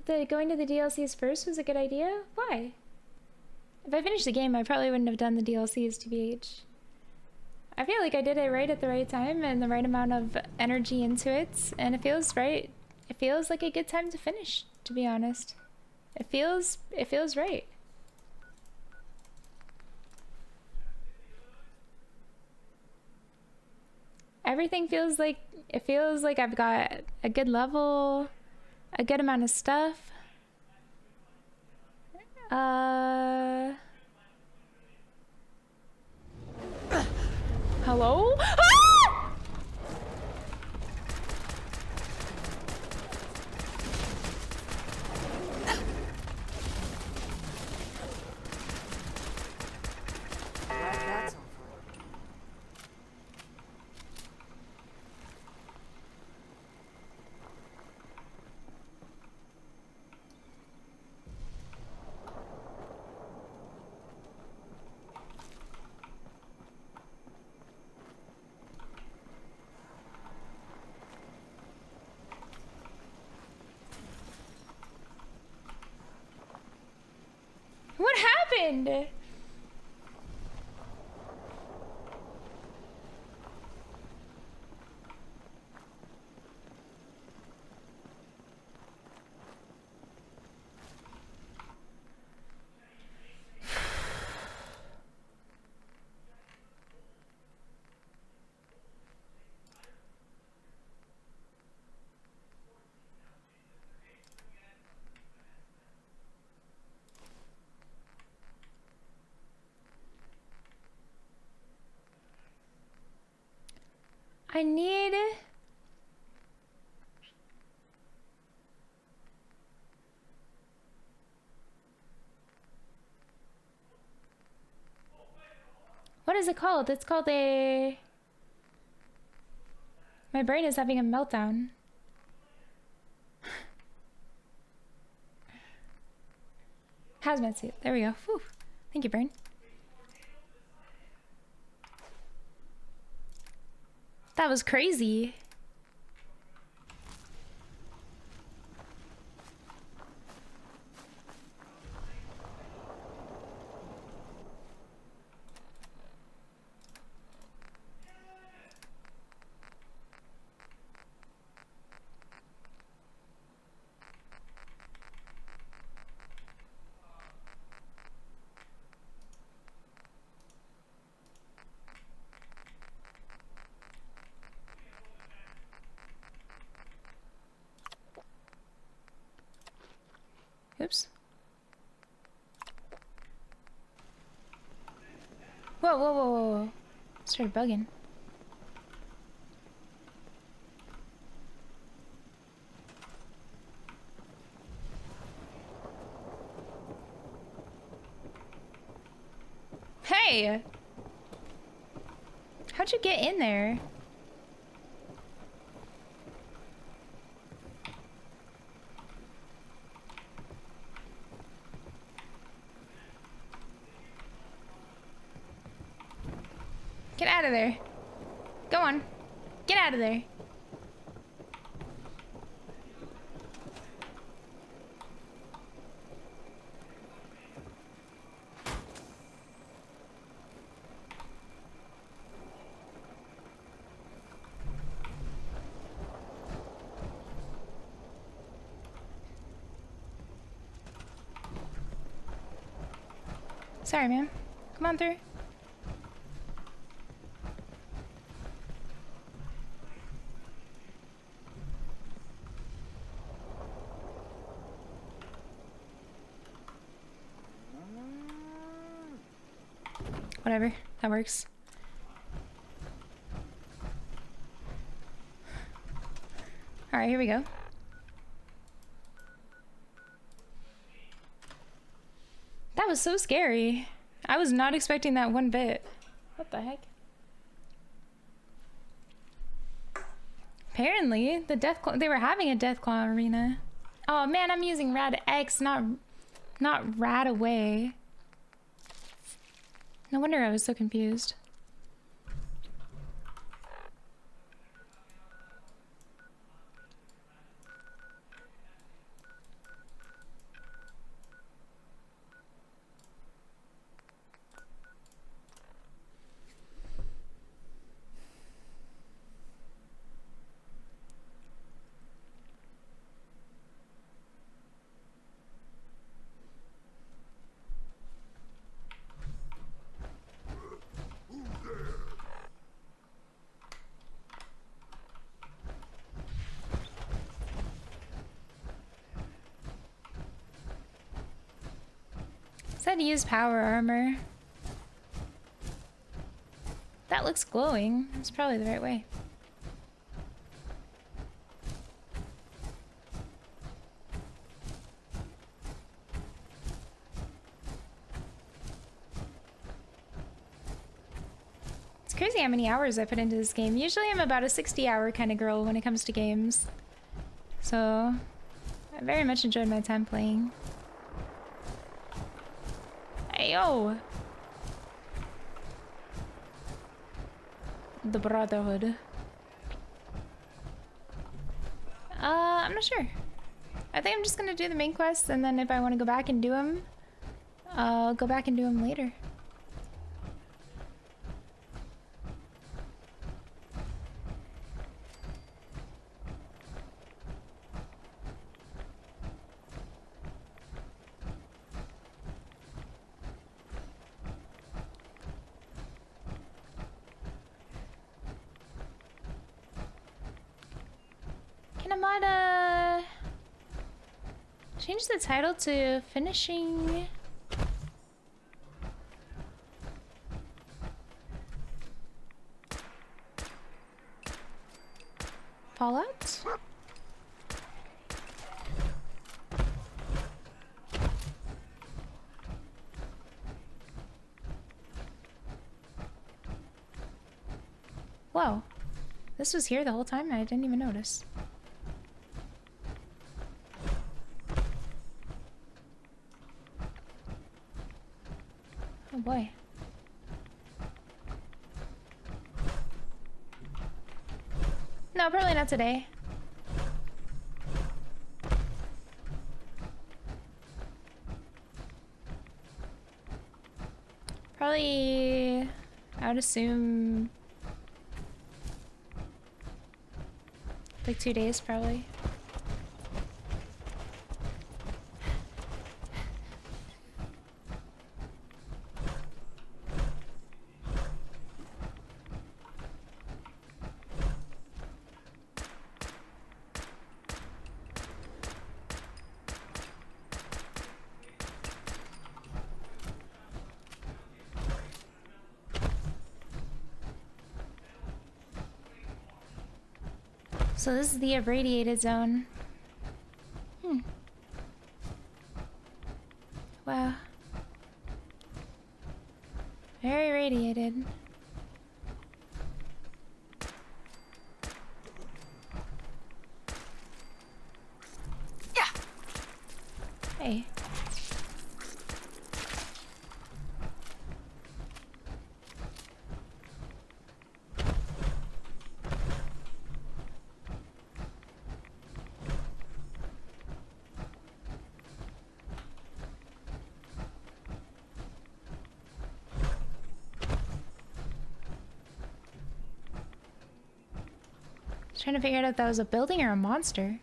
Going to the DLCs first was a good idea? Why? If I finished the game, I probably wouldn't have done the DLCs, TBH. I feel like I did it right at the right time and the right amount of energy into it, and it feels right. It feels like a good time to finish, to be honest. It feels right. Everything feels like I've got a good level, a good amount of stuff. Hello? Ah! What happened? I need... What is it called? It's called a... My brain is having a meltdown. Hazmat suit. There we go. Whew. Thank you, brain. That was crazy. Oops. Whoa, whoa, whoa, whoa, whoa. Started bugging. Hey! How'd you get in there? Get out of there. Go on. Get out of there. Sorry, man. Come on through. Whatever, that works. All right, here we go. That was so scary. I was not expecting that one bit. What the heck? Apparently, the they were having a Deathclaw arena. Oh man, I'm using Rad X, not Rad Away. No wonder I was so confused. Said use power armor. That looks glowing. That's probably the right way. It's crazy how many hours I put into this game. Usually I'm about a 60-hour kind of girl when it comes to games. So I very much enjoyed my time playing. Ayo! The Brotherhood. I'm not sure. I think I'm just gonna do the main quests, and then if I want to go back and do them, I'll go back and do them later. Change the title to finishing Fallout? Whoa. This was here the whole time? I didn't even notice. Oh boy. No, probably not today. Probably, I would assume, like 2 days probably. So this is the irradiated zone. Wow. Very radiated. Yeah. Hey. Trying to figure out if that was a building or a monster.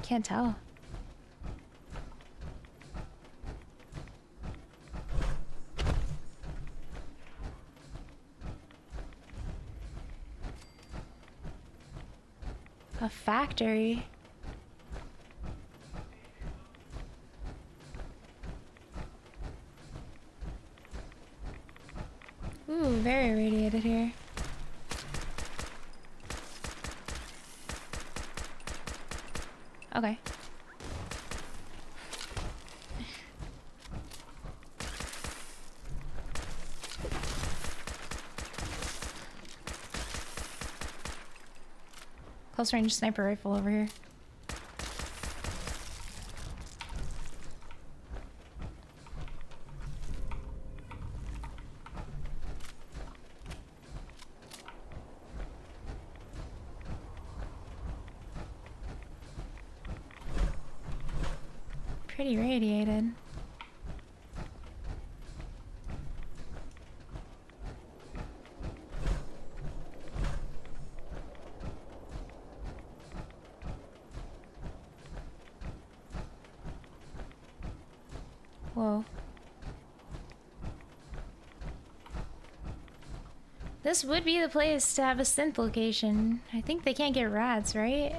Can't tell. A factory. Ooh, very radiated here. Okay. Close range sniper rifle over here. Pretty radiated. Whoa. This would be the place to have a synth location. I think they can't get rats, right?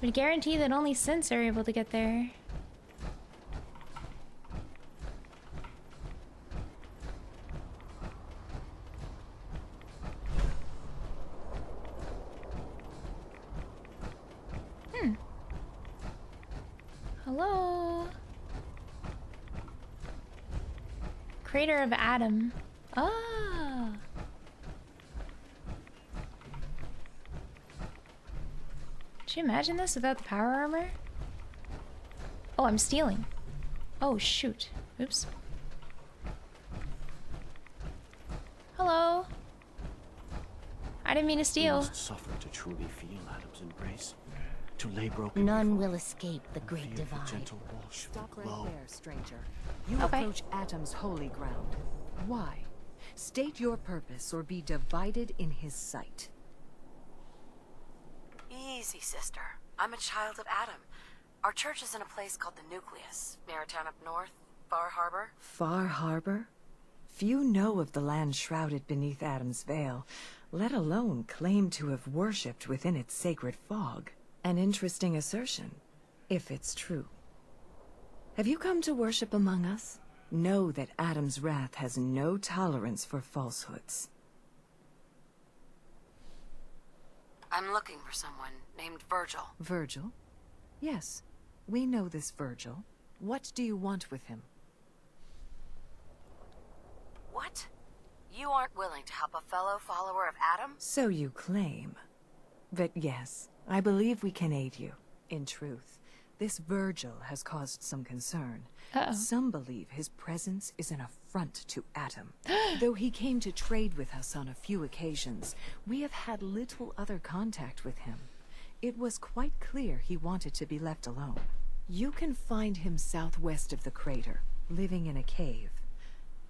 Would guarantee that only synths are able to get there. Hello? Crater of Adam. Ah. Could you imagine this without the power armor? Oh, I'm stealing. Oh, shoot. Oops. Hello? I didn't mean to steal. You must suffer to truly feel Adam's embrace. To lay broken None before will escape the great the divide. gentle wash will Stop right glow. there, stranger. You Okay. approach Atom's holy ground. Why? State your purpose or be divided in his sight. Easy, sister. I'm a child of Adam. Our church is in a place called the Nucleus, near a town up north, Far Harbor. Far Harbor? Few know of the land shrouded beneath Adam's veil, let alone claim to have worshipped within its sacred fog. An interesting assertion, if it's true. Have you come to worship among us? Know that Adam's wrath has no tolerance for falsehoods. I'm looking for someone named Virgil. Virgil? Yes, we know this Virgil. What do you want with him? What? You aren't willing to help a fellow follower of Adam? So you claim. But yes, I believe we can aid you. In truth, this Virgil has caused some concern. Uh-oh. Some believe his presence is an affront to Adam. Though he came to trade with us on a few occasions, we have had little other contact with him. It was quite clear he wanted to be left alone. You can find him southwest of the crater, living in a cave.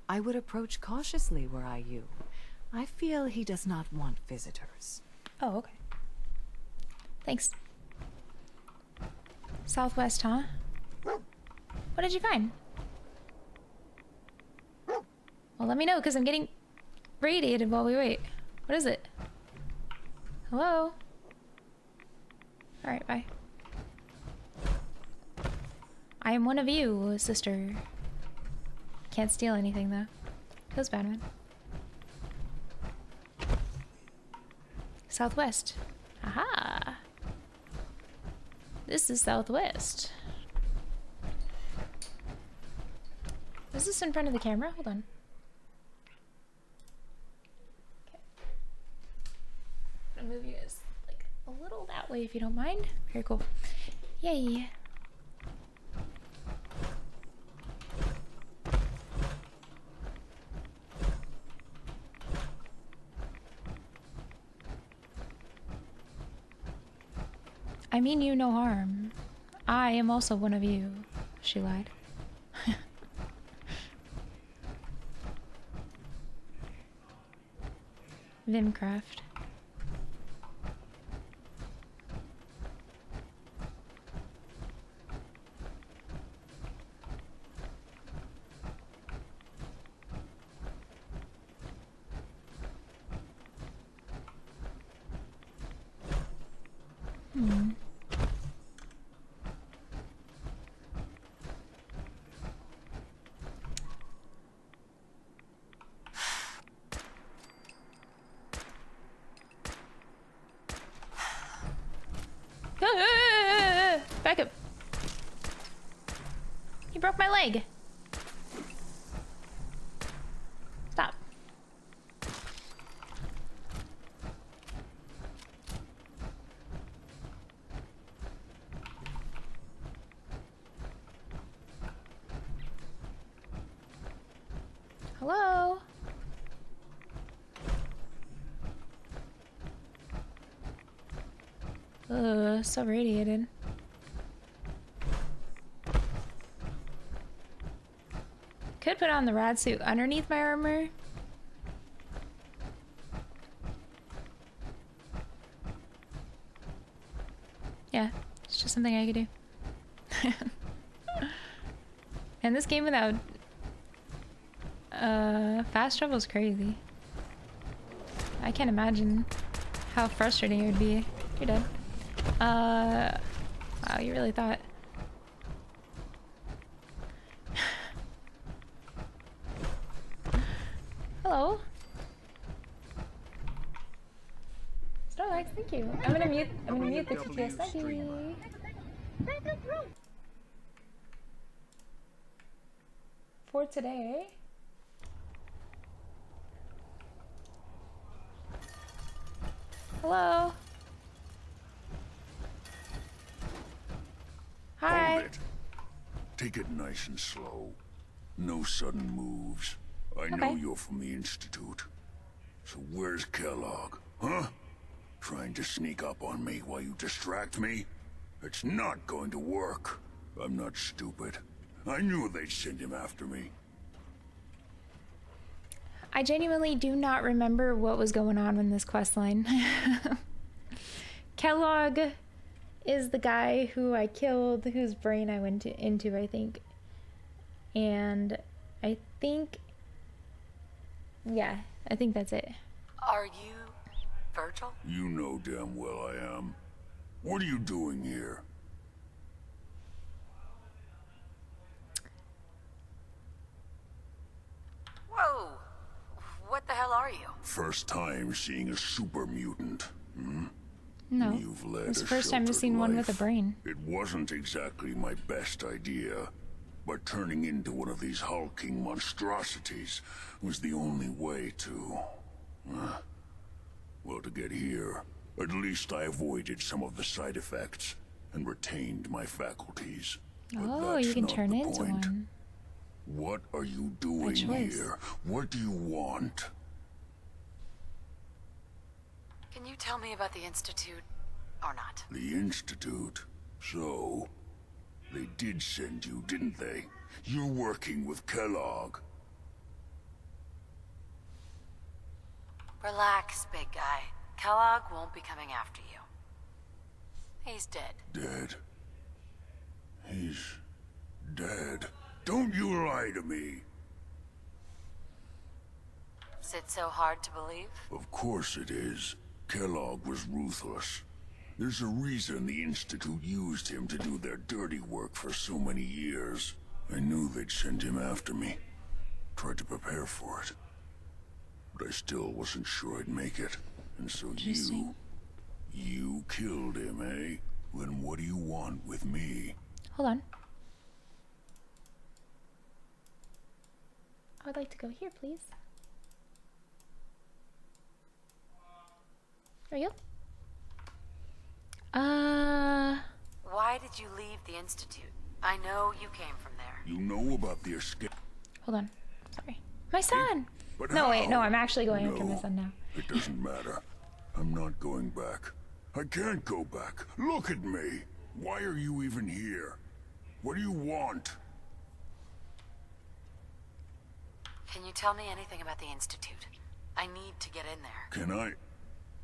I would approach cautiously were I you. I feel he does not want visitors. Oh, okay. Thanks. Southwest, huh? What did you find? Well, let me know, because I'm getting radiated while we wait. What is it? Hello? Alright, bye. I am one of you, sister. Can't steal anything, though. Goes Batman. Southwest. Aha! This is Southwest. Is this in front of the camera? Hold on. Okay. I'm gonna move you guys like a little that way if you don't mind. Very cool. Yay. I mean you no harm. I am also one of you. She lied. Vimcraft. Back up. You broke my leg. Stop. Hello? So radiated. Could put on the rad suit underneath my armor. Yeah, Yeah, it's just something I could do. And this game without fast travel is crazy. I can't imagine how frustrating it would be. You're dead. Wow, you really thought. Hello. Starlight, thank you. I'm gonna mute the TTS. Thank you. For today. Hello. Hi. Hold it. Take it nice and slow. No sudden moves. I know Okay. you're from the Institute. So where's Kellogg? Huh? Trying to sneak up on me while you distract me? It's not going to work. I'm not stupid. I knew they'd send him after me. I genuinely do not remember what was going on in this quest line. Kellogg is the guy who I killed, whose brain I went into, I think. And I think... yeah, I think that's it. Are you Virgil? You know damn well I am. What are you doing here? Whoa! What the hell are you? First time seeing a super mutant. Hmm? No, You've led it's a the first time I've sheltered seen one with a life. brain. It wasn't exactly my best idea, but turning into one of these hulking monstrosities was the only way to... well, to get here, at least I avoided some of the side effects and retained my faculties. But Oh, that's you can not turn the into point. one. What are you doing choice. here? What do you want? Can you tell me about the Institute, or not? The Institute? So... they did send you, didn't they? You're working with Kellogg. Relax, big guy. Kellogg won't be coming after you. He's dead. Dead? He's... dead? Don't you lie to me! Is it so hard to believe? Of course it is. Kellogg was ruthless. There's a reason the Institute used him to do their dirty work for so many years. I knew they'd send him after me. Tried to prepare for it. But I still wasn't sure I'd make it. And so Interesting. you killed him, eh? Then what do you want with me? Hold on. I would like to go here, please. There you go. Why did you leave the Institute? I know you came from there. You know about the escape. Hold on. Sorry. My son! But No, wait, no, how? I'm actually going after my No, son now. It doesn't matter. I'm not going back. I can't go back. Look at me. Why are you even here? What do you want? Can you tell me anything about the Institute? I need to get in there. Can I...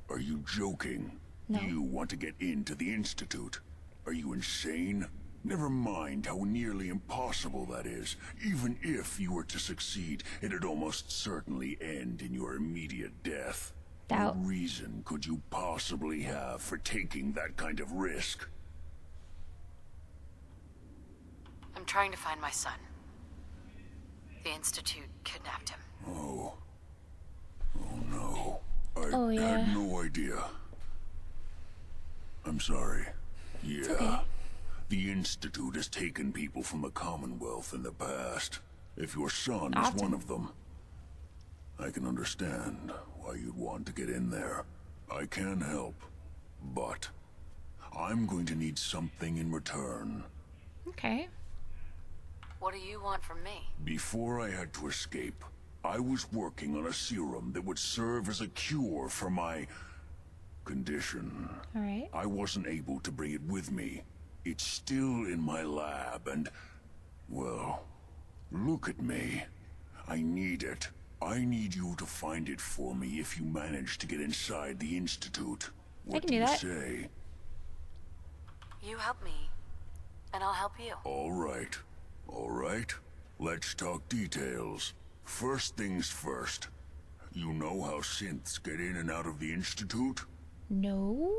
Are you joking? No. You want to get into the Institute? Are you insane? Never mind how nearly impossible that is. Even if you were to succeed, it'd almost certainly end in your immediate death. Doubt. What reason could you possibly have for taking that kind of risk? I'm trying to find my son. The Institute kidnapped him. Oh. Oh no. I Oh, yeah. had no idea. I'm sorry. Yeah. okay. The Institute has taken people from the Commonwealth in the past. If your son is Often. one of them, I can understand why you'd want to get in there. I can help, but I'm going to need something in return. Okay. What do you want from me? Before I had to escape, I was working on a serum that would serve as a cure for my condition. Alright. I wasn't able to bring it with me. It's still in my lab and, well, look at me. I need it. I need you to find it for me if you manage to get inside the Institute. What can do that. say? You help me, and I'll help you. All right. All right. Let's talk details. First things first. You know how synths get in and out of the Institute? No.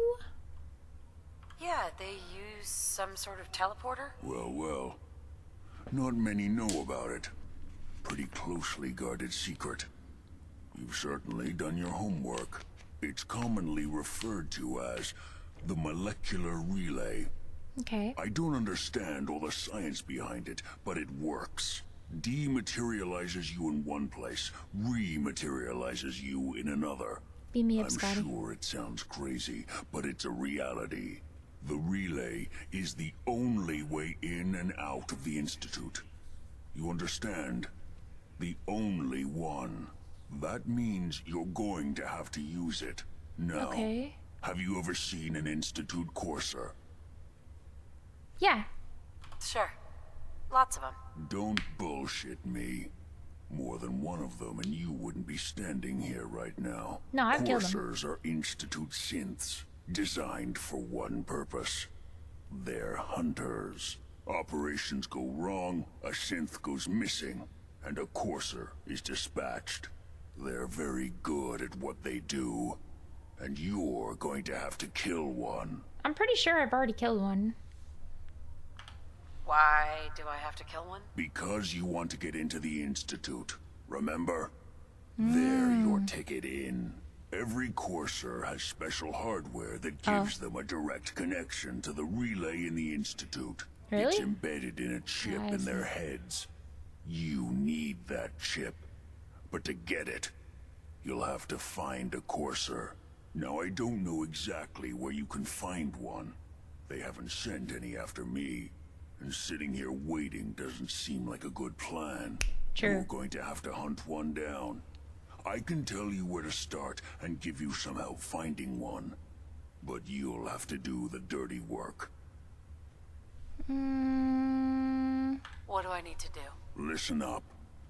Yeah, they use some sort of teleporter? Well, well. Not many know about it. Pretty closely guarded secret. You've certainly done your homework. It's commonly referred to as the molecular relay. Okay. I don't understand all the science behind it, but it works. Dematerializes you in one place, rematerializes you in another. Beam me up, I'm Scotty. sure it sounds crazy, but it's a reality. The relay is the only way in and out of the Institute. You understand? The only one. That means you're going to have to use it. Now, Okay. have you ever seen an Institute courser? Yeah. Sure. Lots of them. Don't bullshit me. More than one of them and you wouldn't be standing here right now. No, I've killed them. Coursers are Institute synths, designed for one purpose. They're hunters. Operations go wrong, a synth goes missing, and a courser is dispatched. They're very good at what they do, and you're going to have to kill one. I'm pretty sure I've already killed one. Why do I have to kill one? Because you want to get into the Institute, remember? They're your ticket in. Every courser has special hardware that gives them a direct connection to the relay in the Institute. Really? It's embedded in a chip I in their see. heads. You need that chip. But to get it, you'll have to find a courser. Now, I don't know exactly where you can find one. They haven't sent any after me. And sitting here waiting doesn't seem like a good plan. True. You're going to have to hunt one down. I can tell you where to start and give you some help finding one. But you'll have to do the dirty work. What do I need to do? Listen up.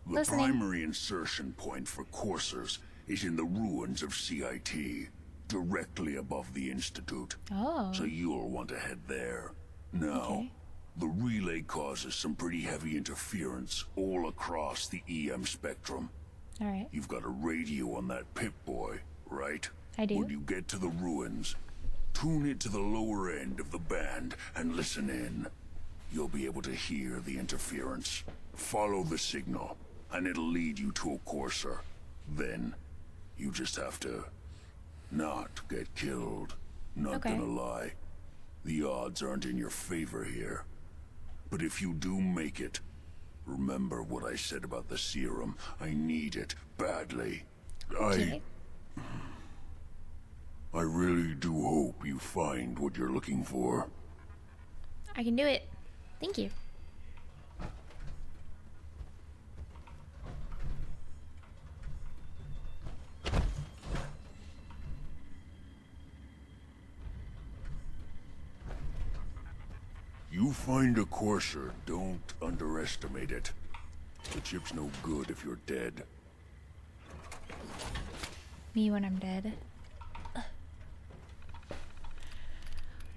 The Listening. primary insertion point for coursers is in the ruins of CIT, directly above the Institute. Oh. So you'll want to head there. Now, Okay. the relay causes some pretty heavy interference all across the EM spectrum. All right. You've got a radio on that Pip-Boy, right? I do. When you get to the ruins, tune it to the lower end of the band and listen in. You'll be able to hear the interference. Follow the signal, and it'll lead you to a courser. Then, you just have to not get killed. Not Okay. gonna lie. The odds aren't in your favor here. But if you do make it, remember what I said about the serum. I need it badly. Okay. I really do hope you find what you're looking for. I can do it. Thank you. You find a courser, don't underestimate it. The chip's no good if you're dead. Me when I'm dead.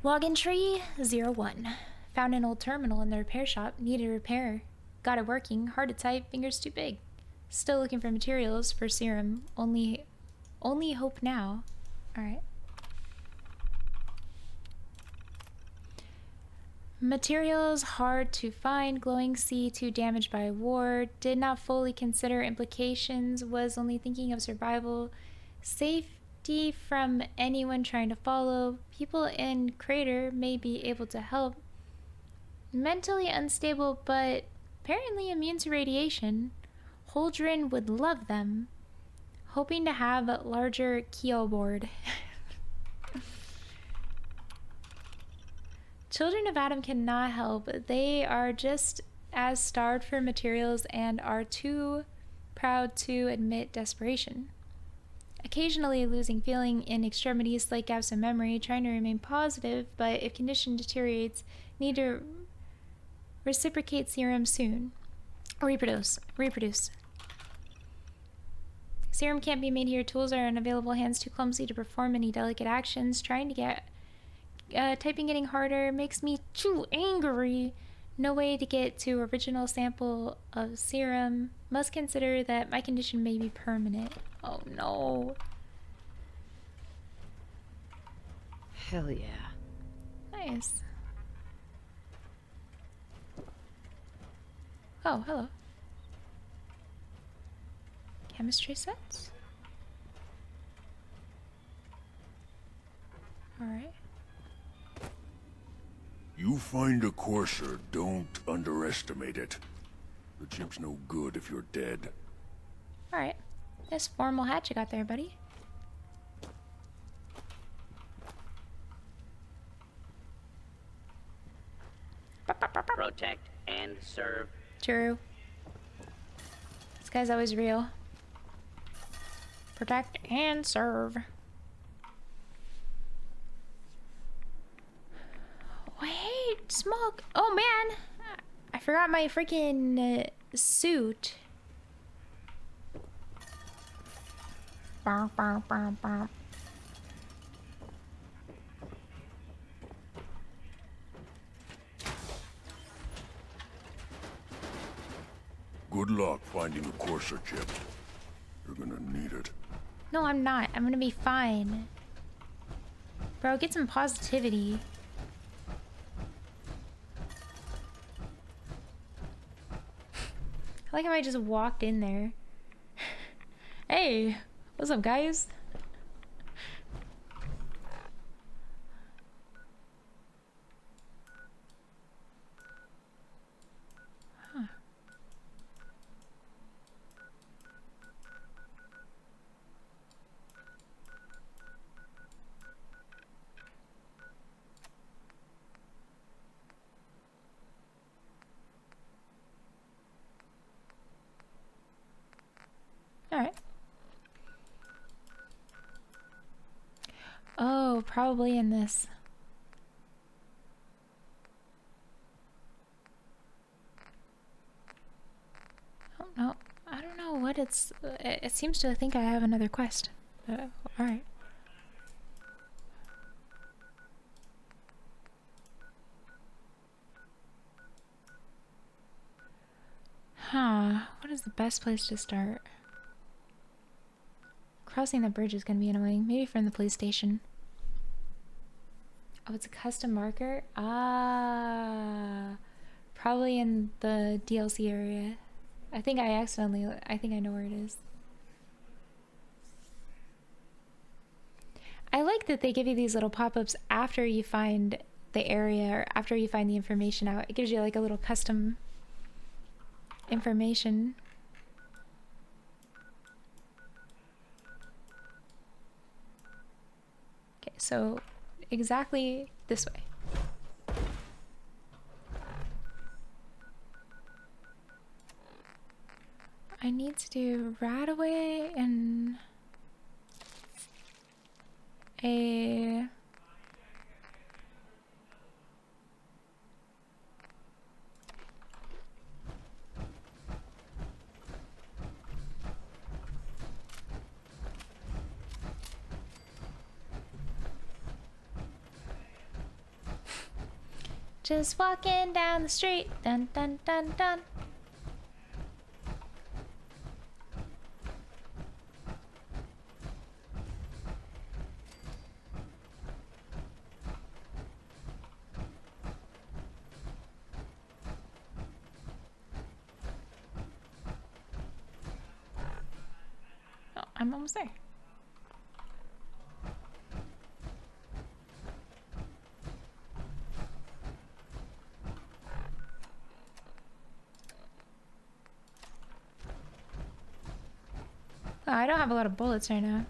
Login tree 01. Found an old terminal in the repair shop. Needed repair. Got it working. Hard to type. Fingers too big. Still looking for materials for serum. Only hope now. Alright. Materials hard to find. Glowing C2 damaged by war. Did not fully consider implications. Was only thinking of survival. Safety from anyone trying to follow. People in crater may be able to help. Mentally unstable, but apparently immune to radiation. Holdren would love them. Hoping to have a larger keyboard. Children of Adam cannot help. They are just as starved for materials and are too proud to admit desperation. Occasionally losing feeling in extremities like gaps of memory, trying to remain positive, but if condition deteriorates, need to reciprocate serum soon. Reproduce. Serum can't be made here. Tools are unavailable. Hands too clumsy to perform any delicate actions. Trying to get typing getting harder makes me too angry. No way to get to original sample of serum. Must consider that my condition may be permanent. Oh no. Hell yeah. Nice. Oh, hello. Chemistry sets? Alright. You find a courser, don't underestimate it. The chip's no good if you're dead. Alright. Nice formal hat you got there, buddy. Protect and serve. True. This guy's always real. Protect and serve. Wait, smoke. Oh man, I forgot my freaking suit. Bow, bow, bow, bow. Good luck finding a courser chip. You're gonna need it. No, I'm not. I'm gonna be fine. Bro, get some positivity. I like how I just walked in there. Hey, what's up, guys? Huh. All right. Oh, probably in this. Oh, no. I don't know what it's... It seems to think I have another quest. Alright. Huh. What is the best place to start? Crossing the bridge is going to be annoying. Maybe from the police station. Oh, it's a custom marker? Ah. Probably in the DLC area. I think I know where it is. I like that they give you these little pop-ups after you find the area or after you find the information out. It gives you like a little custom information. Okay, so exactly this way. I need to do Radaway and a... Just walking down the street, dun dun dun dun. Oh, I'm almost there. Oh, I don't have a lot of bullets right now.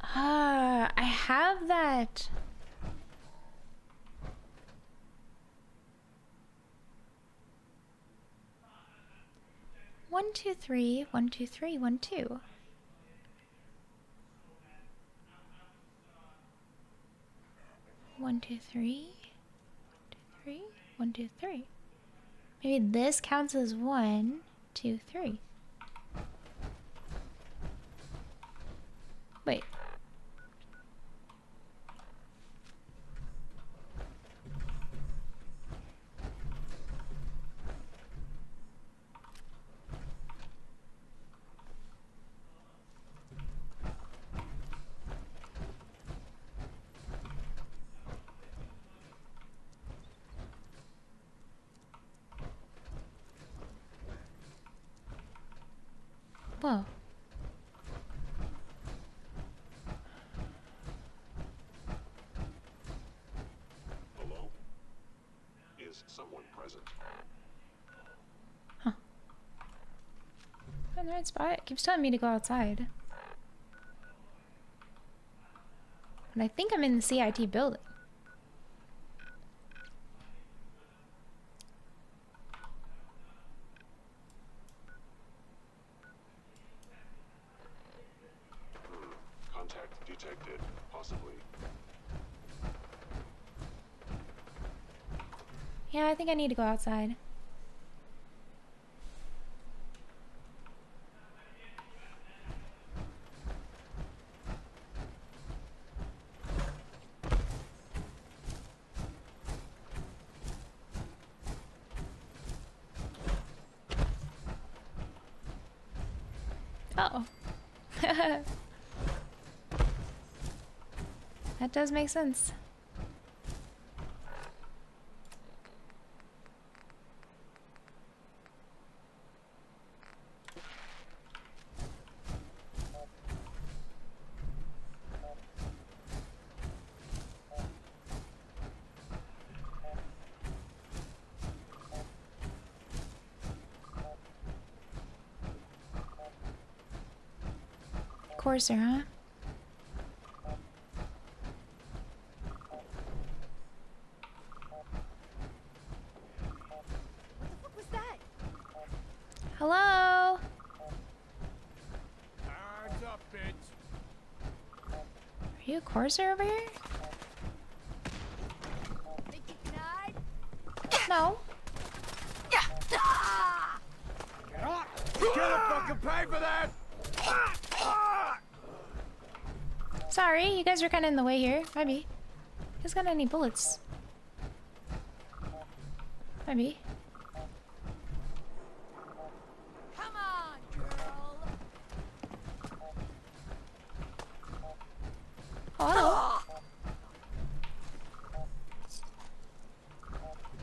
Ah, I have that. One, two, three, 1, 2, 3, 1, 2. 1, 2, 3, 1, 2, 3, 1, 2, 3. Maybe this counts as 1, 2, 3. Wait. Whoa. Hello? Is someone present? Huh. I'm in the right spot. It keeps telling me to go outside. And I think I'm in the CIT building. Contact detected, possibly. Yeah, I think I need to go outside. Uh-oh. That does make sense. Courser, huh? What was that? Hello? Hands up, bitch. Are you a courser over here? Think you can hide? No. Get on! You gotta fucking pay for that! Sorry, you guys are kind of in the way here. Maybe. Who's got any bullets? Maybe. Come on, girl. Oh, hello.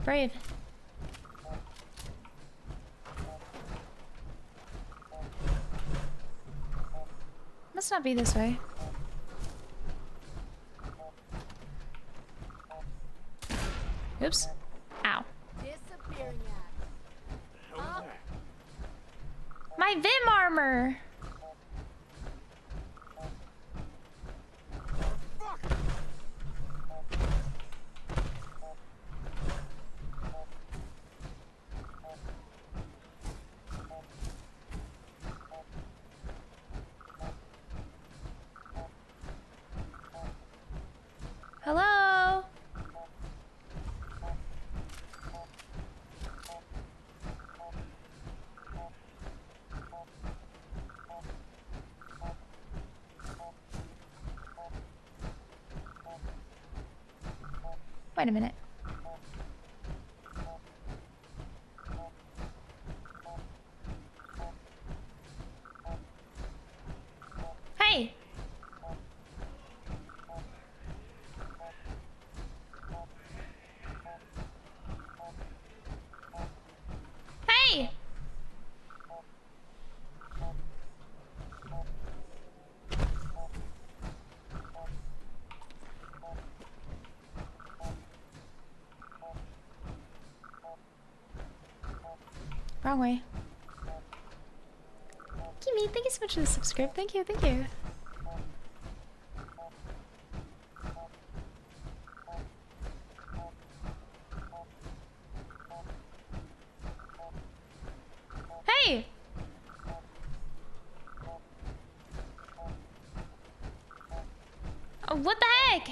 Brave. Must not be this way. Oops. Ow. Disappearing act. Huh? My Vim armor! Hello? Wait a minute. Hey! Hey! Wrong way. Kimi, thank you so much for the subscribe. Thank you, thank you. Hey! Oh, what the heck?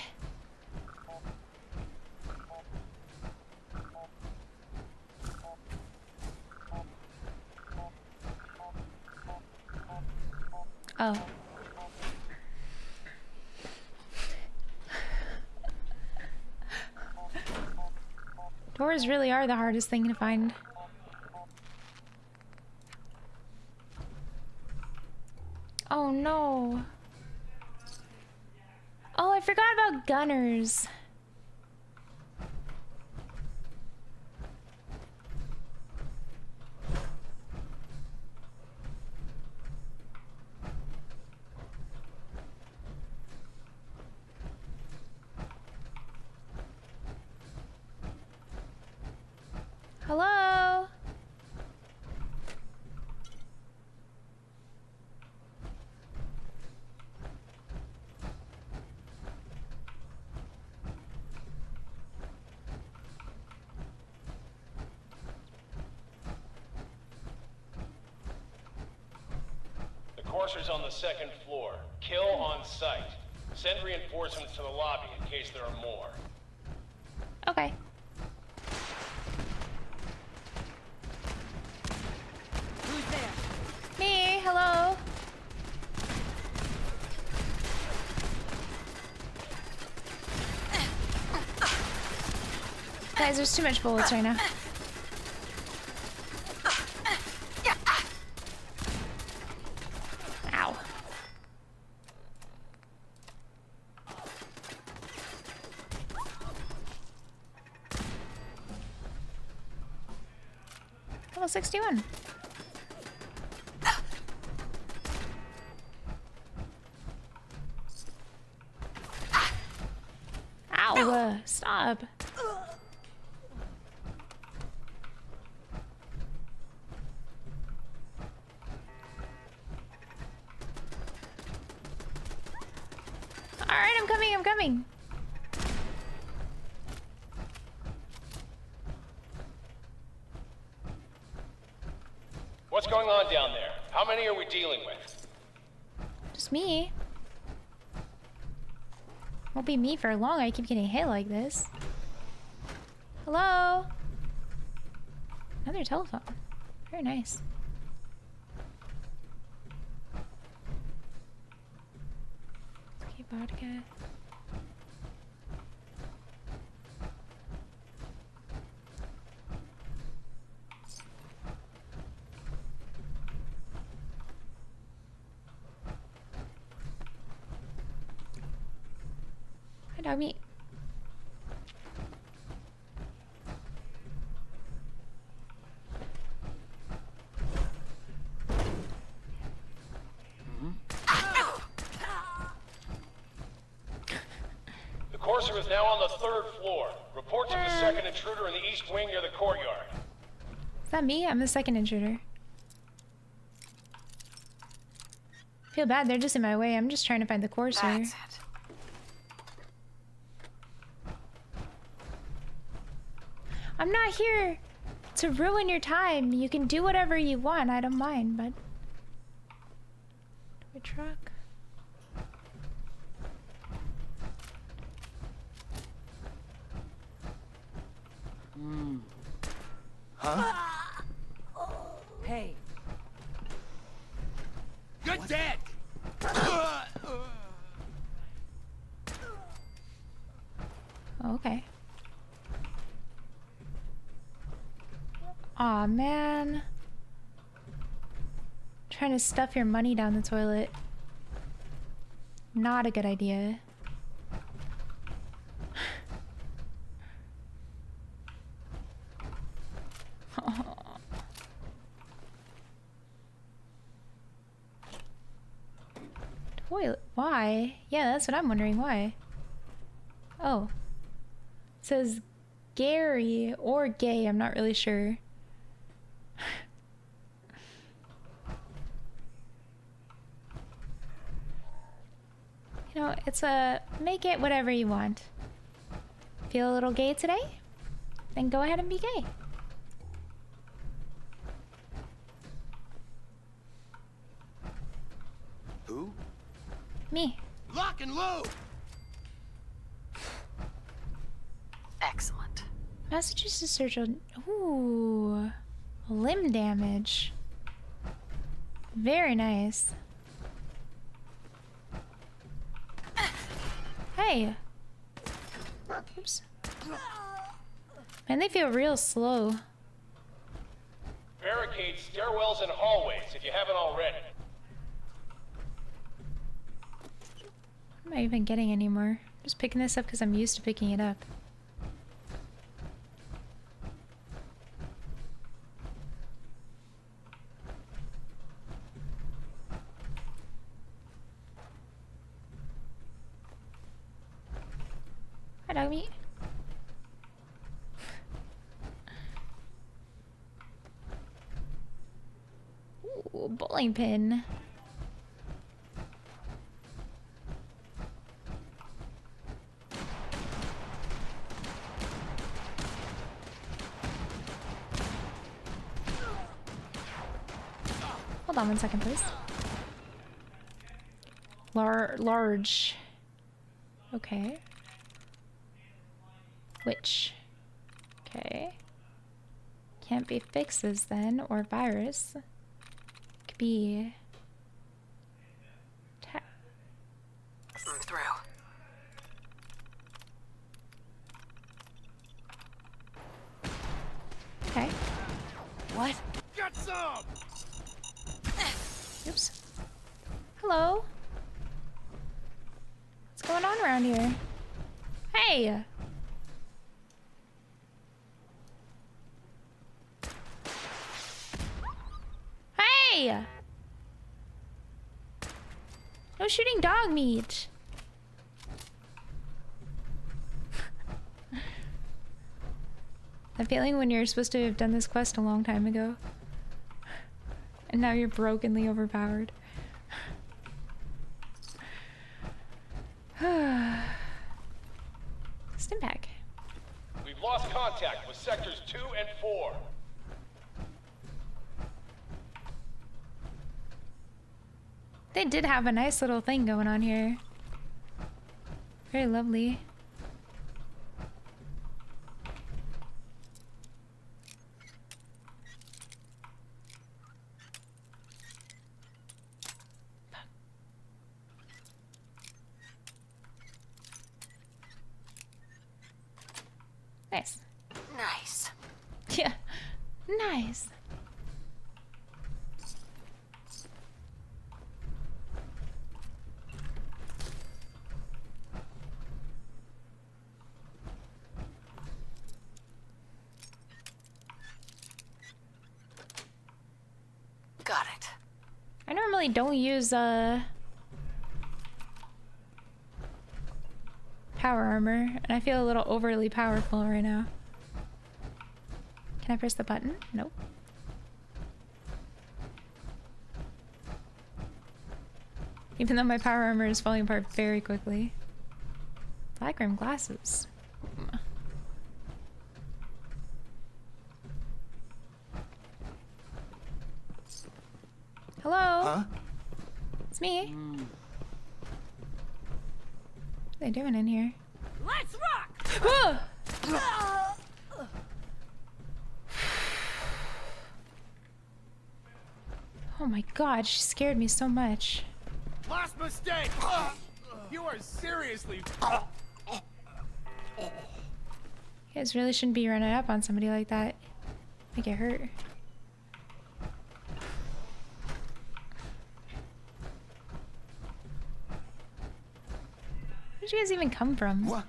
Oh. Doors really are the hardest thing to find. Oh no. Oh, I forgot about gunners. Hello? The courser's on the second floor. Kill on sight. Send reinforcements to the lobby in case there are more. Okay. Who's there? Me, hello. Guys, there's too much bullets right now. Ow. Level 61. Ow, stop. Alright, I'm coming. What's going on down there? How many are we dealing with? Just me. Won't be me for long. I keep getting hit like this. Hello? Another telephone. Very nice. Okay, vodka. Hi, dog meat. The courser is now on the third floor. Report to the second intruder in the east wing near the courtyard. Is that me? I'm the second intruder. Feel bad, they're just in my way. I'm just trying to find the courser. That's it. I'm not here to ruin your time. You can do whatever you want. I don't mind, but... Toy truck. Hey, You're dead! Oh, okay. Aw, man. Trying to stuff your money down the toilet. Not a good idea. Toilet? Why? Yeah, that's what I'm wondering. Why? Oh. It says Gary or gay. I'm not really sure. You know, it's a make it whatever you want. Feel a little gay today? Then go ahead and be gay. Who? Me. Lock and load! Excellent. Massachusetts surgery. Ooh. Limb damage. Very nice. Hey! Oops. Man, they feel real slow. Barricade stairwells and hallways if you haven't already. What am I even getting anymore? Just picking this up because I'm used to picking it up. Hi, dog meat. Ooh, bowling pin. Hold on 1 second, please. Large. Okay. Which? Okay. Can't be fixes then, or virus. Could be... I'm through. Okay. What? Got some! Oops. Hello? What's going on around here? Hey! Hey! No shooting dog meat! That feeling when you're supposed to have done this quest a long time ago. And now you're brokenly overpowered. Stimpak. We've lost contact with sectors 2 and 4. They did have a nice little thing going on here. Very lovely. Nice. Nice. Yeah. Nice. Got it. I normally don't use power armor, and I feel a little overly powerful right now. Can I press the button? Nope. Even though my power armor is falling apart very quickly. Black rim glasses. Hello? Huh? It's me. What are they doing in here? Let's rock! Ah! Oh my god, she scared me so much. Last mistake! You are seriously... You guys really shouldn't be running up on somebody like that. Might get hurt. Where'd you guys even come from? What?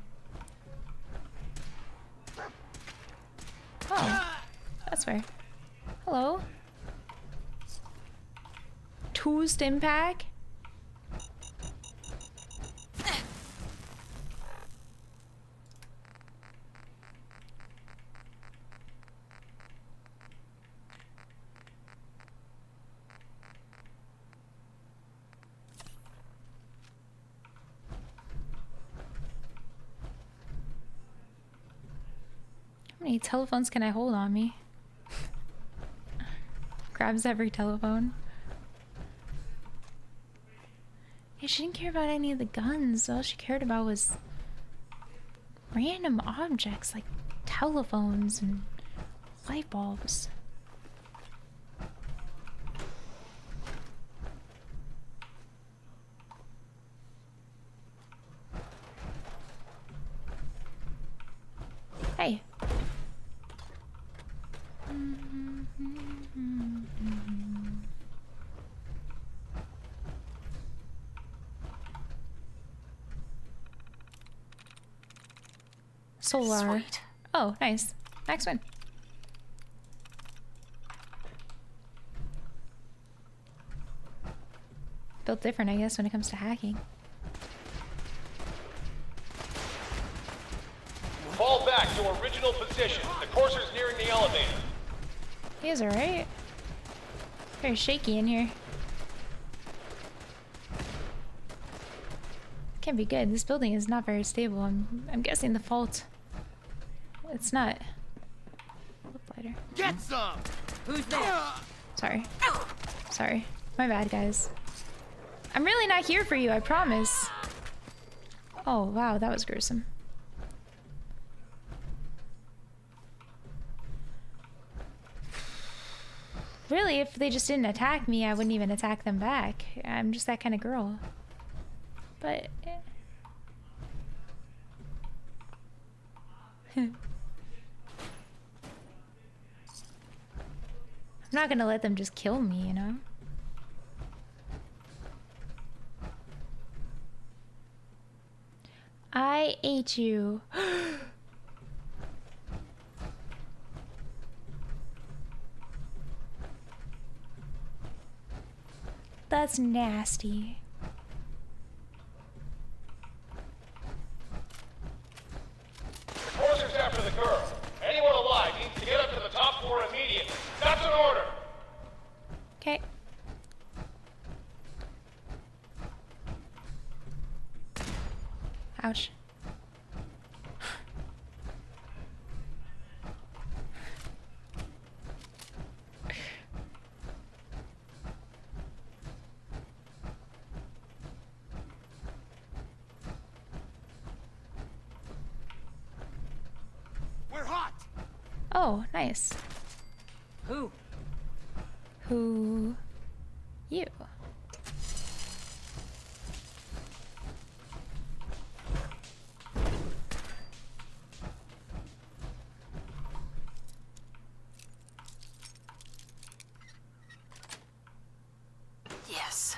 Oh, that's where. Hello. 2 stim pack. How many telephones can I hold on me? Grabs every telephone. Yeah, she didn't care about any of the guns. All she cared about was random objects like telephones and light bulbs. Solar. Sweet. Oh, nice. Next one. Built different, I guess, when it comes to hacking. Fall back to original position. The courser's nearing the elevator. He is alright. Very shaky in here. Can't be good. This building is not very stable. I'm guessing the fault. It's not. Flip lighter. Get some! Who's there? Sorry. Sorry. My bad, guys. I'm really not here for you, I promise. Oh, wow, that was gruesome. Really, if they just didn't attack me, I wouldn't even attack them back. I'm just that kind of girl. But... I'm not gonna let them just kill me, you know? I ate you. That's nasty. The courser's after the girl. Anyone alive needs to get up to the top floor immediately. That's an order. Okay. Ouch. We're hot! Oh, nice. Who? Who? You. Yes.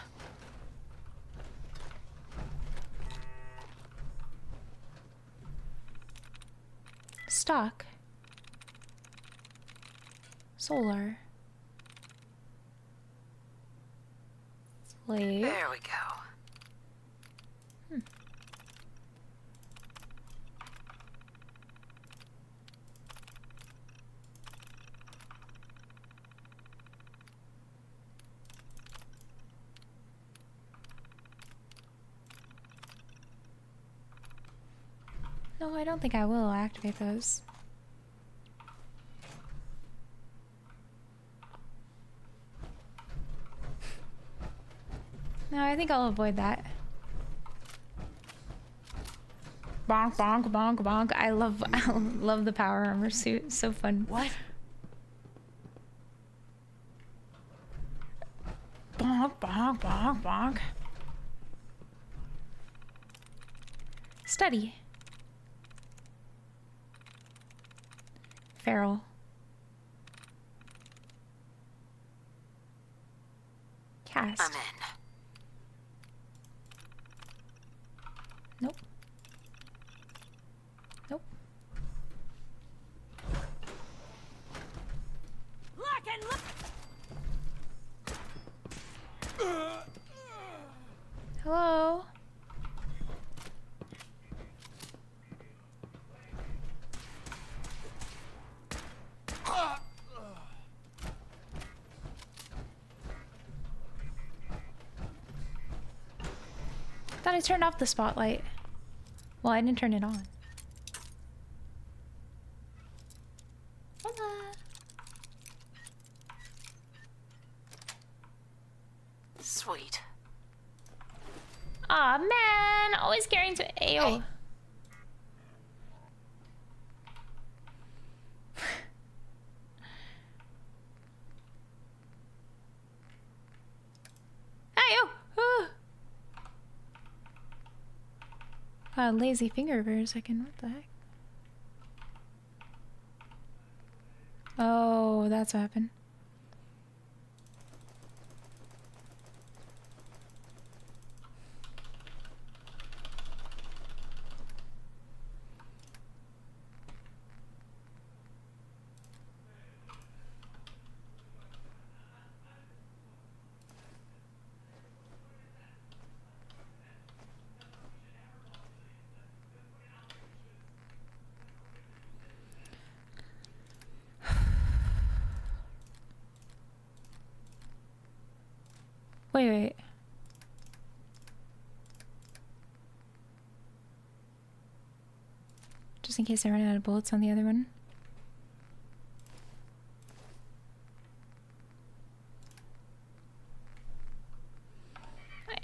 Stock. Solar. Slave. There we go. No, I don't think I will activate those. No, I think I'll avoid that. Bonk, bonk, bonk, bonk. I love the power armor suit. So fun. What? Bonk, bonk, bonk, bonk. Study. Feral. Cast. I'm in. Nope. Nope. Lock and look. Hello? Thought I turned off the spotlight. Well, I didn't turn it on. Hola. Sweet. Aw, man. Always carrying to AO. AO. Lazy finger for a second. What the heck? Oh, that's what happened. Wait, wait. Just in case I run out of bullets on the other one.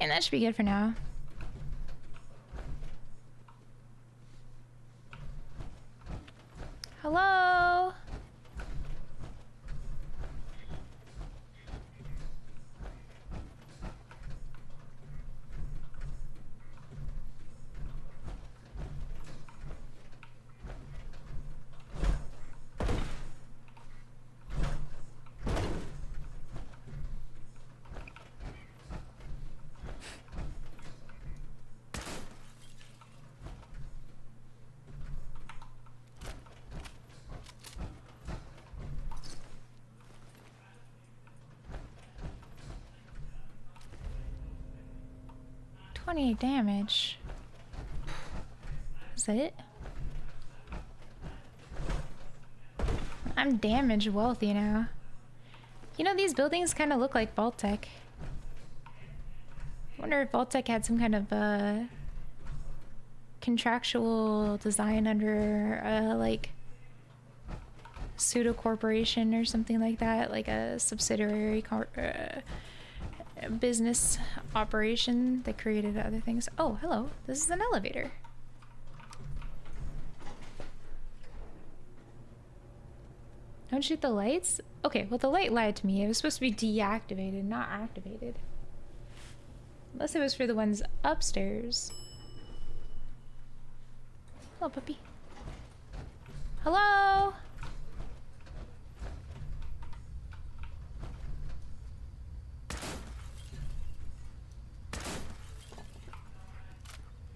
And that should be good for now. Hello? .28 damage. Is that it? I'm damage wealthy now. You know, these buildings kind of look like Vault-Tec. I wonder if Vault-Tec had some kind of contractual design under like pseudo corporation or something like that, like a subsidiary business operation that created other things. Oh, hello. This is an elevator. Don't shoot the lights? Okay, well the light lied to me. It was supposed to be deactivated, not activated. Unless it was for the ones upstairs. Hello, puppy. Hello?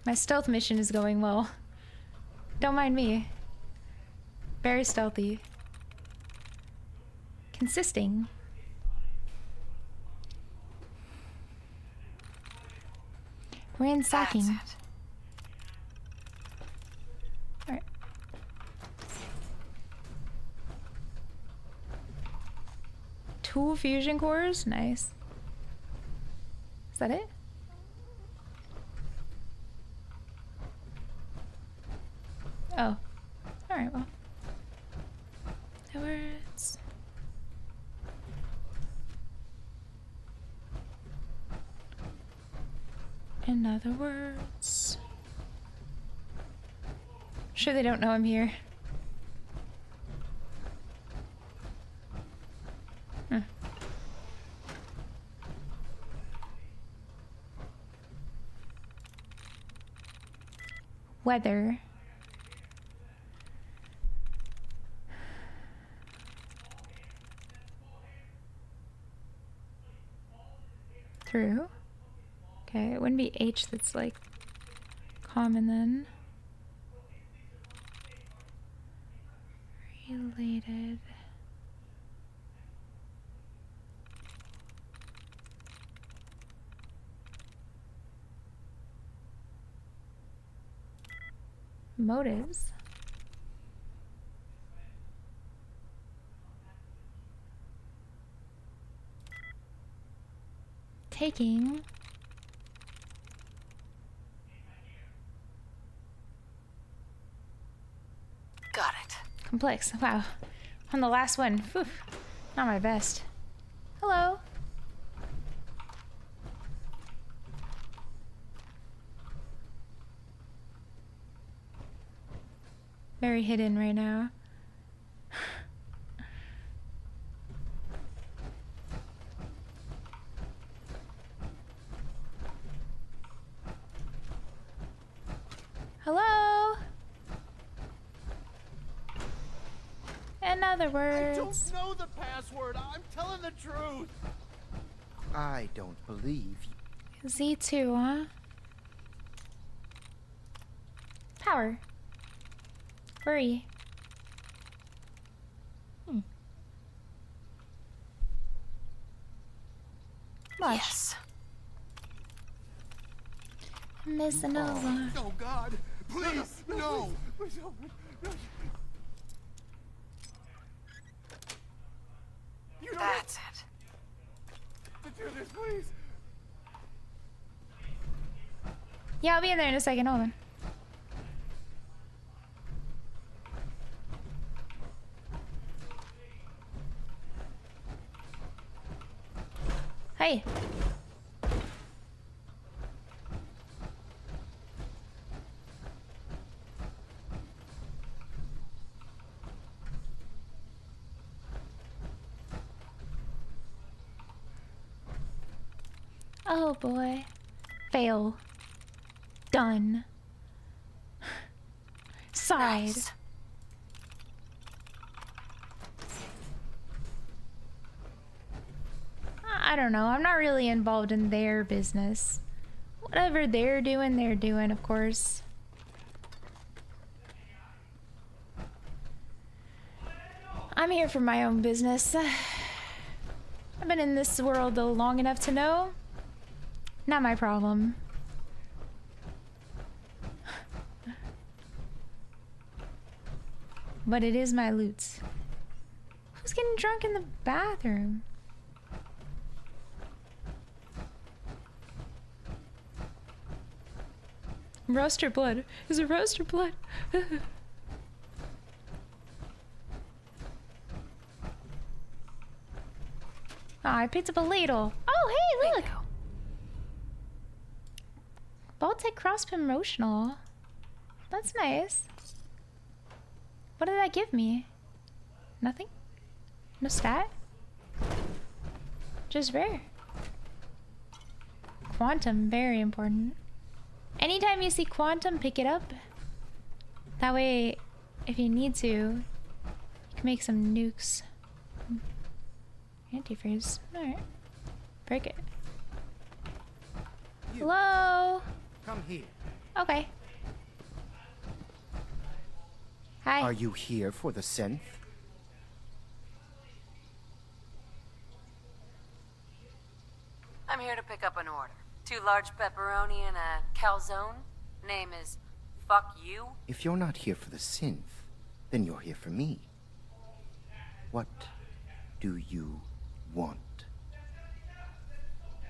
My stealth mission is going well. Don't mind me. Very stealthy. Consisting. Ransacking. Alright. Two fusion cores? Nice. Is that it? Oh. Alright, well. Words. In other words. Sure they don't know I'm here. Weather. Through. Okay, it wouldn't be H that's like common then. Related. Motives. Taking. Got it. Complex. Wow. On the last one. Whew. Not my best. Hello. Very hidden right now. Hello? In other words. I don't know the password. I'm telling the truth. I don't believe you. Z2, huh? Power. Worry. Much. Yes. Miss Nova. Oh God! Please, no! Please, no. You don't That's it. have to do this, please. Yeah, I'll be in there in a second. Hold on. Hey. Oh boy. Fail. Done. Side. Nice. I don't know. I'm not really involved in their business. Whatever they're doing, of course. I'm here for my own business. I've been in this world long enough to know. Not my problem. But it is my loot. Who's getting drunk in the bathroom? Roaster blood. Is it roaster blood? Oh, I picked up a ladle. Oh, hey, look. Baltic Cross promotional. That's nice. What did that give me? Nothing? No stat? Just rare. Quantum, very important. Anytime you see quantum, pick it up. That way, if you need to, you can make some nukes. Antifreeze. Alright. Break it. Hello? Come here. Okay. Hi. Are you here for the synth? I'm here to pick up an order. 2 large pepperoni and a calzone. Name is Fuck You. If you're not here for the synth, then you're here for me. What do you want?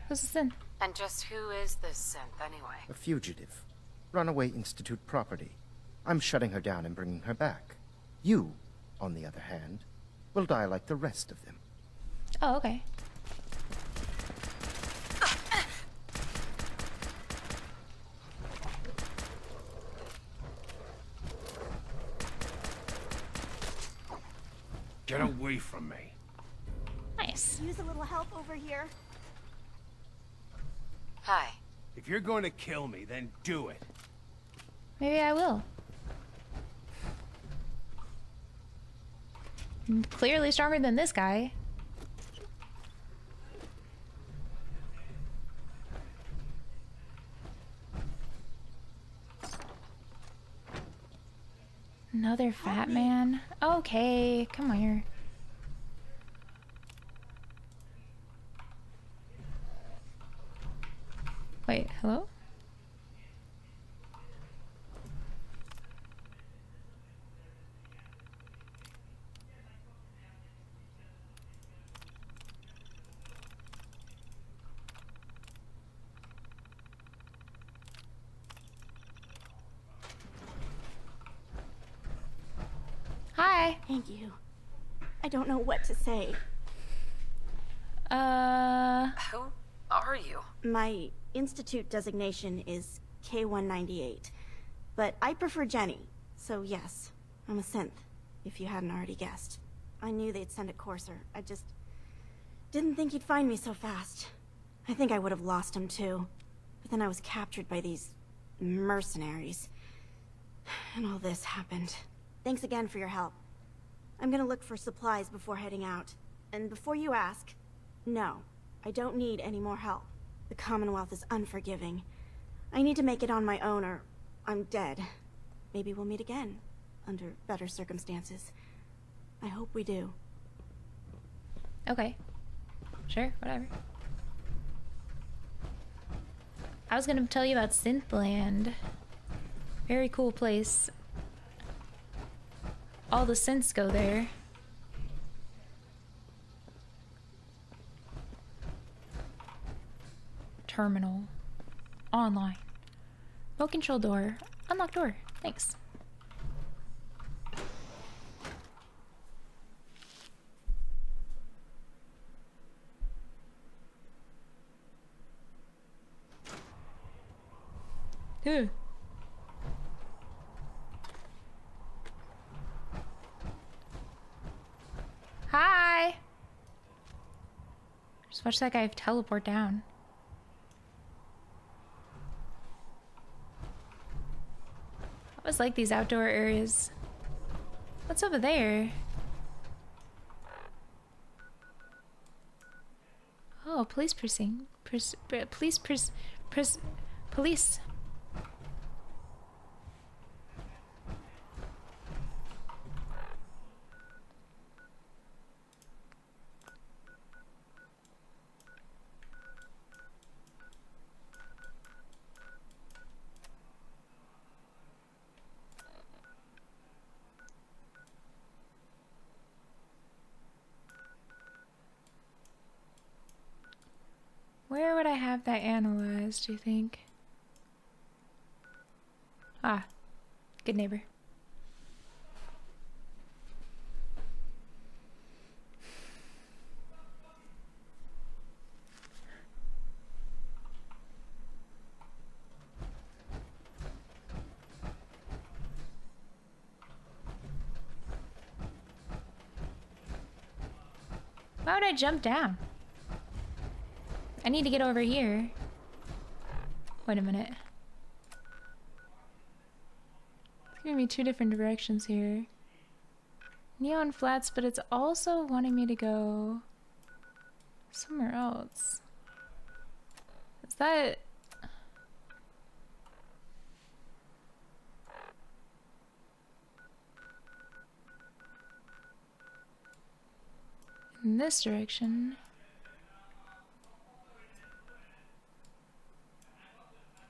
Who's this in? And just who is this synth anyway? A fugitive. Runaway Institute property. I'm shutting her down and bringing her back. You, on the other hand, will die like the rest of them. Oh, okay. Get away from me. Nice. Use a little help over here. Hi. If you're going to kill me, then do it. Maybe I will. I'm clearly stronger than this guy. Another fat man? Okay, come on here. Wait, hello? Hi. Thank you. I don't know what to say. Who are you? My institute designation is K-198, but I prefer Jenny, so yes, I'm a synth, if you hadn't already guessed. I knew they'd send a courser. I just didn't think he'd find me so fast. I think I would have lost him too, but then I was captured by these mercenaries. And all this happened. Thanks again for your help. I'm gonna look for supplies before heading out. And before you ask, no, I don't need any more help. The Commonwealth is unforgiving. I need to make it on my own or I'm dead. Maybe we'll meet again, under better circumstances. I hope we do. Okay. Sure, whatever. I was gonna tell you about Synthland. Very cool place. All the synths go there. Terminal. Online. Remote control door. Unlock door. Thanks. Ew. Hi. Just watch that guy teleport down. I always like these outdoor areas. What's over there? Oh, police precinct. Police. Where would I have that analyzed, do you think? Ah, good neighbor. Why would I jump down? I need to get over here. Wait a minute. It's giving me two different directions here. Neon flats, but it's also wanting me to go somewhere else. Is that... in this direction?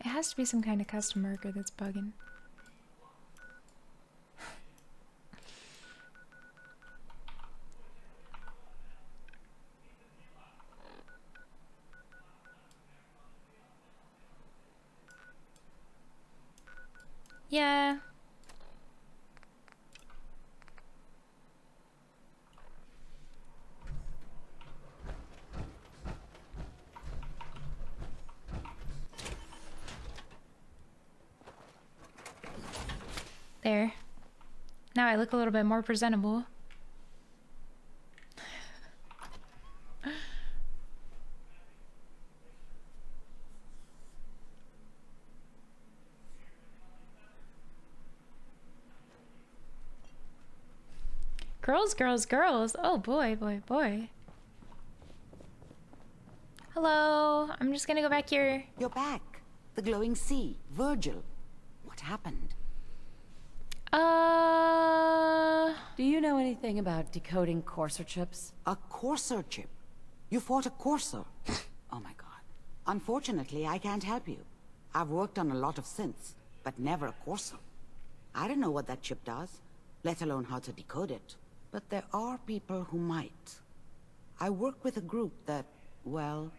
It has to be some kind of custom marker that's bugging. Yeah. There. Now I look a little bit more presentable. Girls, girls, girls. Oh boy, boy, boy. Hello. I'm just gonna go back here. You're back. The glowing sea. Virgil. What happened? Do you know anything about decoding Courser chips? A Courser chip? You fought a Courser? Oh my god. Unfortunately, I can't help you. I've worked on a lot of synths, but never a Courser. I don't know what that chip does, let alone how to decode it. But there are people who might. I work with a group that, well,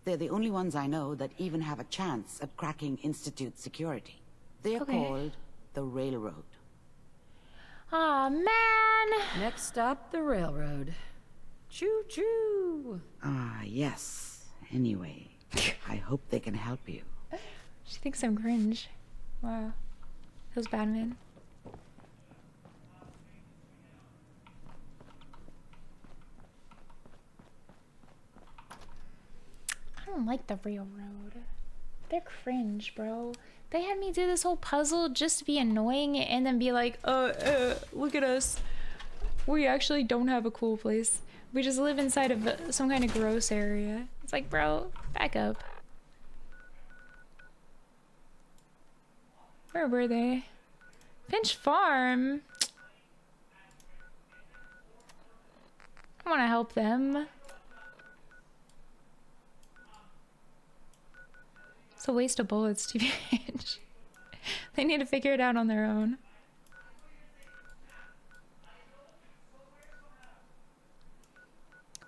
they're the only ones I know that even have a chance at cracking Institute security. They're called the Railroad. Aw, man! Next stop, the railroad. Choo-choo! Ah, yes. Anyway, I hope they can help you. She thinks I'm cringe. Wow. Feels bad, man. I don't like the railroad. They're cringe, bro. They had me do this whole puzzle just to be annoying and then be like, look at us. We actually don't have a cool place. We just live inside of some kind of gross area. It's like, bro, back up. Where were they? Finch Farm? I want to help them. It's a waste of bullets, TBH. They need to figure it out on their own.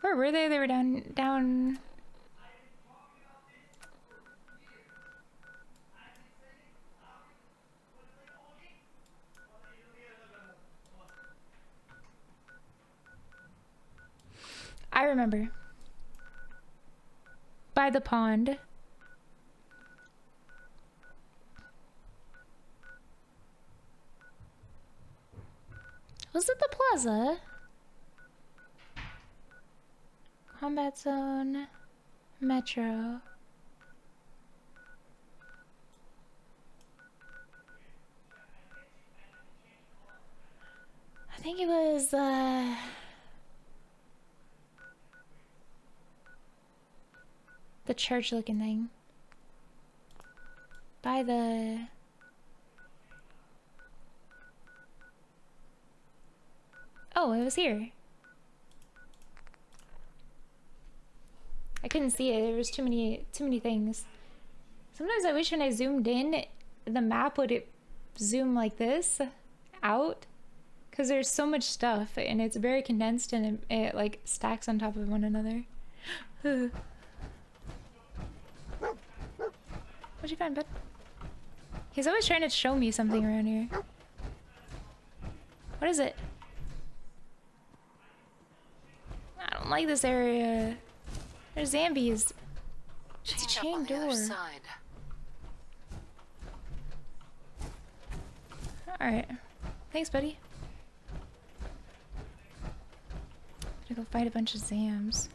Where were they? They were down... remember. By the pond. Was it the plaza? Combat zone. Metro. I think it was the church looking thing. By the oh, it was here. I couldn't see it. There was too many things. Sometimes I wish when I zoomed in, the map would zoom like this out, because there's so much stuff and it's very condensed and it like stacks on top of one another. What'd you find, bud? He's always trying to show me something around here. What is it? I don't like this area. There's zombies. It's a chain door. Alright. Thanks, buddy. Gotta go fight a bunch of Zams.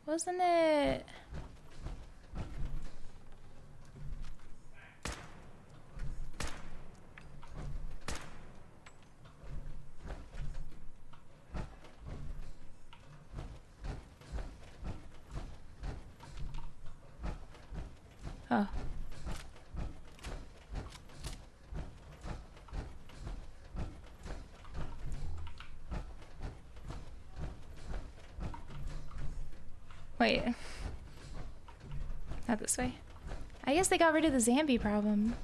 Wasn't it? Oh. Wait. Not this way. I guess they got rid of the zombie problem.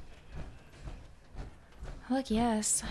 Look, yes.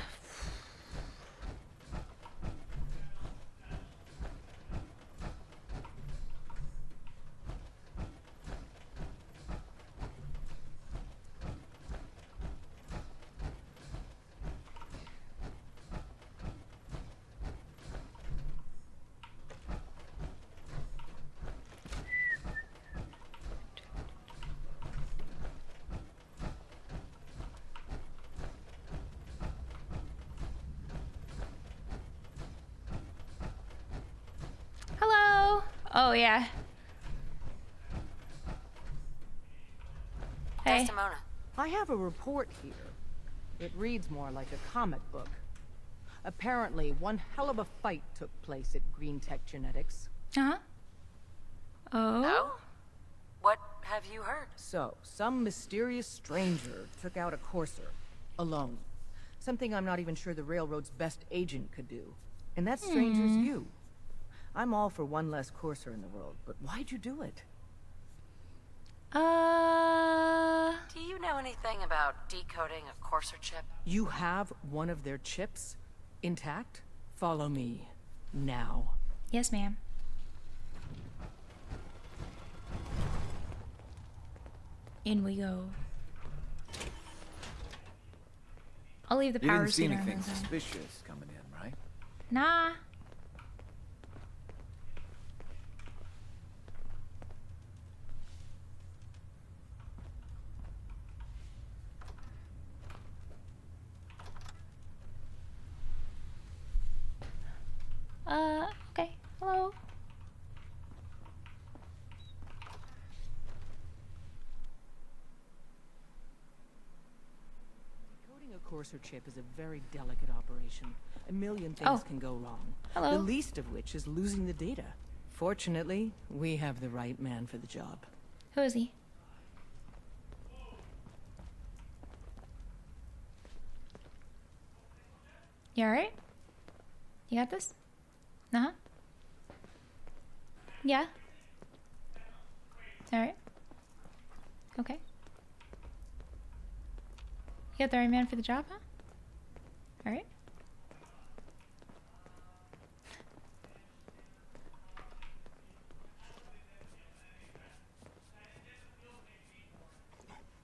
Oh, yeah. Hey. Desdemona. I have a report here. It reads more like a comic book. Apparently, one hell of a fight took place at Green Tech Genetics. Huh? Oh? No? What have you heard? So, some mysterious stranger took out a courser. Alone. Something I'm not even sure the Railroad's best agent could do. And that stranger's you. I'm all for one less courser in the world, but why'd you do it? Do you know anything about decoding a courser chip? You have one of their chips? Intact? Follow me. Now. Yes, ma'am. In we go. I'll leave the power. You didn't see anything suspicious coming in, right? Nah. Okay. Hello. Decoding a courser chip is a very delicate operation. A million things can go wrong. Hello. The least of which is losing the data. Fortunately, we have the right man for the job. Who is he? You alright? You got this? Uh-huh. Yeah. Alright. Okay. You got the right man for the job, huh? Alright.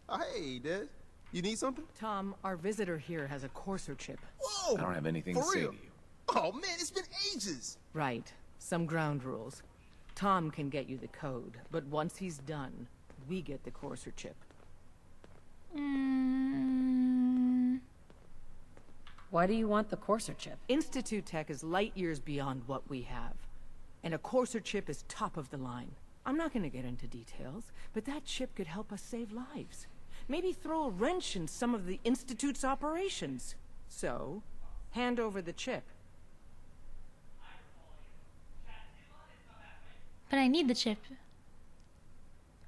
Oh, hey, Des. You need something? Tom, our visitor here has a Courser chip. Whoa! I don't have anything For to say real? to you. Oh man, it's been ages. Right. Some ground rules. Tom can get you the code, but once he's done, we get the Courser chip. Why do you want the Courser chip? Institute tech is light years beyond what we have. And a Courser chip is top of the line. I'm not gonna get into details, but that chip could help us save lives. Maybe throw a wrench in some of the Institute's operations. So, hand over the chip. But I need the chip.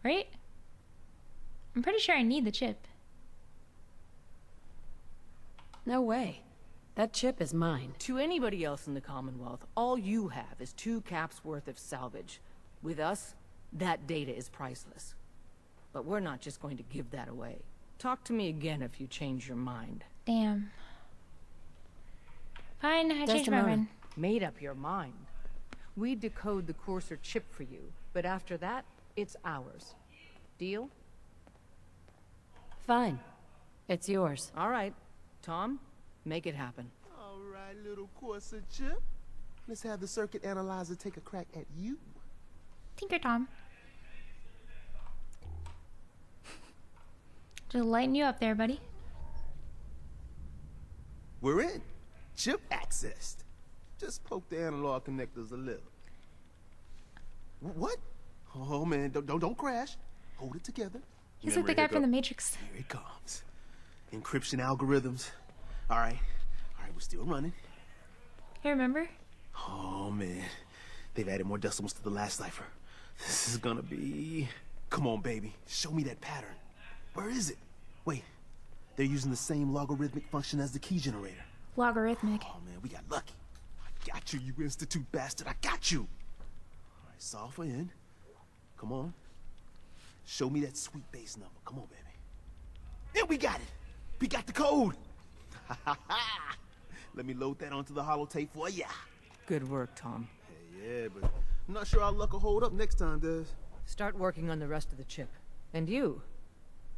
Right? I'm pretty sure I need the chip. No way. That chip is mine. To anybody else in the Commonwealth, all you have is 2 caps worth of salvage. With us, that data is priceless. But we're not just going to give that away. Talk to me again if you change your mind. Damn. Fine, I changed my mind. Made up your mind. We decode the Courser chip for you, but after that, it's ours. Deal? Fine. It's yours. All right. Tom, make it happen. All right, little Courser chip. Let's have the circuit analyzer take a crack at you. Tinker Tom. Just lighten you up there, buddy. We're in. Chip accessed. Just poke the analog connectors a little. What? Oh man, don't crash. Hold it together. He's like the guy from The Matrix. Here it comes. Encryption algorithms. All right, we're still running. You remember? Oh man, they've added more decimals to the last cipher. This is gonna be... Come on, baby, show me that pattern. Where is it? Wait, they're using the same logarithmic function as the key generator. Logarithmic. Oh man, we got lucky. I got you, you Institute bastard, I got you. All right, solve for n. Come on. Show me that sweet base number. Come on, baby. Yeah, we got it. We got the code. Let me load that onto the holotape for ya. Good work, Tom. Hey, yeah, but I'm not sure our luck will hold up next time, Des. Start working on the rest of the chip. And you,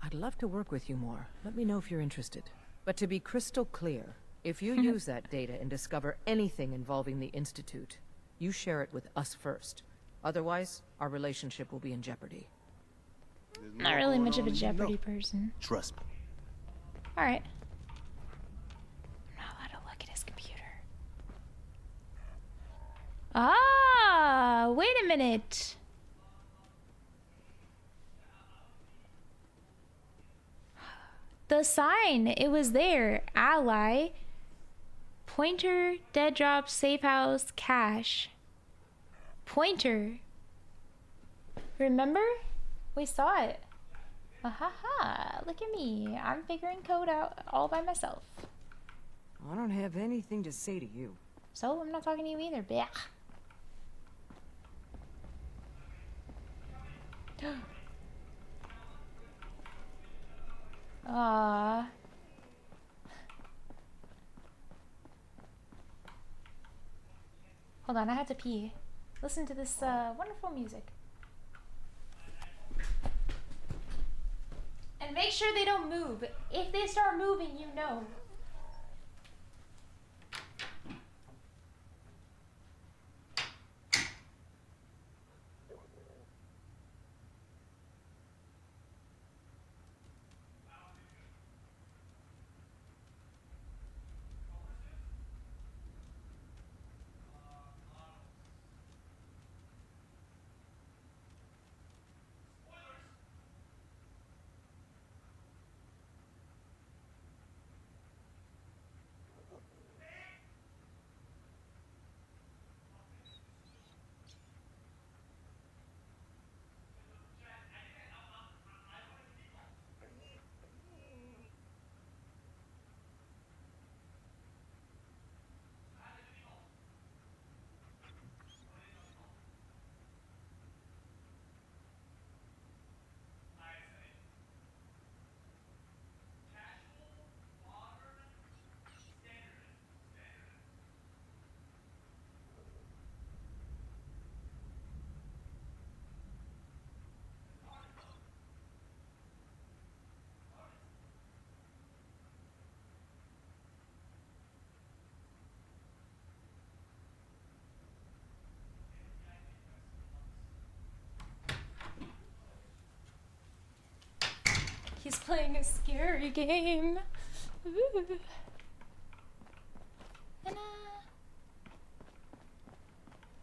I'd love to work with you more. Let me know if you're interested. But to be crystal clear, if you use that data and discover anything involving the Institute, you share it with us first. Otherwise, our relationship will be in jeopardy. Not really much of a Jeopardy person. Trust me. Alright. I'm not allowed to look at his computer. Ah, wait a minute. The sign, it was there. Ally. Pointer, dead drop, safe house, cash. Pointer. Remember? We saw it. Ahaha, look at me. I'm figuring code out all by myself. I don't have anything to say to you. So, I'm not talking to you either, blech. Ah. Hold on, I have to pee. Listen to this wonderful music. And make sure they don't move. If they start moving, you know. He's playing a scary game. Ooh. Ta-da.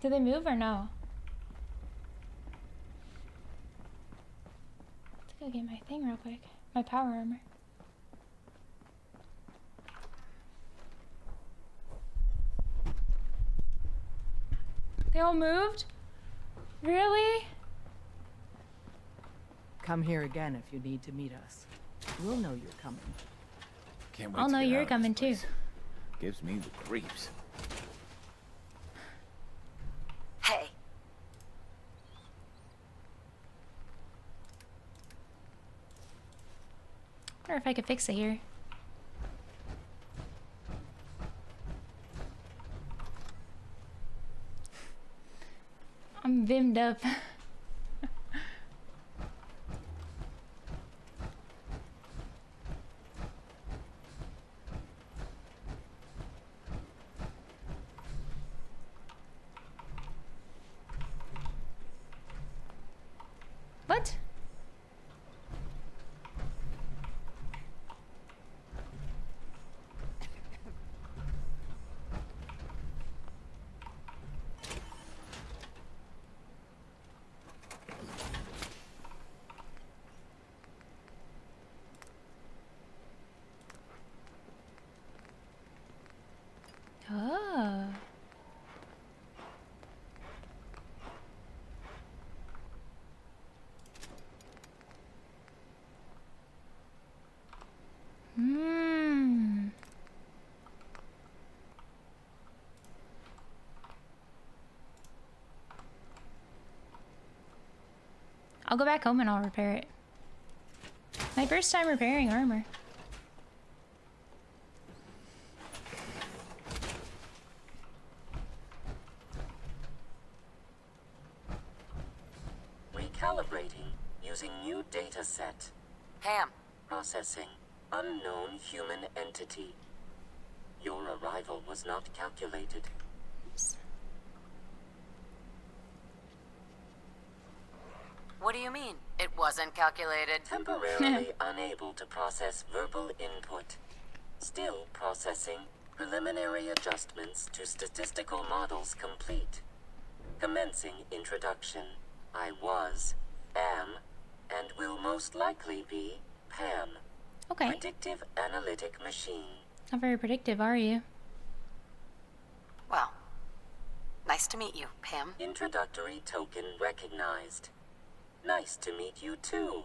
Do they move or no? Let's go get my thing real quick. My power armor. They all moved? Really? Come here again if you need to meet us. We'll know you're coming. Can't wait I'll to know get you're out of coming this too. place. Gives me the creeps. Hey. I wonder if I could fix it here. I'm vimmed up. What? Oh. Hmm. I'll go back home and I'll repair it. My first time repairing armor. Recalibrating using new data set. Pam. Processing. Unknown human entity. Your arrival was not calculated. What do you mean? It wasn't calculated. Temporarily unable to process verbal input. Still processing. Preliminary adjustments to statistical models complete. Commencing introduction. I was, am, and will most likely be Pam. Okay. Predictive analytic machine. Not very predictive, are you? Well, nice to meet you, Pam. Introductory token recognized. Nice to meet you too,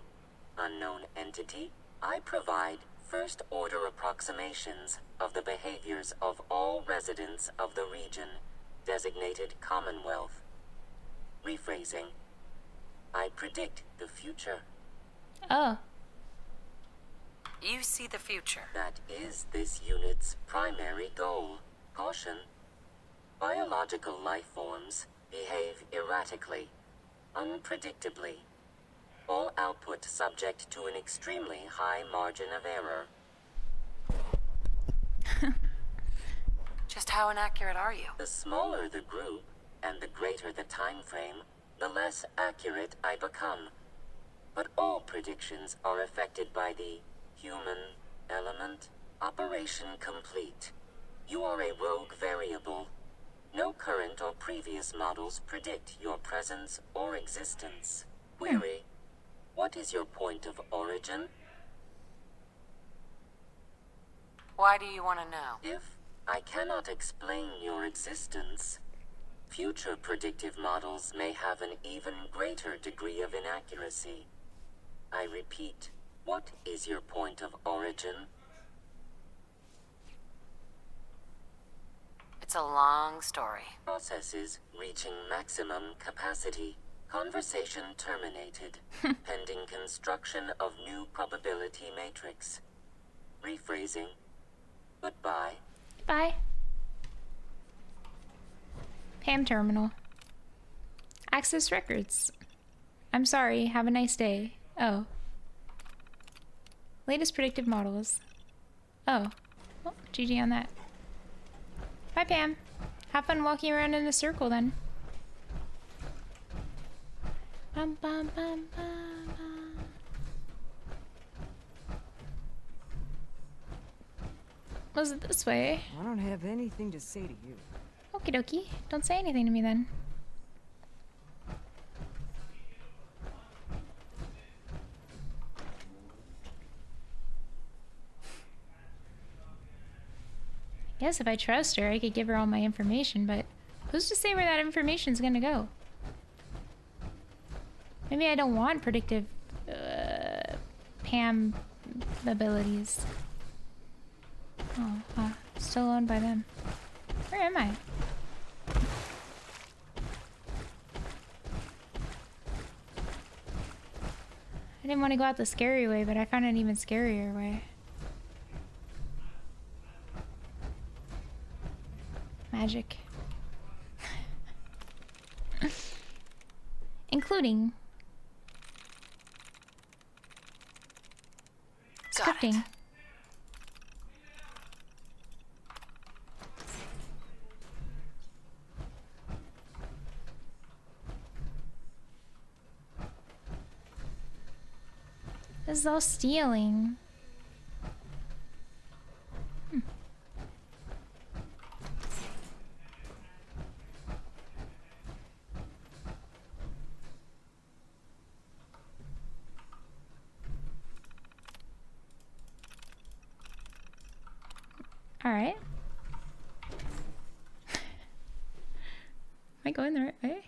unknown entity. I provide first-order approximations of the behaviors of all residents of the region, designated Commonwealth. Rephrasing. I predict the future. Oh. You see the future. That is this unit's primary goal. Caution. Biological life forms behave erratically, unpredictably. All output subject to an extremely high margin of error. Just how inaccurate are you? The smaller the group, and the greater the time frame, the less accurate I become. But all predictions are affected by the human element. Operation complete. You are a rogue variable. No current or previous models predict your presence or existence. Query. What is your point of origin? Why do you want to know? If I cannot explain your existence, future predictive models may have an even greater degree of inaccuracy. I repeat, what is your point of origin? It's a long story. Processes reaching maximum capacity. Conversation terminated. Pending construction of new probability matrix. Rephrasing. Goodbye. Bye. Pam terminal. Access records. I'm sorry. Have a nice day. Oh. Latest predictive models. Oh. Well, GG on that. Bye, Pam. Have fun walking around in a circle then. Bum, bum, bum, bum, bum. Was it this way? I don't have anything to say to you. Okie dokie. Don't say anything to me then. Yes, if I trust her, I could give her all my information, but who's to say where that information's gonna go? Maybe I don't want predictive Pam abilities. Oh, still owned by them. Where am I? I didn't want to go out the scary way, but I found an even scarier way. Magic. Including scripting. This is all stealing. All right. Am I going the right way?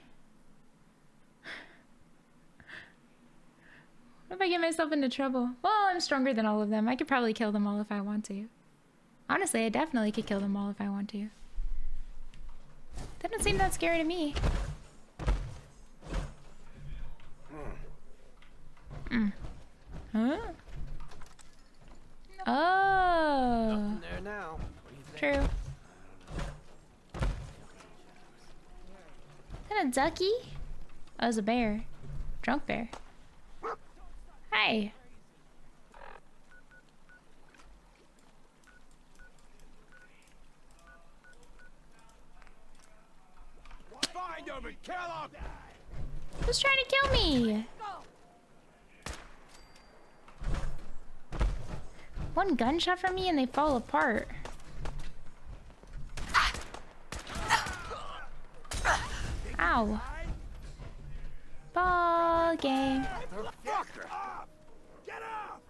What if I get myself into trouble? Well, I'm stronger than all of them. I could probably kill them all if I want to. Honestly, I definitely could kill them all if I want to. That doesn't seem that scary to me. Huh? Oh. Nothing there now. What do you think? True. Is that a ducky? Oh, it's a bear. Drunk bear. Hi. Find him and kill him! Who's trying to kill me? One gunshot from me and they fall apart. Ow. Ball game.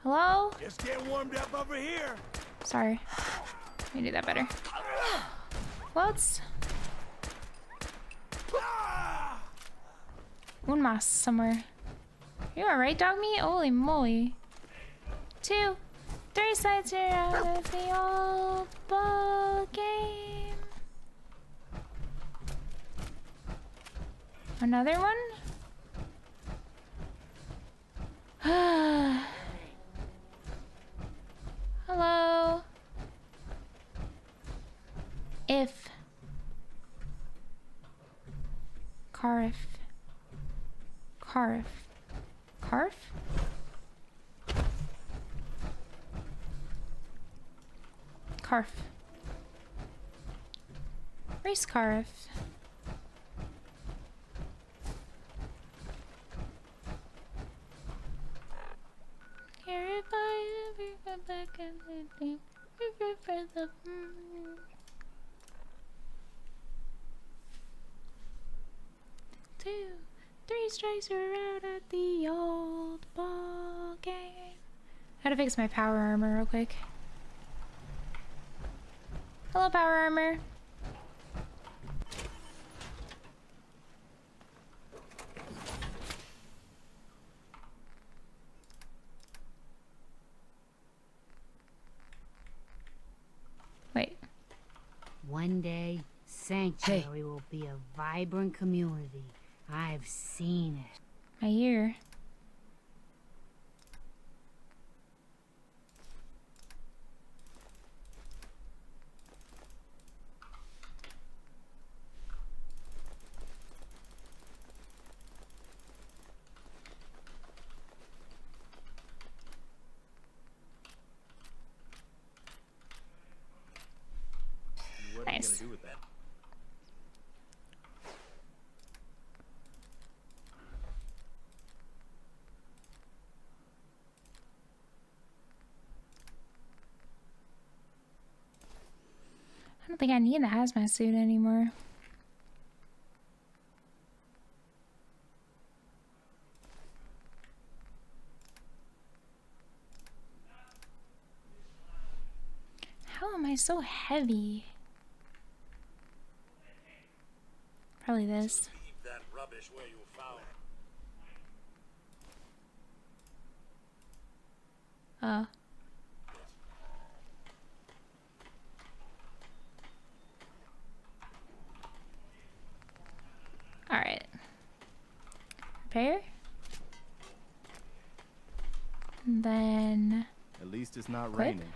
Hello? Just get warmed up over here. Sorry. Let me do that better. What's Unmas somewhere. You alright, dog meat? Holy moly. 2, 3 sides are out of the old ball game. Another one? Hello? If Karif. Karif. Karf? Karf. Race Karif. Here if I ever go back and think for the 2, 3 strikes are out at the old ball game. How to fix my power armor real quick. Hello, power armor. Wait. One day, Sanctuary will be a vibrant community. I've seen it. My ear. What are you gonna do with that? don't think I need the hazmat suit anymore. How am I so heavy? Probably this. Leave that rubbish where you found it. Alright. Repair. And then... At least it's not Equip. raining.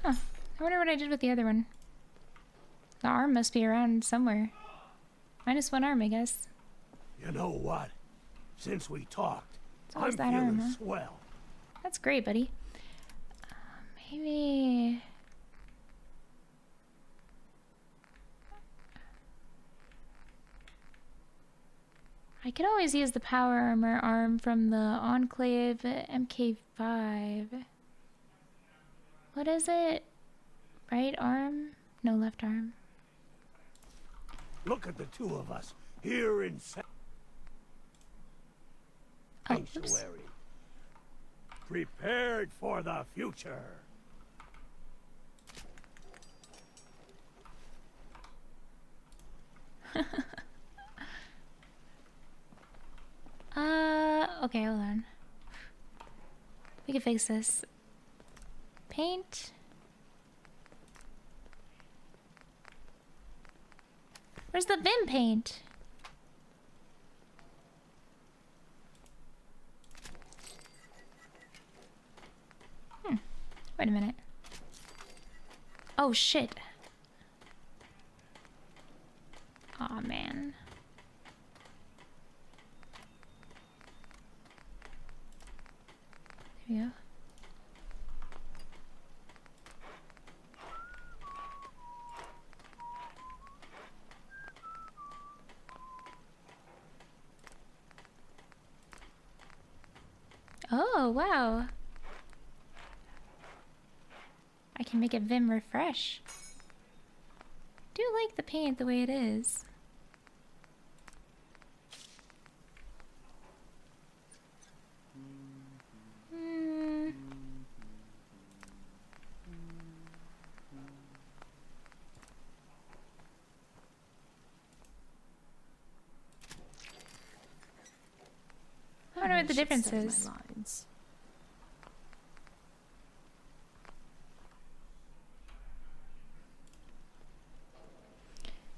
Huh. I wonder what I did with the other one. The arm must be around somewhere. Minus one arm, I guess. You know what? Since we talked, So I'm is that feeling arm, huh? swell. That's great, buddy. Maybe... I could always use the power armor arm from the Enclave MK5. What is it? Right arm? No, left arm. Look at the two of us here in Sanctuary. Prepared for the future. Okay, hold on. We can fix this. Paint. Where's the Vim paint? Wait a minute. Oh shit. Aw, man. There we go. Oh, wow. I can make it Vim refresh. Do like the paint the way it is. I wonder what the difference is.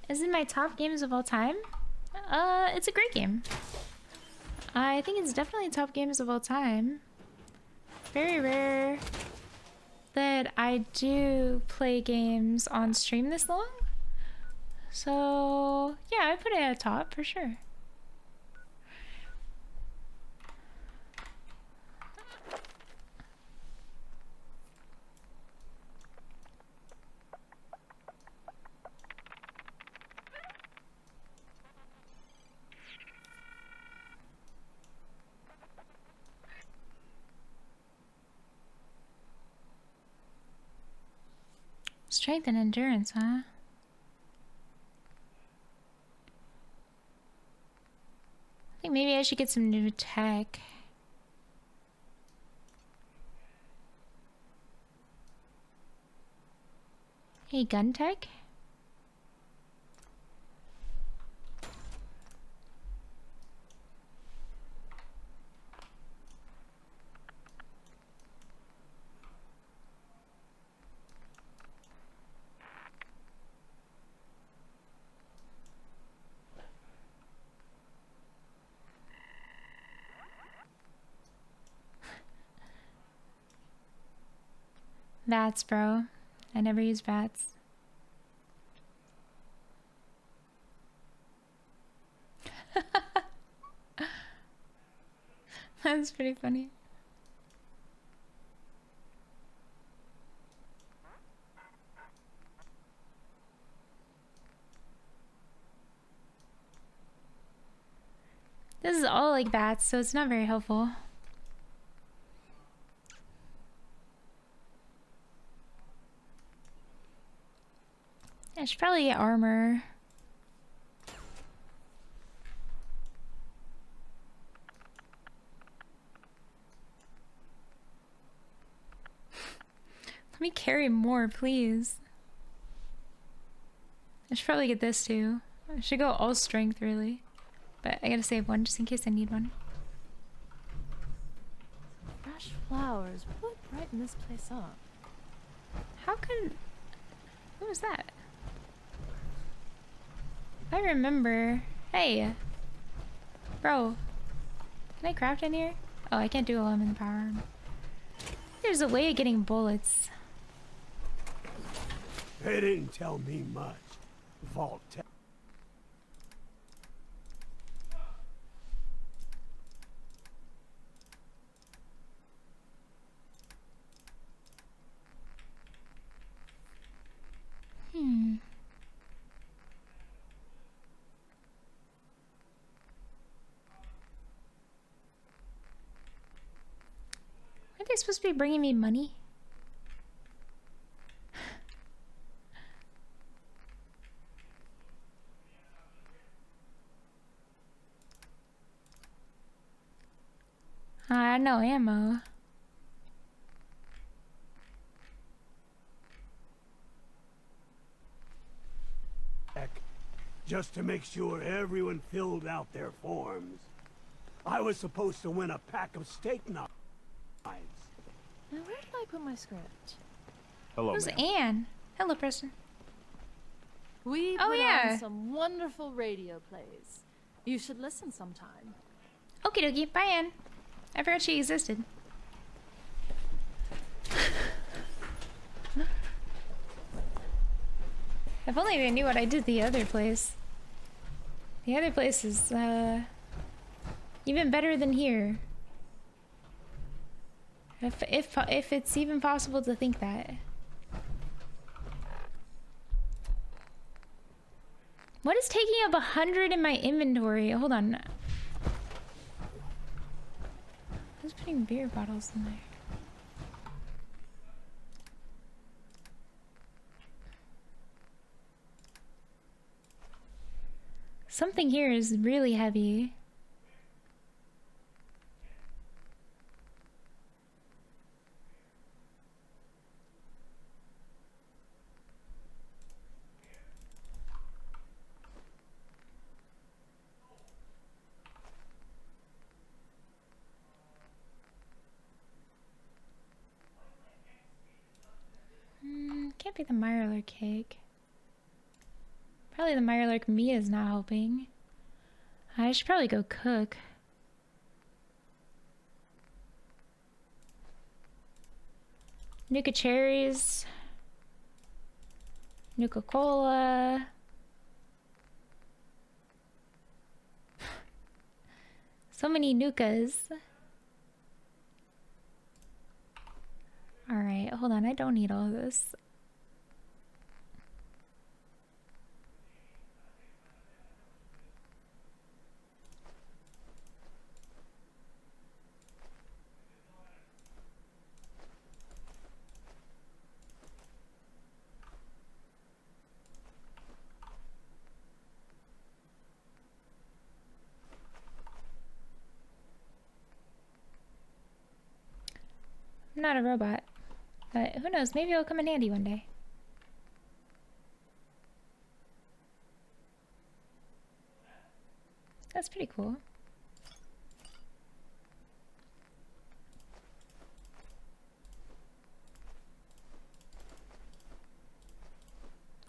Is it my top games of all time? It's a great game. I think it's definitely top games of all time. Very rare that I do play games on stream this long. So, yeah, I put it at top for sure. Strength and endurance, huh? I think maybe I should get some new tech. Hey, gun tech? Bats, bro. I never use bats. That's pretty funny. This is all like bats, so it's not very helpful. I should probably get armor. Let me carry more, please. I should probably get this too. I should go all strength, really. But I gotta save one just in case I need one. Fresh flowers really brighten this place up. How could... What was that? I remember... Hey! Bro. Can I craft in here? Oh, I can't do it while I'm in the power room. There's a way of getting bullets. They didn't tell me much. Vault. Are they supposed to be bringing me money? No ammo. Just to make sure everyone filled out their forms. I was supposed to win a pack of steak knives. Now, where did I put my script? Hello, Who's ma'am. Anne? Hello, Preston. We Oh, put yeah. on some wonderful radio plays. You should listen sometime. Okie dokie. Bye, Anne. I forgot she existed. If only they knew what I did the other place. The other place is, even better than here. If it's even possible to think that. What is taking up 100 in my inventory? Hold on. I was putting beer bottles in there. Something here is really heavy. Can't be the Mirelurk cake. Probably the Mirelurk meat is not helping. I should probably go cook. Nuka cherries. Nuka cola. So many Nukas. Alright, hold on. I don't need all of this. I'm not a robot, but who knows, maybe it'll come in handy one day. That's pretty cool.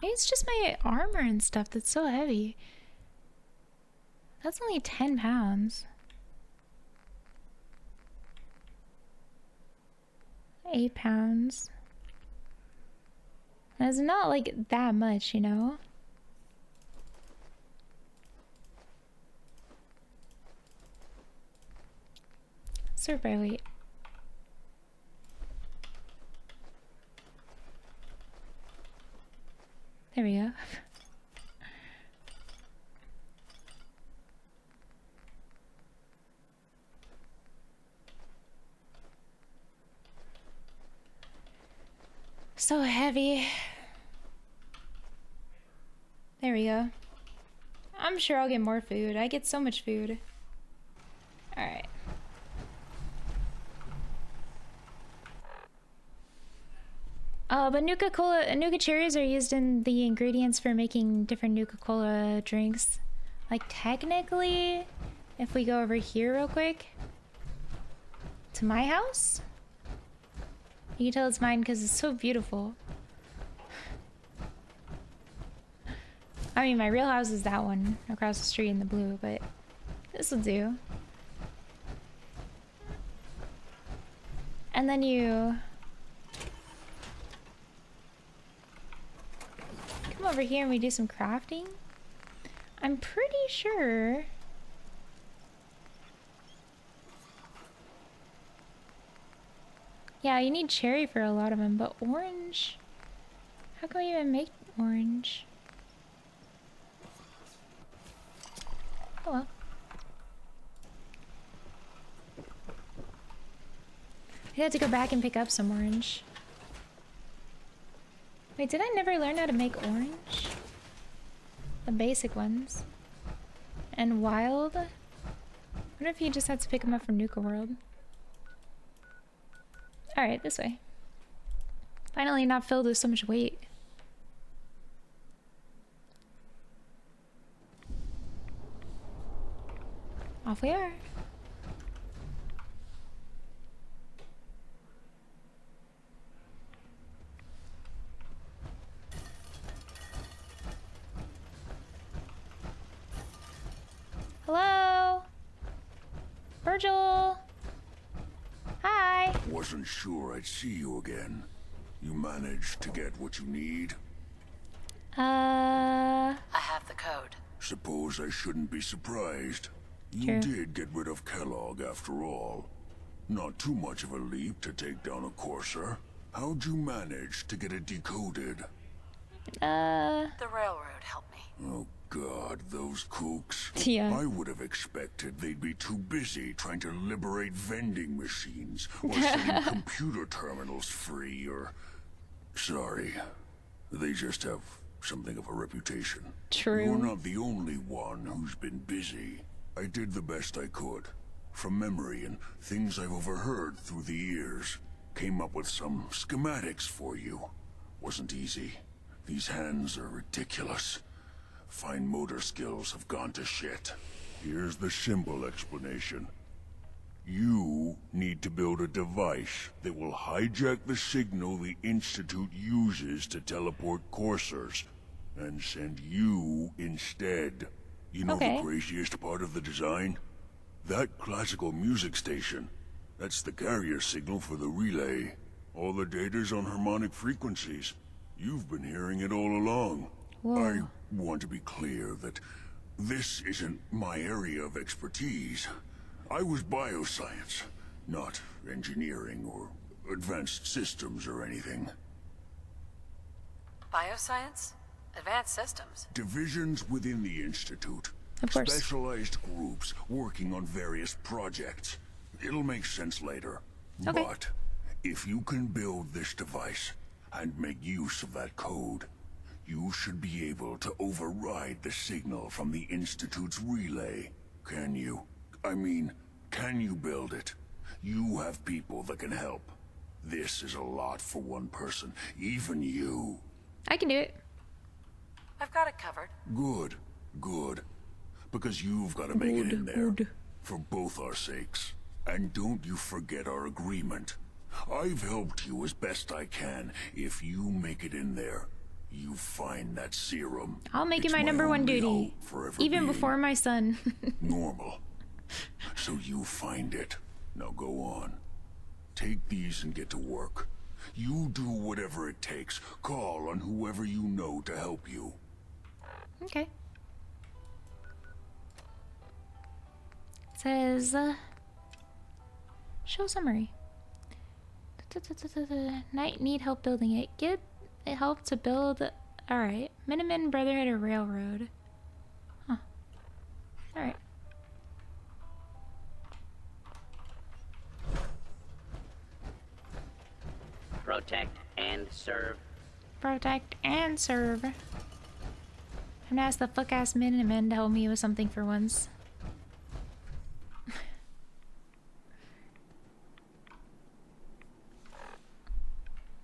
Maybe it's just my armor and stuff that's so heavy. That's only 10 pounds. 8 pounds. That's not like that much, you know? Sort by weight. There we go. So heavy. There we go. I'm sure I'll get more food. I get so much food. Alright. But Nuka cherries are used in the ingredients for making different Nuka-Cola drinks. Like, technically, if we go over here real quick to my house, you can tell it's mine because it's so beautiful. I mean, my real house is that one across the street in the blue, but this will do. And then you come over here and we do some crafting. I'm pretty sure yeah, you need cherry for a lot of them, but orange, how can we even make orange? Oh well. I had to go back and pick up some orange. Wait, did I never learn how to make orange? The basic ones. And wild? I wonder if you just had to pick them up from Nuka World. Alright, this way. Finally not filled with so much weight. Off we are. Hello? Virgil? Hi. Wasn't sure I'd see you again. You managed to get what you need? I have the code. Suppose I shouldn't be surprised. You True. did get rid of Kellogg after all. Not too much of a leap to take down a courser. How'd you manage to get it decoded? The railroad helped me. Oh God, those kooks. Yeah. I would have expected they'd be too busy trying to liberate vending machines or setting computer terminals free or... Sorry. They just have something of a reputation. True. You're not the only one who's been busy. I did the best I could. From memory and things I've overheard through the years. Came up with some schematics for you. Wasn't easy. These hands are ridiculous. Fine motor skills have gone to shit. Here's the simple explanation. You need to build a device that will hijack the signal the Institute uses to teleport coursers, and send you instead. You know Okay. the craziest part of the design? That classical music station. That's the carrier signal for the relay. All the data's on harmonic frequencies. You've been hearing it all along. Whoa. I want to be clear that this isn't my area of expertise. I was bioscience, not engineering or advanced systems or anything. Bioscience? Advanced systems? Divisions within the Institute. Of course. Specialized groups working on various projects. It'll make sense later. Okay. But if you can build this device and make use of that code, you should be able to override the signal from the Institute's relay. Can you? I mean, can you build it? You have people that can help. This is a lot for one person, even you. I can do it. I've got it covered. Good, good. Because you've got to make it in there. For both our sakes. And don't you forget our agreement. I've helped you as best I can. If you make it in there, you find that serum. I'll make it It's my number one only duty. hope for ever Even being before my son. normal. So you find it. Now go on. Take these and get to work. You do whatever it takes. Call on whoever you know to help you. Okay. It says, show summary. Knight need help building it. Get it help to build. Alright. Minutemen Brotherhood or Railroad. Huh. Alright. Protect and serve. Protect and serve. I'm gonna ask the fuck ass Minutemen to help me with something for once.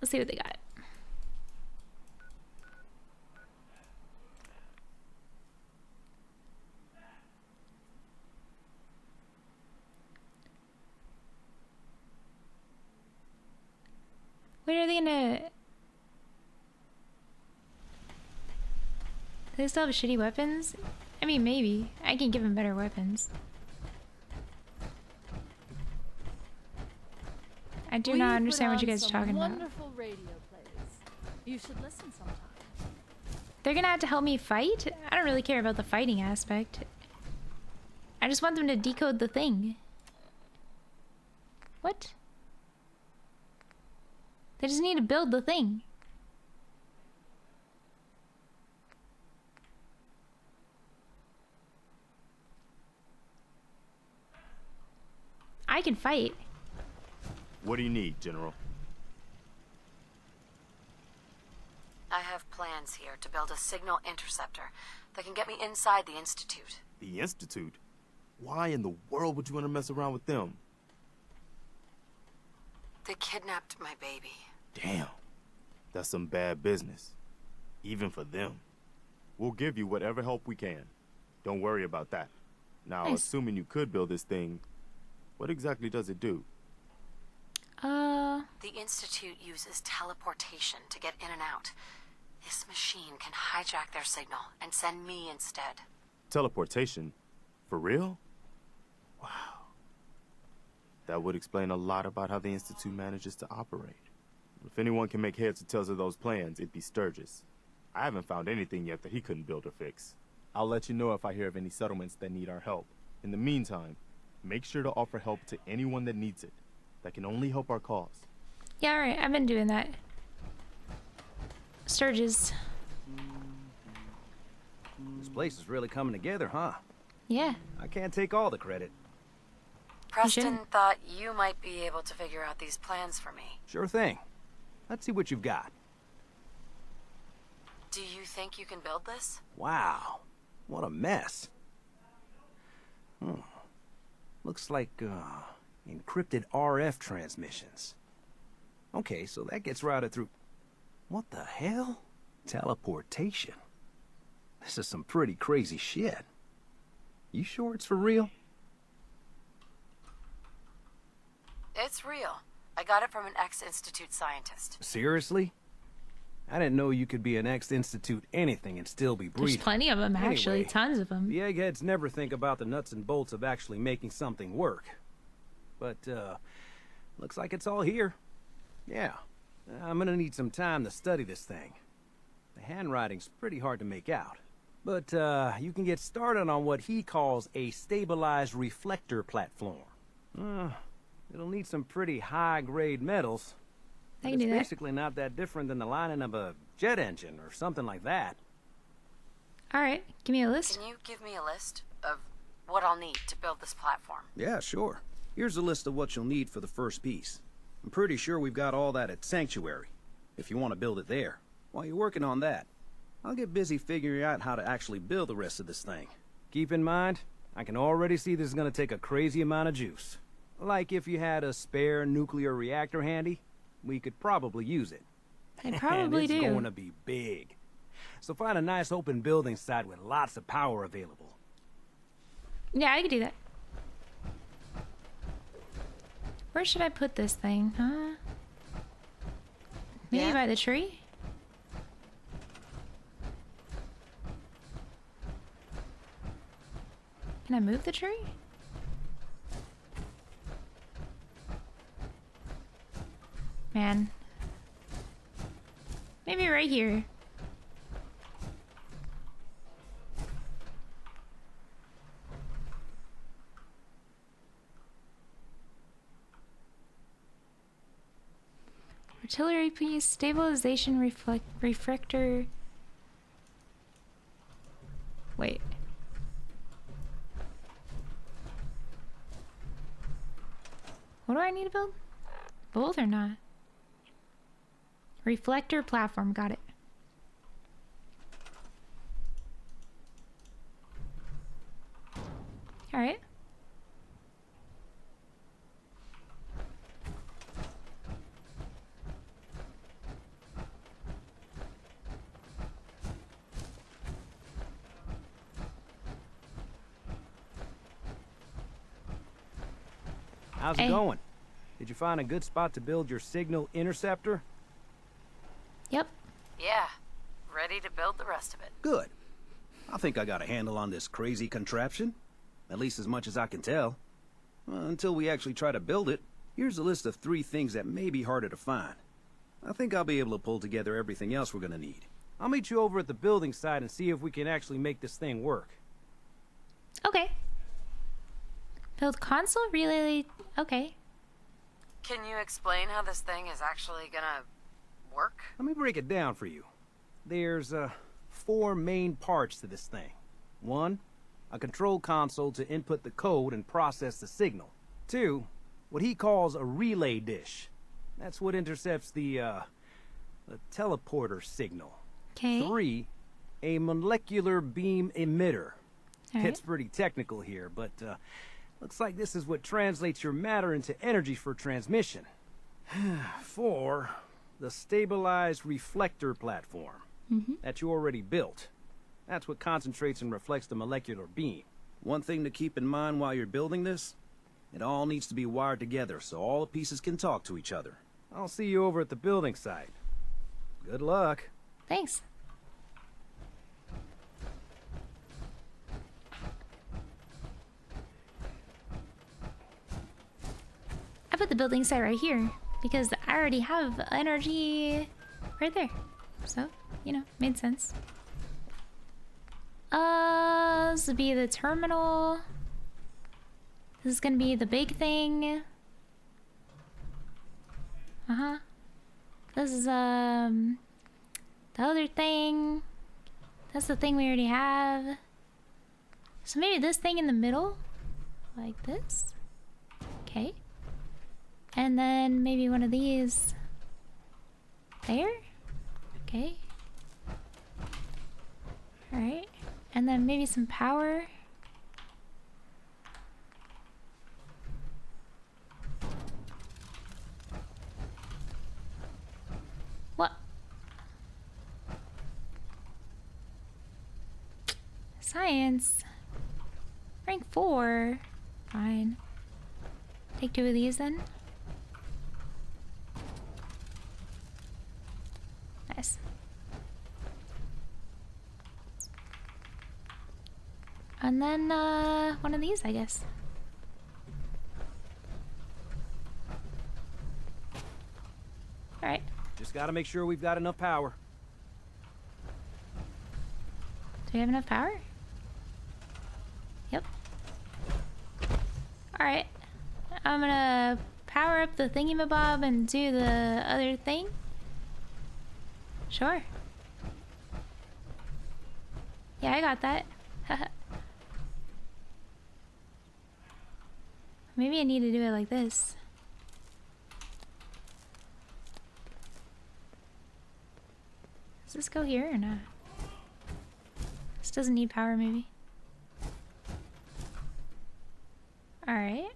Let's see what they got. When are they gonna... Do they still have shitty weapons? I mean, maybe. I can give them better weapons. I do not understand what you guys are talking about. Wonderful radio plays. You should listen sometime. They're gonna have to help me fight? I don't really care about the fighting aspect. I just want them to decode the thing. What? They just need to build the thing. I can fight. What do you need, General? I have plans here to build a signal interceptor that can get me inside the Institute. The Institute? Why in the world would you want to mess around with them? They kidnapped my baby. Damn. That's some bad business. Even for them. We'll give you whatever help we can. Don't worry about that. Now, assuming you could build this thing, what exactly does it do? The Institute uses teleportation to get in and out. This machine can hijack their signal and send me instead. Teleportation? For real? Wow. That would explain a lot about how the Institute manages to operate. If anyone can make heads or tails of those plans, it'd be Sturgis. I haven't found anything yet that he couldn't build or fix. I'll let you know if I hear of any settlements that need our help. In the meantime, make sure to offer help to anyone that needs it. That can only help our cause. Yeah, alright, I've been doing that. Sturgis. This place is really coming together, huh? Yeah. I can't take all the credit. Preston thought you might be able to figure out these plans for me. Sure thing. Let's see what you've got. Do you think you can build this? Wow. What a mess. Looks like, encrypted RF transmissions. Okay, so that gets routed through... What the hell? Teleportation. This is some pretty crazy shit. You sure it's for real? It's real. I got it from an ex-Institute scientist. Seriously? I didn't know you could be an ex-Institute anything and still be breathing. There's plenty of them, actually. Anyway, tons of them. The eggheads never think about the nuts and bolts of actually making something work. But, looks like it's all here. Yeah. I'm gonna need some time to study this thing. The handwriting's pretty hard to make out. But, you can get started on what he calls a stabilized reflector platform. It'll need some pretty high-grade metals. I can do that. It's basically not that different than the lining of a jet engine or something like that. Alright, give me a list. Can you give me a list of what I'll need to build this platform? Yeah, sure. Here's a list of what you'll need for the first piece. I'm pretty sure we've got all that at Sanctuary, if you want to build it there. While you're working on that, I'll get busy figuring out how to actually build the rest of this thing. Keep in mind, I can already see this is going to take a crazy amount of juice. Like if you had a spare nuclear reactor handy, we could probably use it. I probably and do. it's going to be big. So find a nice open building site with lots of power available. Yeah, I could do that. Where should I put this thing, huh? Maybe by the tree? Can I move the tree? Man. Maybe right here. Artillery piece, stabilization reflector. Wait. What do I need to build? Both or not? Reflector platform, got it. All right. How's it going? Did you find a good spot to build your signal interceptor? Yep. Yeah. Ready to build the rest of it. Good. I think I got a handle on this crazy contraption. At least as much as I can tell. Until we actually try to build it, here's a list of 3 things that may be harder to find. I think I'll be able to pull together everything else we're gonna need. I'll meet you over at the building site and see if we can actually make this thing work. Okay. Build console relay. Okay. Can you explain how this thing is actually gonna work? Let me break it down for you. There's 4 main parts to this thing. 1, a control console to input the code and process the signal. 2, what he calls a relay dish. That's what intercepts the teleporter signal. Okay. 3, a molecular beam emitter. All right. It's pretty technical here, but looks like this is what translates your matter into energy for transmission. 4, the stabilized reflector platform that you already built. That's what concentrates and reflects the molecular beam. One thing to keep in mind while you're building this, it all needs to be wired together so all the pieces can talk to each other. I'll see you over at the building site. Good luck. Thanks. I put the building site right here because I already have energy right there. So, you know, made sense. This would be the terminal. This is gonna be the big thing. This is the other thing. That's the thing we already have. So maybe this thing in the middle, like this. Okay. And then maybe one of these there. Okay. All right. And then maybe some power. What? Science. Rank 4. Fine. Take 2 of these then. Nice. And then one of these, I guess. All right. Just gotta make sure we've got enough power. Do we have enough power? Yep. All right. I'm gonna power up the thingy-mabob and do the other thing. Sure. Yeah, I got that. Maybe I need to do it like this. Does this go here or not? This doesn't need power, maybe. Alright.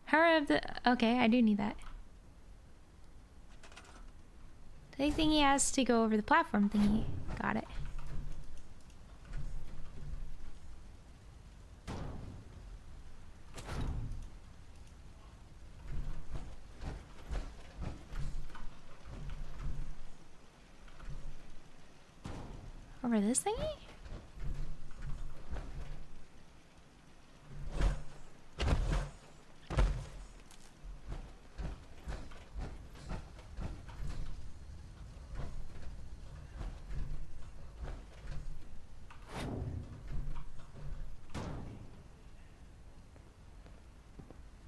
Power of the... Okay, I do need that. The big thingy has to go over the platform thingy. Got it. Over this thingy?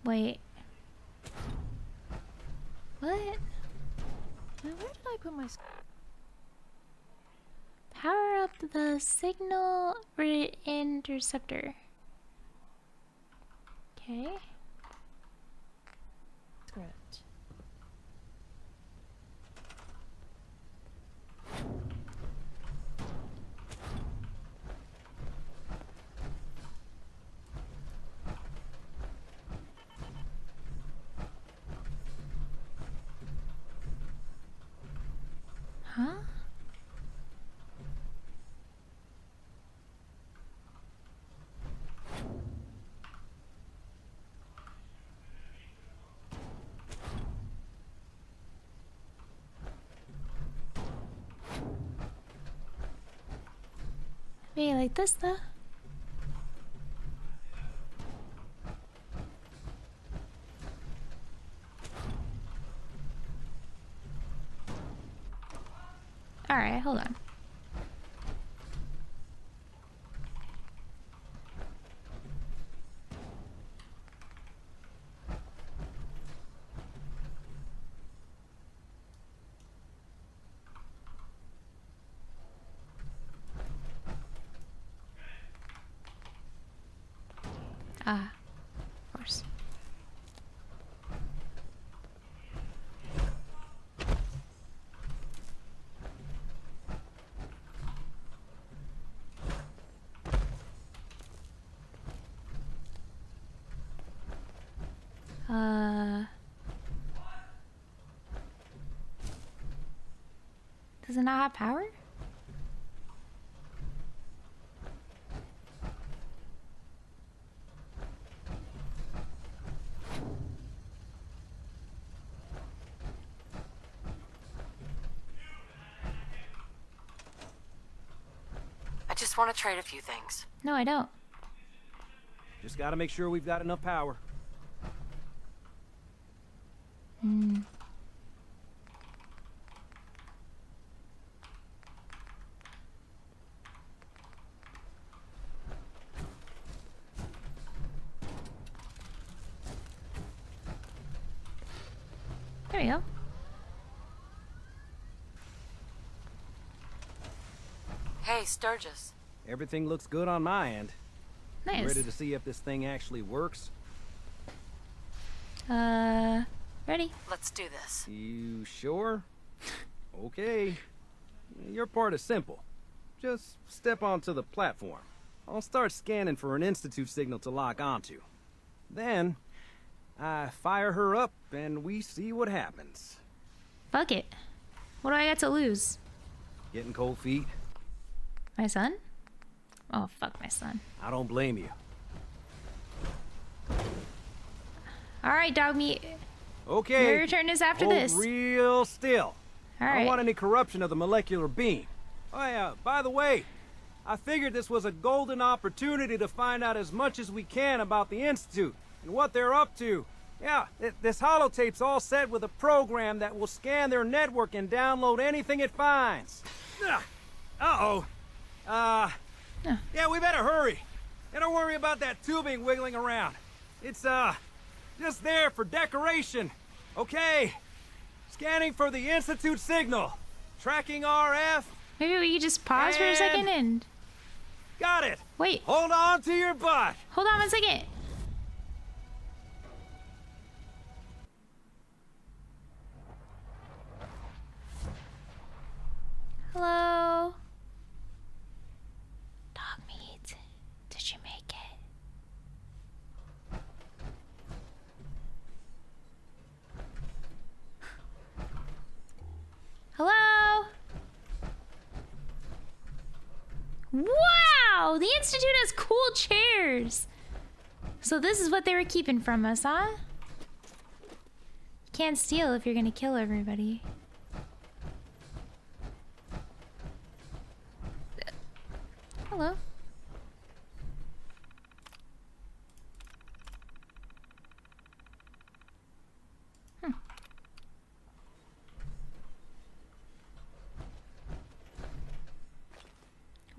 Wait. What? Now, where did I put my... the signal interceptor. Okay. Script. Huh? Maybe like this though. Alright, hold on. Ah, of course. Does it not have power? I just want to trade a few things. No, I don't. Just gotta make sure we've got enough power. Hmm. There we go. Hey, Sturgis. Everything looks good on my end. Nice. You ready to see if this thing actually works? Ready? Let's do this. You sure? Okay. Your part is simple. Just step onto the platform. I'll start scanning for an Institute signal to lock onto. Then, I fire her up and we see what happens. Fuck it. What do I got to lose? Getting cold feet? My son? Oh, fuck my son. I don't blame you. Alright, dog meat. Okay. Your turn is after hold this. real still. I Alright. don't want any corruption of the molecular beam. Oh yeah, by the way, I figured this was a golden opportunity to find out as much as we can about the Institute and what they're up to. Yeah, this holotape's all set with a program that will scan their network and download anything it finds. Uh-oh. Yeah, we better hurry. And don't worry about that tubing wiggling around. It's, just there for decoration. Okay. Scanning for the Institute signal. Tracking RF. Maybe we could just pause for a second and... Got it. Wait. Hold on to your butt. Hold on 1 second. Hello? Dog meat. Did you make it? Hello? Wow! The Institute has cool chairs! So this is what they were keeping from us, huh? You can't steal if you're gonna kill everybody. Hello.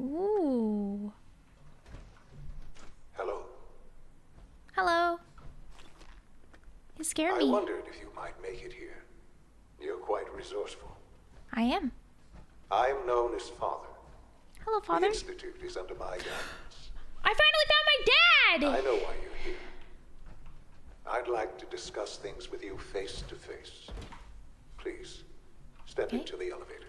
Ooh. Hello. Hello. You scared me. I wondered if you might make it here. You're quite resourceful. I am. I'm known as Father. Hello, The Father. Institute is under my guidance. I finally found my dad! I know why you're here. I'd like to discuss things with you face to face. Please, step into the elevator.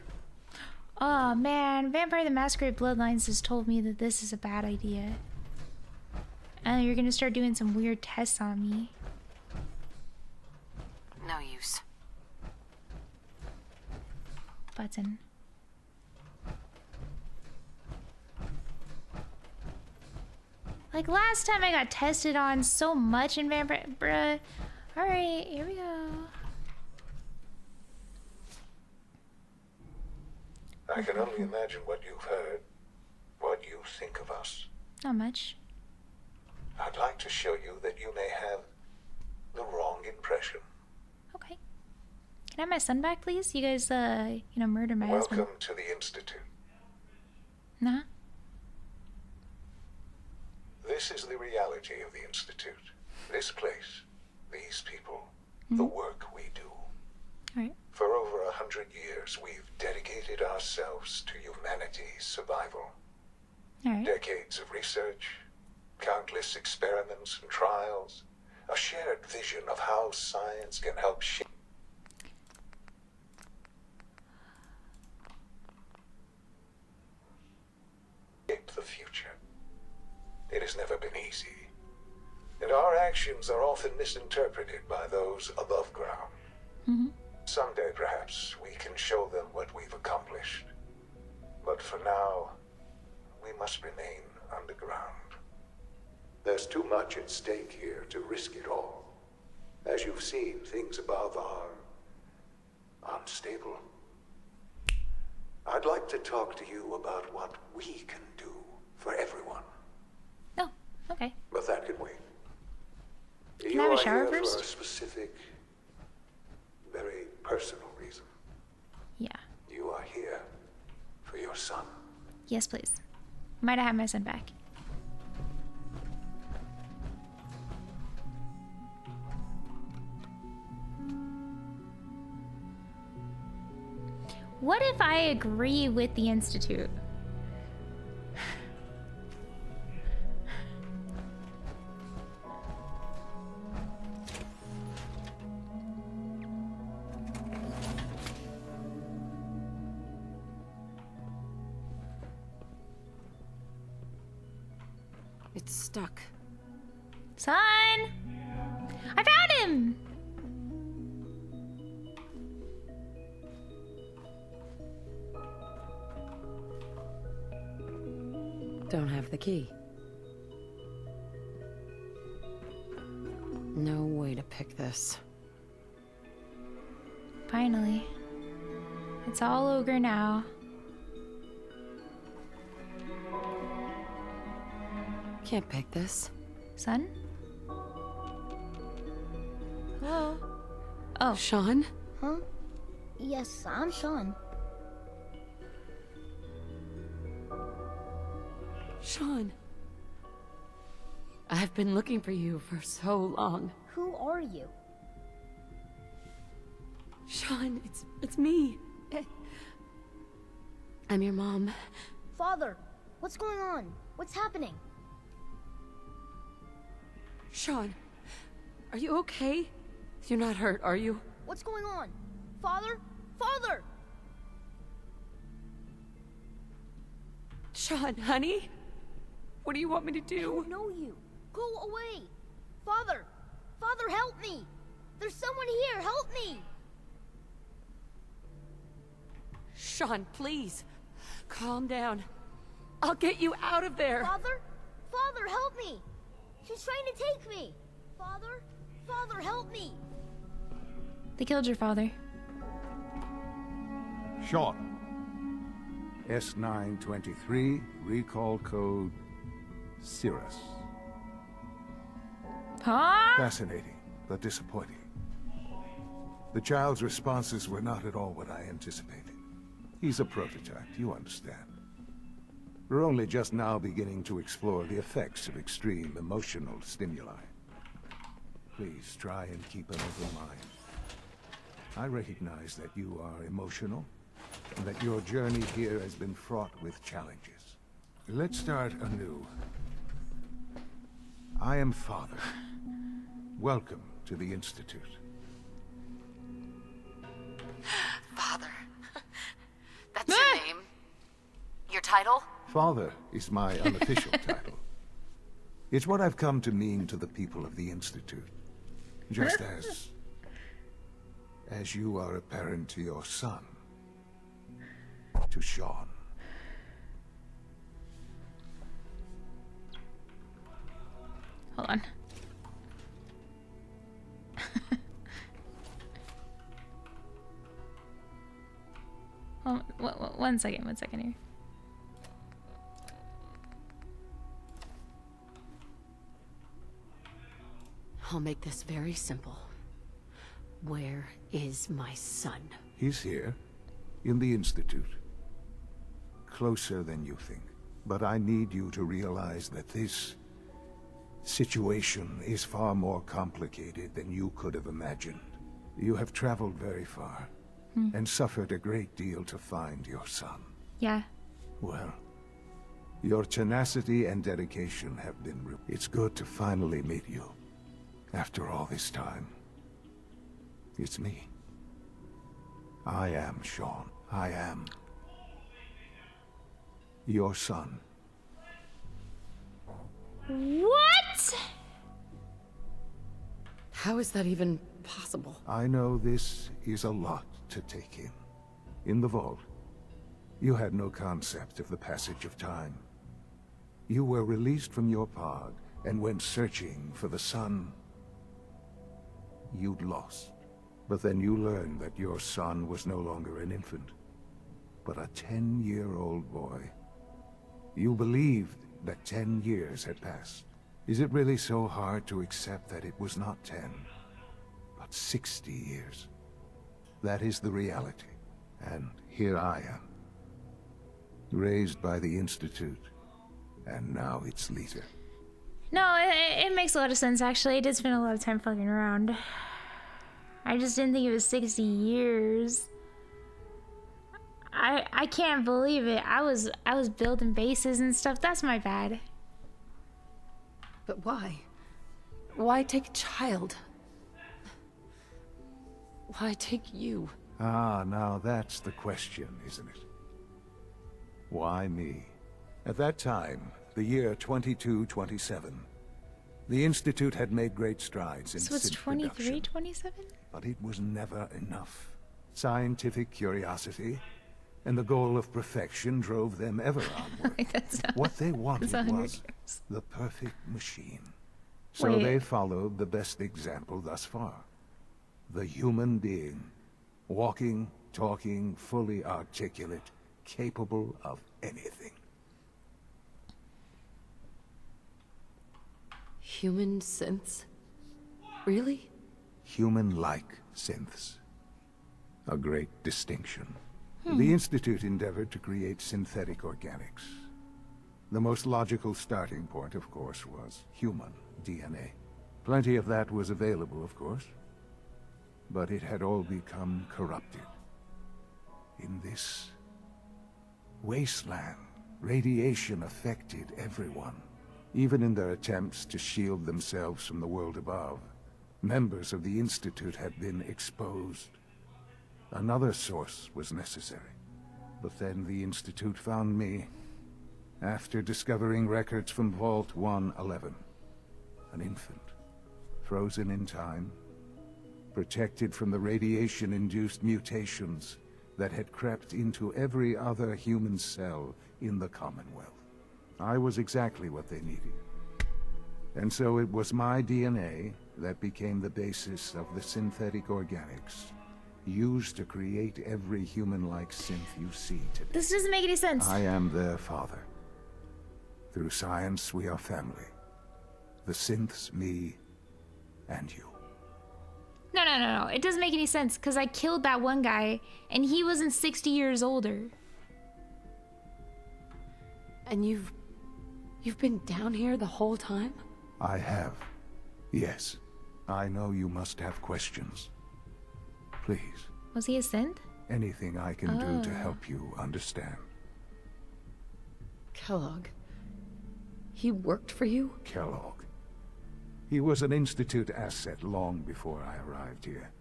Oh man, Vampire the Masquerade Bloodlines has told me that this is a bad idea. And you're gonna start doing some weird tests on me. No use. Button. Like last time I got tested on so much in Vampire, bruh. Alright, here we go. I can only imagine what you've heard, what you think of us. Not much. I'd like to show you that you may have the wrong impression. Okay. Can I have my son back, please? You guys, murdered my husband. Welcome to the Institute. Nah. This is the reality of the Institute. This place, these people, the work we do. Alright. For over 100 years, we've dedicated ourselves to humanity's survival. Alright. Decades of research, countless experiments and trials, a shared vision of how science can help shape the future. It has never been easy, and our actions are often misinterpreted by those above ground. Someday, perhaps, we can show them what we've accomplished. But for now, we must remain underground. There's too much at stake here to risk it all. As you've seen, things above are unstable. I'd like to talk to you about what we can do for everyone. Oh, okay. But that can wait. Can I have a shower here first? For a specific, very personal reason. Yeah. You are here for your son. Yes, please. Might I have my son back? What if I agree with the Institute? It's stuck. Son! I found him! Don't have the key. No way to pick this. Finally. It's all ogre now. Can't pick this. Son? Hello? Oh. Sean? Huh? Yes, I'm Sean. Sean. I've been looking for you for so long. Who are you? Sean, it's me. I'm your mom. Father, what's going on? What's happening? Sean, are you okay? You're not hurt, are you? What's going on? Father? Father! Sean, honey? What do you want me to do? I don't know you. Go away! Father! Father, help me! There's someone here, help me! Sean, please. Calm down. I'll get you out of there. Father? Father, help me! She's trying to take me! Father? Father, help me! They killed your father. Sean. S923, recall code Cirrus. Huh? Fascinating, but disappointing. The child's responses were not at all what I anticipated. He's a prototype, you understand. We're only just now beginning to explore the effects of extreme emotional stimuli. Please try and keep an open mind. I recognize that you are emotional, and that your journey here has been fraught with challenges. Let's start anew. I am Father. Welcome to the Institute. Father. That's your name? Your title? Father is my unofficial title. It's what I've come to mean to the people of the Institute. Just as you are a parent to your son. To Sean. Hold on. One second here. I'll make this very simple. Where is my son? He's here, in the Institute. Closer than you think. But I need you to realize that this situation is far more complicated than you could have imagined. You have traveled very far, and suffered a great deal to find your son. Yeah. Well, your tenacity and dedication have been It's good to finally meet you. After all this time. It's me. I am Sean. I am your son. What? How is that even possible? I know this is a lot to take in. In the vault, you had no concept of the passage of time. You were released from your pod and went searching for the son you'd lost. But then you learned that your son was no longer an infant, but a 10-year-old boy. You believed that 10 years had passed. Is it really so hard to accept that it was not 10, but 60 years? That is the reality. And here I am, raised by the Institute, and now its leader. No, it makes a lot of sense, actually. I did spend a lot of time fucking around. I just didn't think it was 60 years. I can't believe it. I was building bases and stuff. That's my bad. But why? Why take a child? Why take you? Ah, now that's the question, isn't it? Why me? At that time, the year 2227, the Institute had made great strides in So it's synth 23, production, 27? but it was never enough. Scientific curiosity and the goal of perfection drove them ever onward. What they wanted was the perfect machine. So Wait. they followed the best example thus far. The human being. Walking, talking, fully articulate, capable of anything. Human synths? Really? Human-like synths. A great distinction. The Institute endeavored to create synthetic organics. The most logical starting point, of course, was human DNA. Plenty of that was available, of course. But it had all become corrupted. In this wasteland, radiation affected everyone. Even in their attempts to shield themselves from the world above, members of the Institute had been exposed. Another source was necessary. But then the Institute found me, after discovering records from Vault 111. An infant, frozen in time, protected from the radiation-induced mutations that had crept into every other human cell in the Commonwealth. I was exactly what they needed. And so it was my DNA that became the basis of the synthetic organics used to create every human-like synth you see today. This doesn't make any sense. I am their father. Through science, we are family. The synths, me, and you. No. It doesn't make any sense, because I killed that one guy, and he wasn't 60 years older. And you've been down here the whole time? I have. Yes. I know you must have questions. Please. Was he a synth? anything I can do to help you understand. Kellogg. He worked for you? Kellogg. He was an Institute asset long before I arrived here.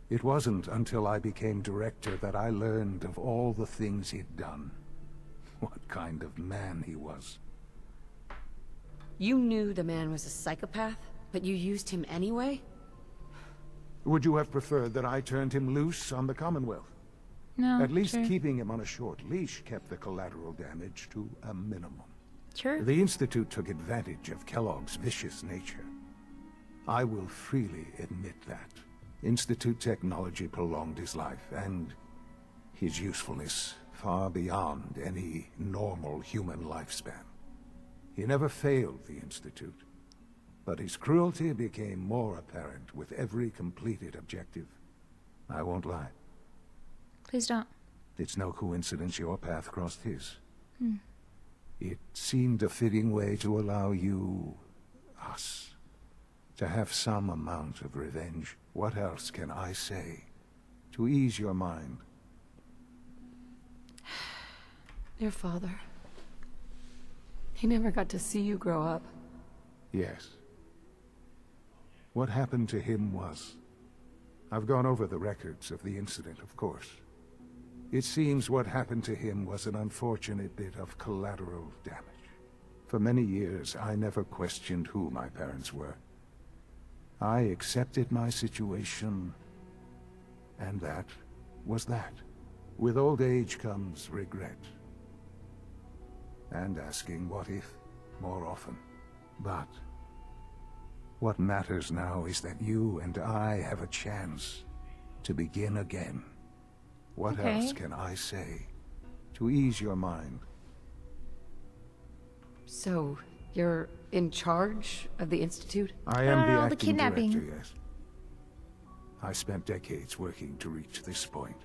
It wasn't until I became director that I learned of all the things he'd done. What kind of man he was. You knew the man was a psychopath, but you used him anyway? Would you have preferred that I turned him loose on the Commonwealth? No, At least sure. keeping him on a short leash kept the collateral damage to a minimum. Sure. The Institute took advantage of Kellogg's vicious nature. I will freely admit that. Institute technology prolonged his life, and his usefulness far beyond any normal human lifespan. He never failed the Institute, but his cruelty became more apparent with every completed objective. I won't lie. Please don't. It's no coincidence your path crossed his. Hmm. It seemed a fitting way to allow you, us, to have some amount of revenge. What else can I say to ease your mind? Your father. He never got to see you grow up. Yes. What happened to him was... I've gone over the records of the incident, of course. It seems what happened to him was an unfortunate bit of collateral damage. For many years, I never questioned who my parents were. I accepted my situation, and that was that. With old age comes regret. And asking what if more often. But what matters now is that you and I have a chance to begin again. What else can I say to ease your mind? So, you're in charge of the Institute? I am the acting director, yes. I spent decades working to reach this point.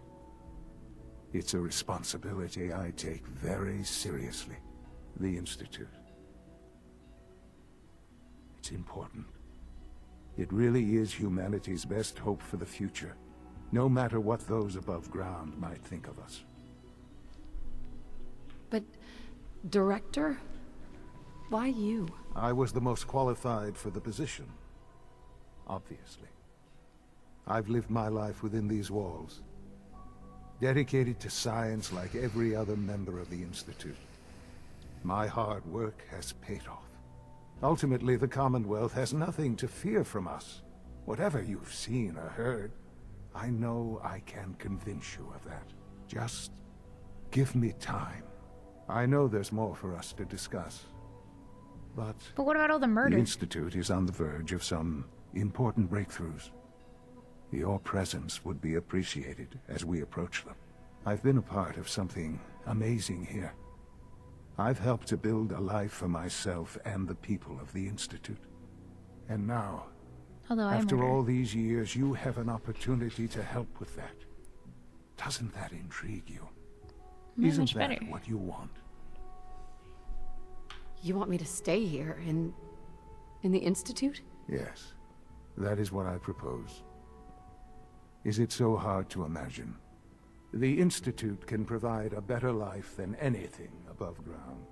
It's a responsibility I take very seriously. The Institute. It's important. It really is humanity's best hope for the future, no matter what those above ground might think of us. But, director? Why you? I was the most qualified for the position. Obviously. I've lived my life within these walls, dedicated to science like every other member of the Institute. My hard work has paid off. Ultimately, the Commonwealth has nothing to fear from us. Whatever you've seen or heard, I know I can convince you of that. Just give me time. I know there's more for us to discuss. But what about all the the murders? Institute is on the verge of some important breakthroughs. Your presence would be appreciated as we approach them. I've been a part of something amazing here. I've helped to build a life for myself and the people of the Institute. And now, after all these years, you have an opportunity to help with that. Doesn't that intrigue you? Isn't that what you want? You want me to stay here, in the Institute? Yes, that is what I propose. Is it so hard to imagine? The Institute can provide a better life than anything above ground.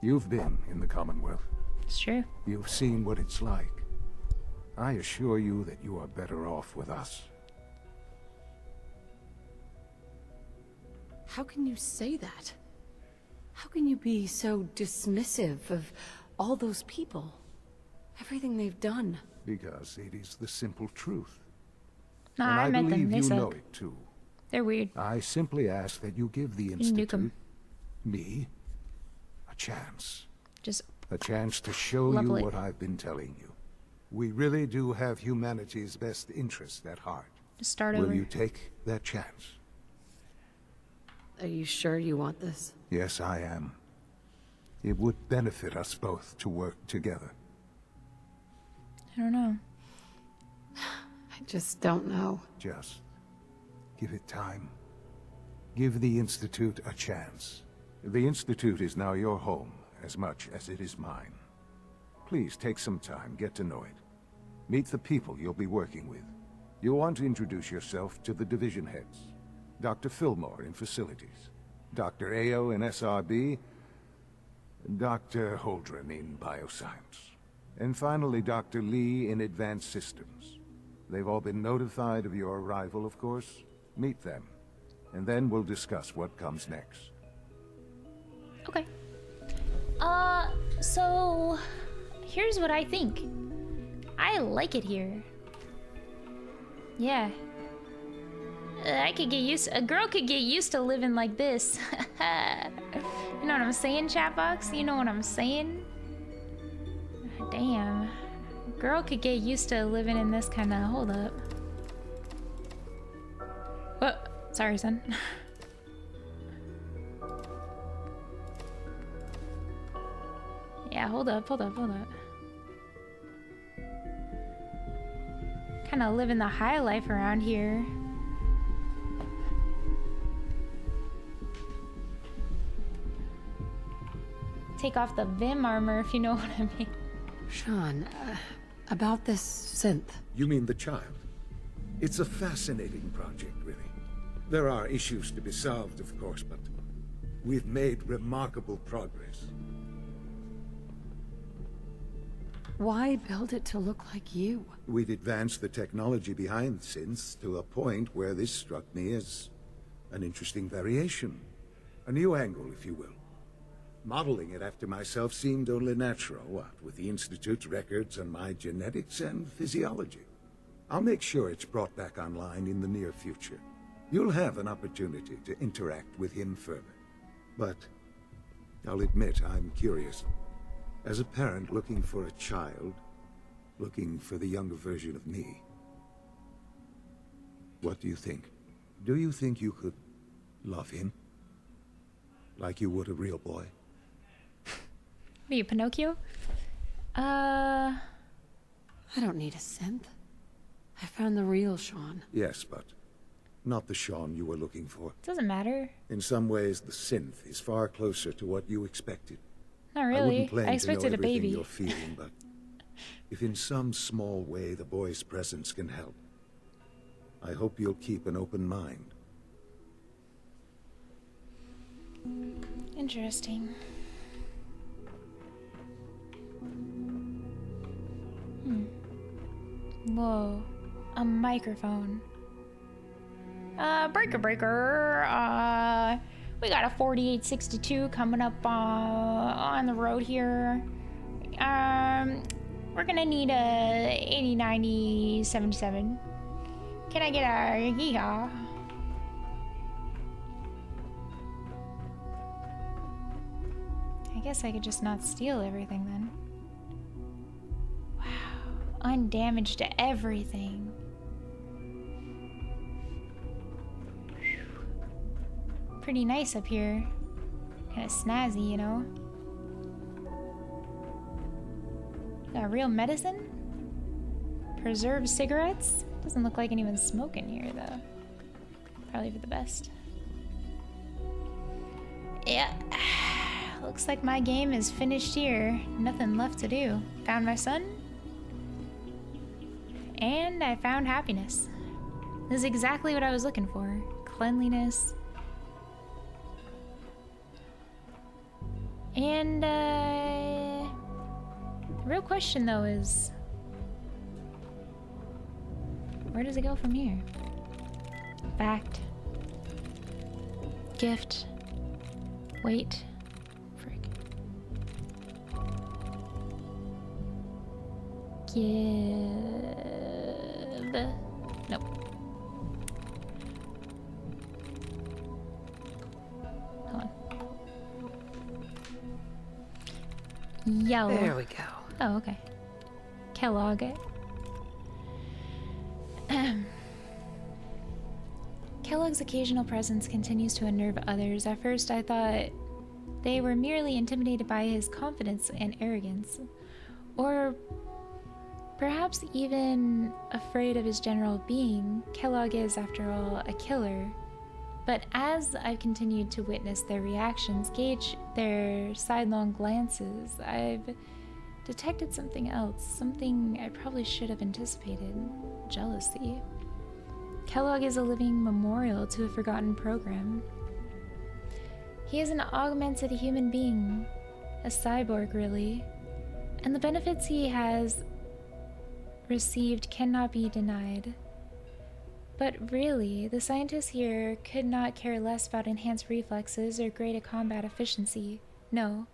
You've been in the Commonwealth. It's true. You've seen what it's like. I assure you that you are better off with us. How can you say that? How can you be so dismissive of all those people? Everything they've done? Because it is the simple truth. Nah, and I met them. believe They you suck. know it too. They're weird. I simply ask that you give the nuke 'em. Institute, me, a chance. Just a chance to show level you it. what I've been telling you. We really do have humanity's best interest at heart. Just start Will over. you take that chance? Are you sure you want this? Yes, I am. It would benefit us both to work together. I don't know. I just don't know. Just give it time. Give the Institute a chance. The Institute is now your home as much as it is mine. Please take some time, get to know it. Meet the people you'll be working with. You'll want to introduce yourself to the division heads. Dr. Fillmore in Facilities, Dr. Ayo in SRB, Dr. Holdren in Bioscience, and finally Dr. Lee in Advanced Systems. They've all been notified of your arrival, of course. Meet them, and then we'll discuss what comes next. Okay. So here's what I think. I like it here. Yeah. I could get used. A girl could get used to living like this. You know what I'm saying, chatbox? You know what I'm saying? Damn. A girl could get used to living in this kind of. Hold up. Whoa. Sorry, son. Yeah, hold up. Kind of living the high life around here. Take off the Vim armor, if you know what I mean. Sean, about this synth. You mean the child? It's a fascinating project, really. There are issues to be solved, of course, but we've made remarkable progress. Why build it to look like you? We'd advanced the technology behind synths to a point where this struck me as an interesting variation. A new angle, if you will. Modeling it after myself seemed only natural, what with the Institute's records on my genetics and physiology. I'll make sure it's brought back online in the near future. You'll have an opportunity to interact with him further. But I'll admit I'm curious. As a parent looking for a child, looking for the younger version of me, what do you think? Do you think you could love him? Like you would a real boy? What are you, Pinocchio? I don't need a synth. I found the real Sean. Yes, but not the Sean you were looking for. Doesn't matter. In some ways, the synth is far closer to what you expected. Not I really. wouldn't claim I expected to a know everything baby. you're feeling, but if in some small way the boy's presence can help, I hope you'll keep an open mind. Interesting. Whoa. A microphone. Breaker. We got a 4862 coming up on the road here. We're gonna need a 809077. Can I get a yeehaw? I guess I could just not steal everything then. Wow. Undamaged to everything. Pretty nice up here. Kind of snazzy, you know? Got real medicine? Preserved cigarettes? Doesn't look like anyone's smoking here, though. Probably for the best. Yeah. Looks like my game is finished here. Nothing left to do. Found my son. And I found happiness. This is exactly what I was looking for. Cleanliness. And, the real question, though, is... where does it go from here? Fact. Gift. Wait. Frick. Give... nope. Hold on. Yellow. There we go. Oh, okay. Kellogg. Kellogg's occasional presence continues to unnerve others. At first, I thought they were merely intimidated by his confidence and arrogance, or perhaps even afraid of his general being. Kellogg is, after all, a killer. But as I've continued to witness their reactions, gauge their sidelong glances, I've detected something else, something I probably should have anticipated: jealousy. Kellogg is a living memorial to a forgotten program. He is an augmented human being, a cyborg really, and the benefits he has received cannot be denied. But really, the scientists here could not care less about enhanced reflexes or greater combat efficiency. No.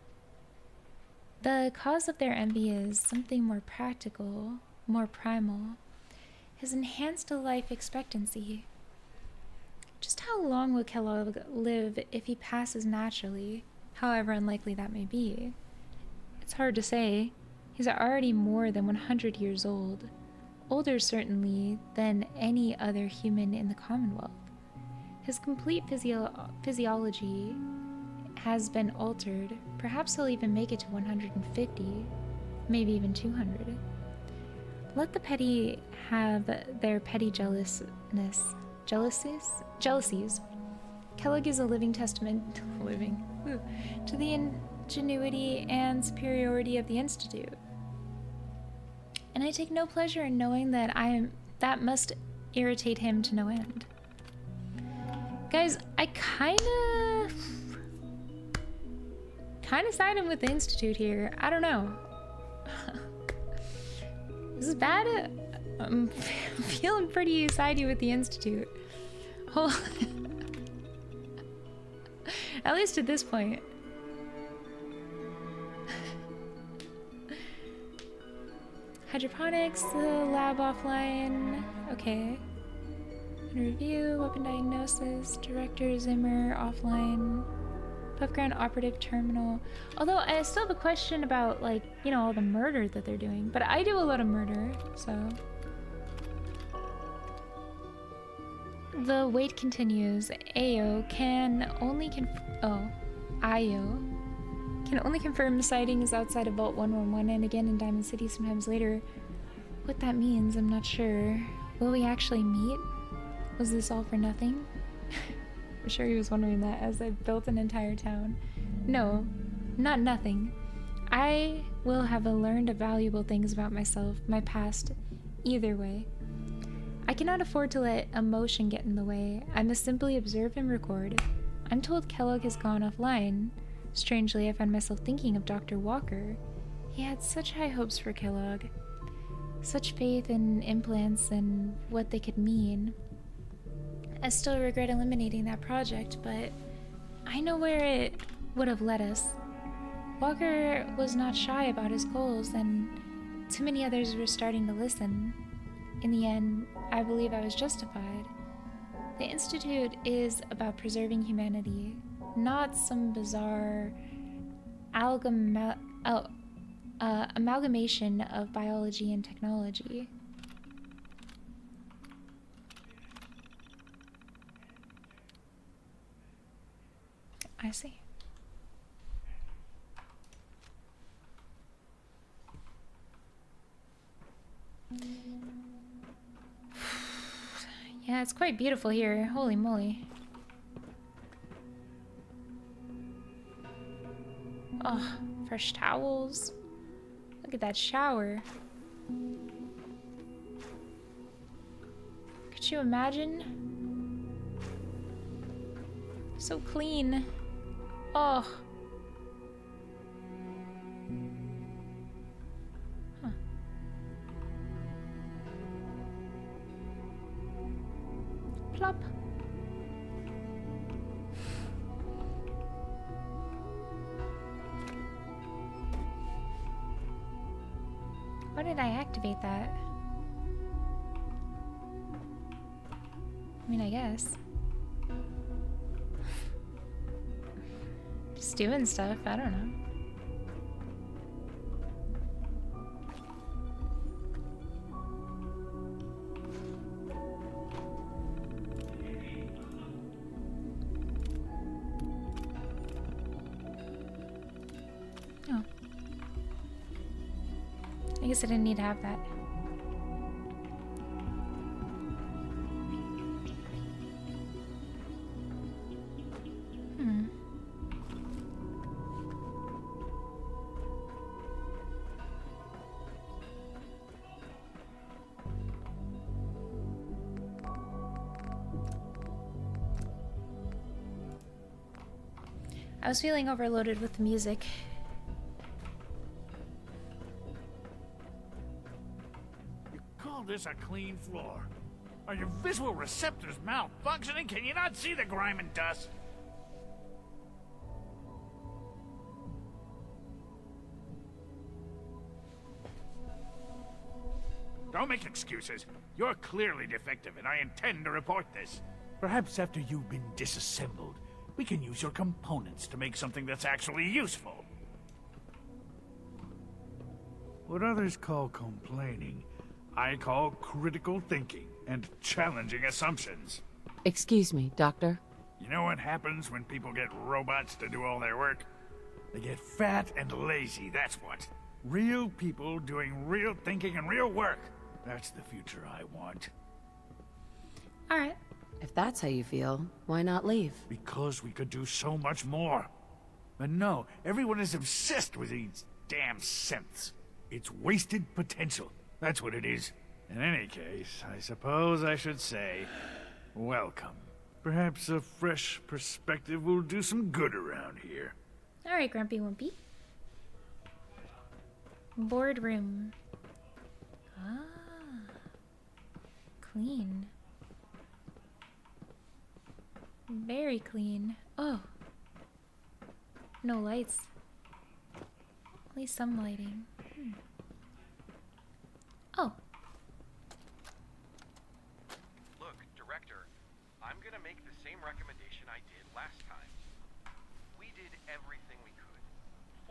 The cause of their envy is something more practical, more primal. His enhanced life expectancy. Just how long will Kellogg live if he passes naturally, however unlikely that may be? It's hard to say. He's already more than 100 years old. Older, certainly, than any other human in the Commonwealth. His complete physiology has been altered. Perhaps he'll even make it to 150, maybe even 200. Let the petty have their petty jealousies. Kellogg is a living testament to the ingenuity and superiority of the Institute. And I take no pleasure in knowing that that must irritate him to no end. Guys, I kinda side him with the Institute here. I don't know. This is bad. I'm feeling pretty sidey with the Institute. At least at this point. Hydroponics, the lab offline. Okay. Review, weapon diagnosis, Director Zimmer offline. Above-ground operative terminal. Although I still have a question about, like, you know, all the murder that they're doing. But I do a lot of murder, so. The wait continues. Io can only confirm sightings outside of Vault 111 and again in Diamond City sometimes later. What that means, I'm not sure. Will we actually meet? Was this all for nothing? I'm sure he was wondering that as I built an entire town. No, not nothing. I will have learned valuable things about myself, my past, either way. I cannot afford to let emotion get in the way. I must simply observe and record. I'm told Kellogg has gone offline. Strangely, I find myself thinking of Dr. Walker. He had such high hopes for Kellogg. Such faith in implants and what they could mean. I still regret eliminating that project, but I know where it would have led us. Walker was not shy about his goals, and too many others were starting to listen. In the end, I believe I was justified. The Institute is about preserving humanity, not some bizarre amalgamation of biology and technology. I see. Yeah, it's quite beautiful here. Holy moly. Oh, fresh towels. Look at that shower. Could you imagine? So clean. Oh. Huh. Plop. Why did I activate that? I mean, I guess. Just doing stuff, I don't know. Oh. I guess I didn't need to have that. I was feeling overloaded with the music. You call this a clean floor? Are your visual receptors malfunctioning? Can you not see the grime and dust? Don't make excuses. You're clearly defective, and I intend to report this. Perhaps after you've been disassembled, we can use your components to make something that's actually useful. What others call complaining, I call critical thinking and challenging assumptions. Excuse me, Doctor. You know what happens when people get robots to do all their work? They get fat and lazy, that's what. Real people doing real thinking and real work. That's the future I want. Alright. If that's how you feel, why not leave? Because we could do so much more. But no, everyone is obsessed with these damn synths. It's wasted potential. That's what it is. In any case, I suppose I should say, welcome. Perhaps a fresh perspective will do some good around here. Alright, Grumpy Wimpy. Boardroom. Ah. Clean. Very clean. Oh. No lights. At least some lighting. Oh. Look, Director, I'm gonna make the same recommendation I did last time. We did everything we could.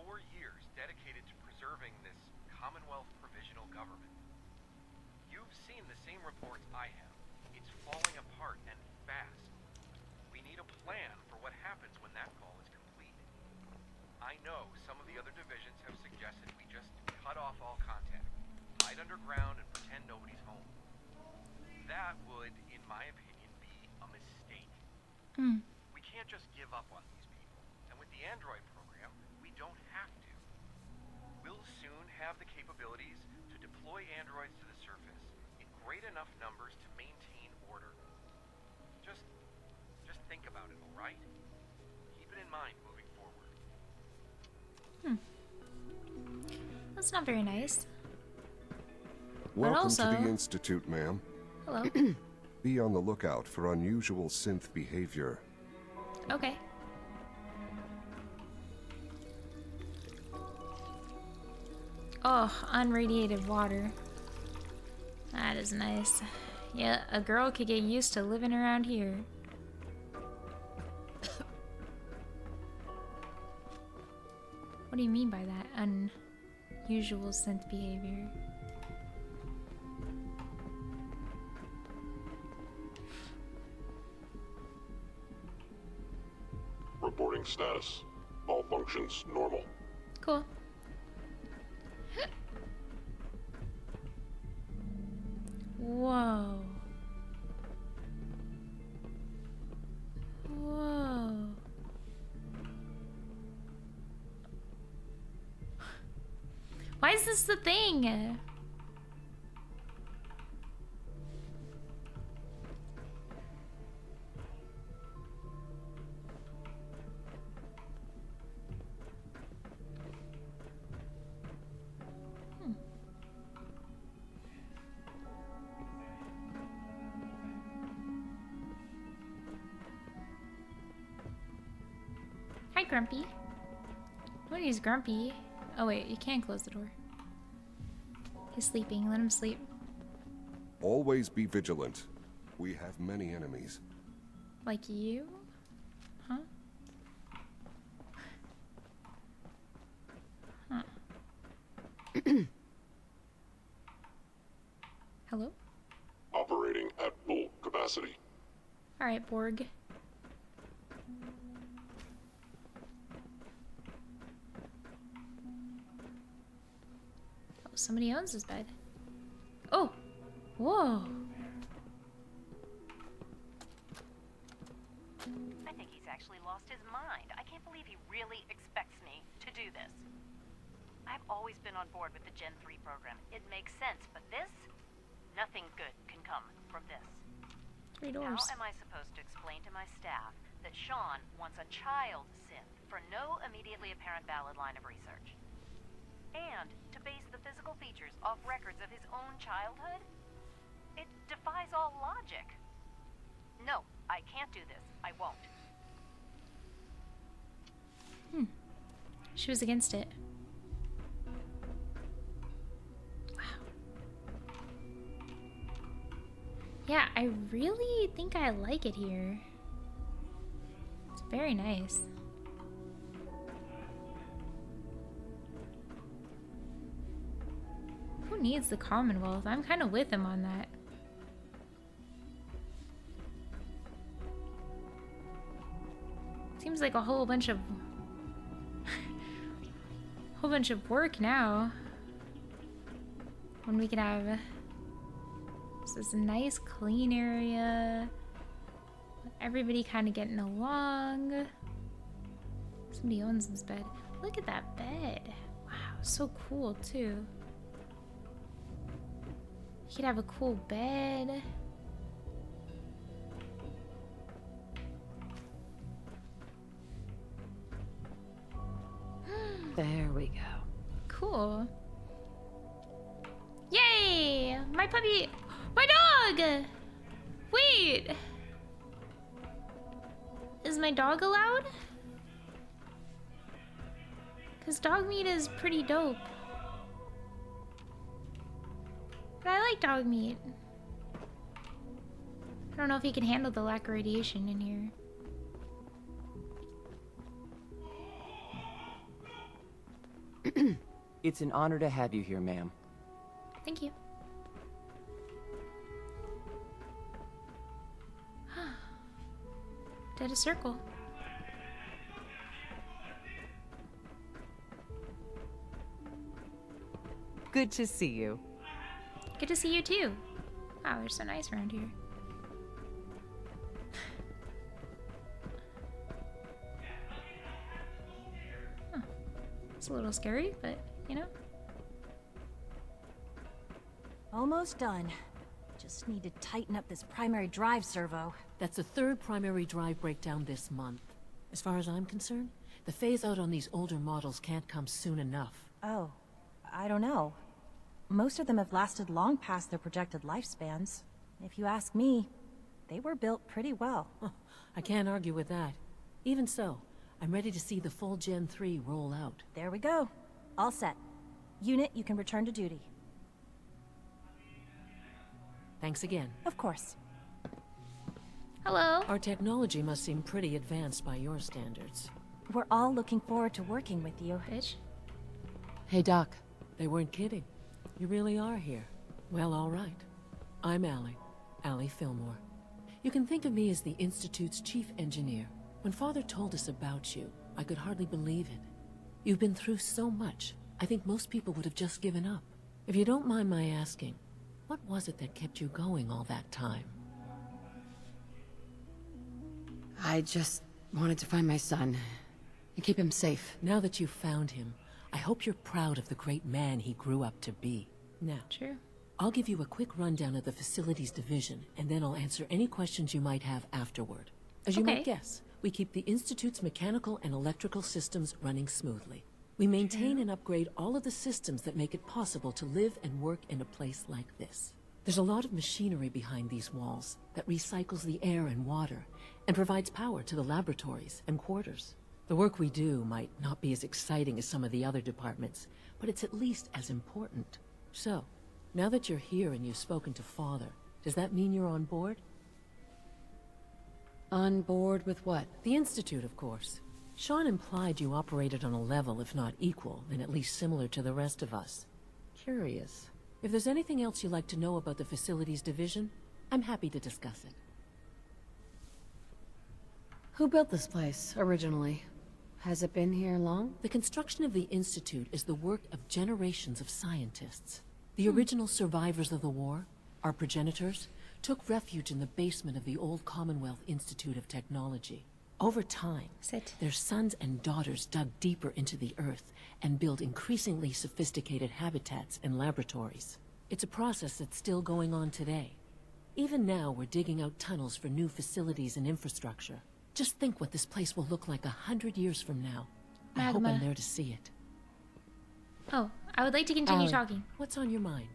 4 years dedicated to preserving this Commonwealth Provisional Government. You've seen the same reports I have. It's falling apart and fast. We need a plan for what happens when that fall is complete. I know some of the other divisions have suggested we just cut off all contact, hide underground and pretend nobody's home. That would, in my opinion, be a mistake. We can't just give up on these people. And with the Android program, we don't have to. We'll soon have the capabilities to deploy androids to the surface in great enough numbers to maintain order. Just think about it, all right? Keep it in mind moving forward. That's not very nice. Welcome also... to the Institute, ma'am. Hello. Be on the lookout for unusual synth behavior. Okay. Oh, unradiated water. That is nice. Yeah, a girl could get used to living around here. What do you mean by that? Unusual synth behavior. Reporting status. All functions normal. Cool. Whoa. Whoa. Why is this the thing? Hi, Grumpy. What is Grumpy? Oh wait, you can't close the door. He's sleeping. Let him sleep. Always be vigilant. We have many enemies. Like you? Huh? Huh. Hello? Operating at full capacity. Alright, Borg. Oh, somebody owns this bed. Oh! Whoa! I think he's actually lost his mind. I can't believe he really expects me to do this. I've always been on board with the Gen 3 program. It makes sense, but this? Nothing good can come from this. 3 doors. How am I supposed to explain to my staff that Sean wants a child synth for no immediately apparent valid line of research. And to base the physical features off records of his own childhood? It defies all logic. No, I can't do this. I won't. She was against it. Wow. Yeah, I really think I like it here. It's very nice. Who needs the Commonwealth? I'm kind of with him on that. Seems like a whole bunch of work now. When we can have this nice clean area, everybody kind of getting along. Somebody owns this bed. Look at that bed. Wow, so cool too. You could have a cool bed. There we go. Cool. Yay! My puppy! My dog! Wait! Is my dog allowed? Because dog meat is pretty dope. But I like dog meat. I don't know if he can handle the lack of radiation in here. It's an honor to have you here, ma'am. Thank you. Did a circle. Good to see you. Good to see you too. Wow, they're so nice around here. Huh. It's a little scary, but you know. Almost done. Just need to tighten up this primary drive servo. That's the third primary drive breakdown this month. As far as I'm concerned, the phase-out on these older models can't come soon enough. Oh, I don't know. Most of them have lasted long past their projected lifespans. If you ask me, they were built pretty well. I can't argue with that. Even so, I'm ready to see the full Gen 3 roll out. There we go. All set. Unit, you can return to duty. Thanks again. Of course. Hello. Our technology must seem pretty advanced by your standards. We're all looking forward to working with you. Bitch. Hey, Doc. They weren't kidding. You really are here. Well, all right. I'm Allie Fillmore. You can think of me as the Institute's chief engineer. When Father told us about you, I could hardly believe it. You've been through so much, I think most people would have just given up. If you don't mind my asking, what was it that kept you going all that time? I just wanted to find my son and keep him safe. Now that you've found him, I hope you're proud of the great man he grew up to be. Now, True. I'll give you a quick rundown of the facilities division, and then I'll answer any questions you might have afterward. As you might guess, we keep the Institute's mechanical and electrical systems running smoothly. We maintain and upgrade all of the systems that make it possible to live and work in a place like this. There's a lot of machinery behind these walls that recycles the air and water and provides power to the laboratories and quarters. The work we do might not be as exciting as some of the other departments, but it's at least as important. So, now that you're here and you've spoken to Father, does that mean you're on board? On board with what? The Institute, of course. Sean implied you operated on a level, if not equal, then at least similar to the rest of us. Curious. If there's anything else you'd like to know about the Facilities Division, I'm happy to discuss it. Who built this place, originally? Has it been here long? The construction of the Institute is the work of generations of scientists. The original survivors of the war, our progenitors, took refuge in the basement of the old Commonwealth Institute of Technology. Over time, their sons and daughters dug deeper into the earth and built increasingly sophisticated habitats and laboratories. It's a process that's still going on today. Even now, we're digging out tunnels for new facilities and infrastructure. Just think what this place will look like 100 years from now. I hope Magma. I'm there to see it. Oh, I would like to continue Allie. talking. What's on your mind?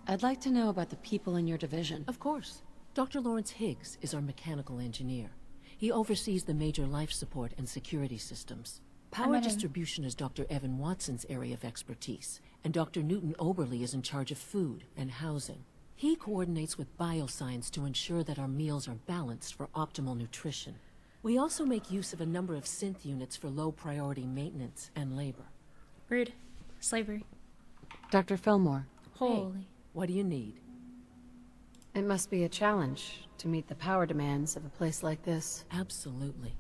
I'd like to know about the people in your division. Of course. Dr. Lawrence Higgs is our mechanical engineer. He oversees the major life support and security systems. Power met him. distribution is Dr. Evan Watson's area of expertise, and Dr. Newton Oberly is in charge of food and housing. He coordinates with bioscience to ensure that our meals are balanced for optimal nutrition. We also make use of a number of synth units for low-priority maintenance and labor. Rude. Slavery. Dr. Fillmore. Holy. Hey, what do you need? It must be a challenge to meet the power demands of a place like this. Absolutely.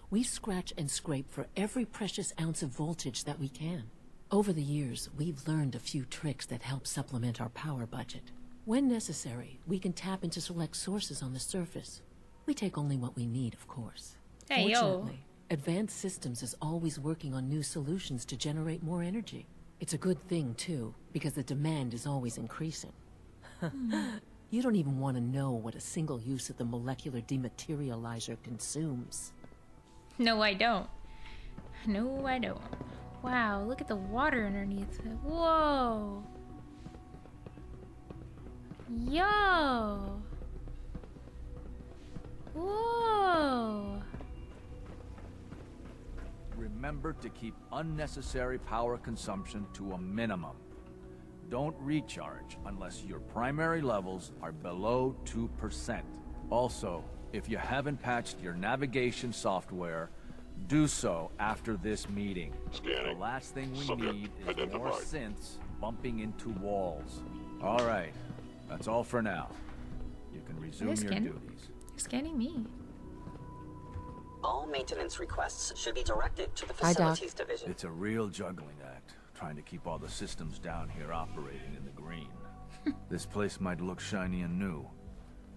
We scratch and scrape for every precious ounce of voltage that we can. Over the years, we've learned a few tricks that help supplement our power budget. When necessary, we can tap into select sources on the surface. We take only what we need, of course. Hey, yo. Fortunately, Advanced Systems is always working on new solutions to generate more energy. It's a good thing, too, because the demand is always increasing. You don't even want to know what a single use of the molecular dematerializer consumes. No, I don't. No, I don't. Wow, look at the water underneath it. Whoa. Yo. Whoa. Remember to keep unnecessary power consumption to a minimum. Don't recharge unless your primary levels are below 2%. Also, if you haven't patched your navigation software, do so after this meeting. Scanning. The last thing we Subject need is more identified. synths bumping into walls. All right, that's all for now. You can resume your duties. You're scanning me. All maintenance requests should be directed to the Hi, Doc. facilities division. It's a real juggling act, trying to keep all the systems down here operating in the green. This place might look shiny and new,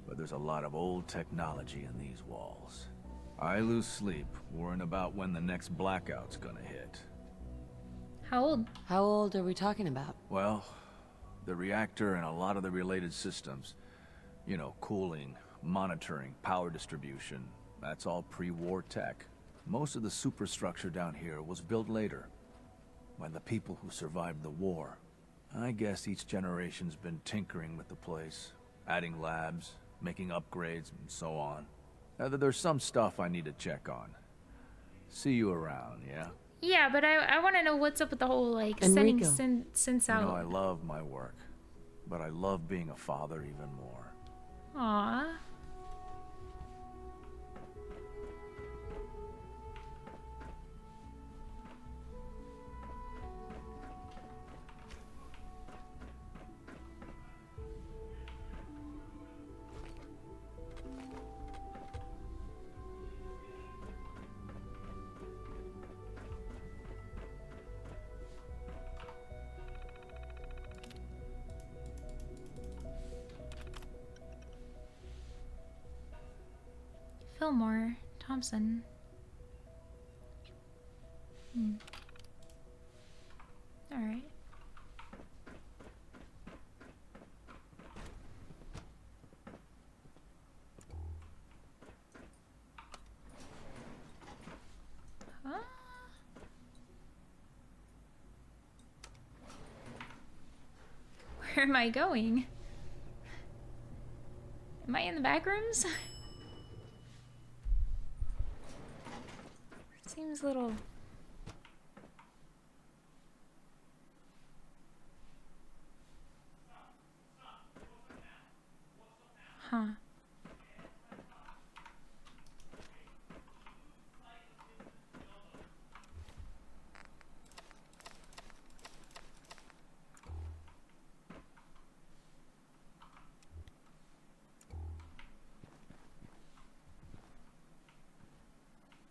but there's a lot of old technology in these walls. I lose sleep worrying about when the next blackout's gonna hit. How old? How old are we talking about? Well, the reactor and a lot of the related systems, you know, cooling, monitoring, power distribution, that's all pre-war tech. Most of the superstructure down here was built later, by the people who survived the war. I guess each generation's been tinkering with the place, adding labs, making upgrades, and so on. There's some stuff I need to check on. See you around, yeah? Yeah, but I want to know what's up with the whole, like, Enrico. sending synths You out. know, I love my work, but I love being a father even more. Aww. Fillmore, Thompson. All right. Huh? Where am I going? Am I in the back rooms? Seems a little... Huh.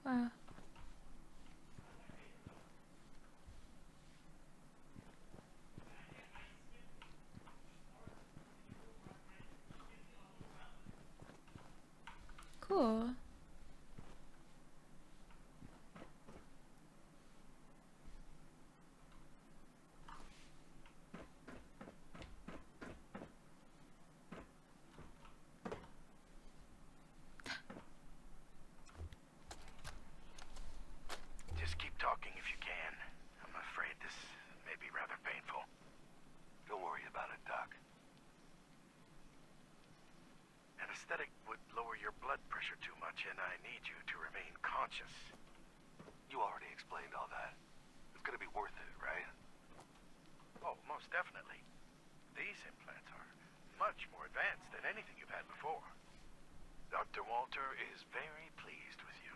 Wow. blood pressure too much, and I need you to remain conscious. You already explained all that. It's gonna be worth it, right? Oh, most definitely. These implants are much more advanced than anything you've had before. Dr. Walter is very pleased with you.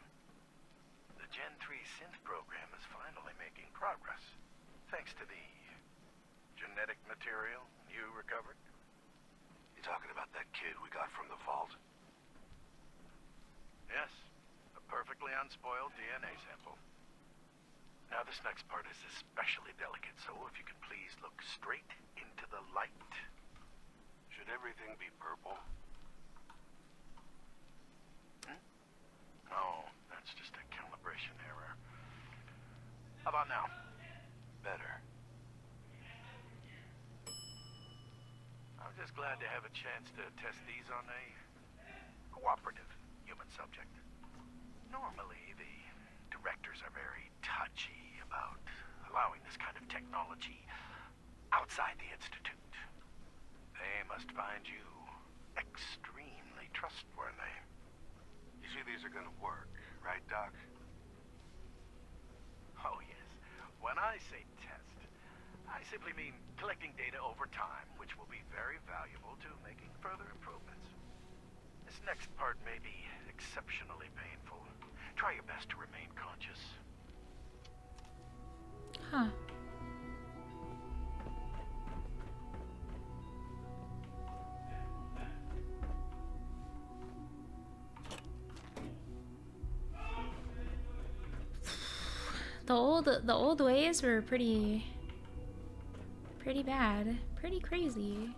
The Gen 3 synth program is finally making progress, thanks to the genetic material you recovered. You talking about that kid we got from the vault? Yes, a perfectly unspoiled DNA sample. Now this next part is especially delicate, so if you can please look straight into the light. Should everything be purple? No, that's just a calibration error. How about now? Better. I'm just glad to have a chance to test these on a cooperative human subject. Normally, the directors are very touchy about allowing this kind of technology outside the Institute. They must find you extremely trustworthy. You see, these are gonna work, right, Doc? Oh, yes. When I say test, I simply mean collecting data over time, which will be very valuable to making further improvements. This next part may be exceptionally painful. Try your best to remain conscious. Huh. The old ways were pretty bad, pretty crazy.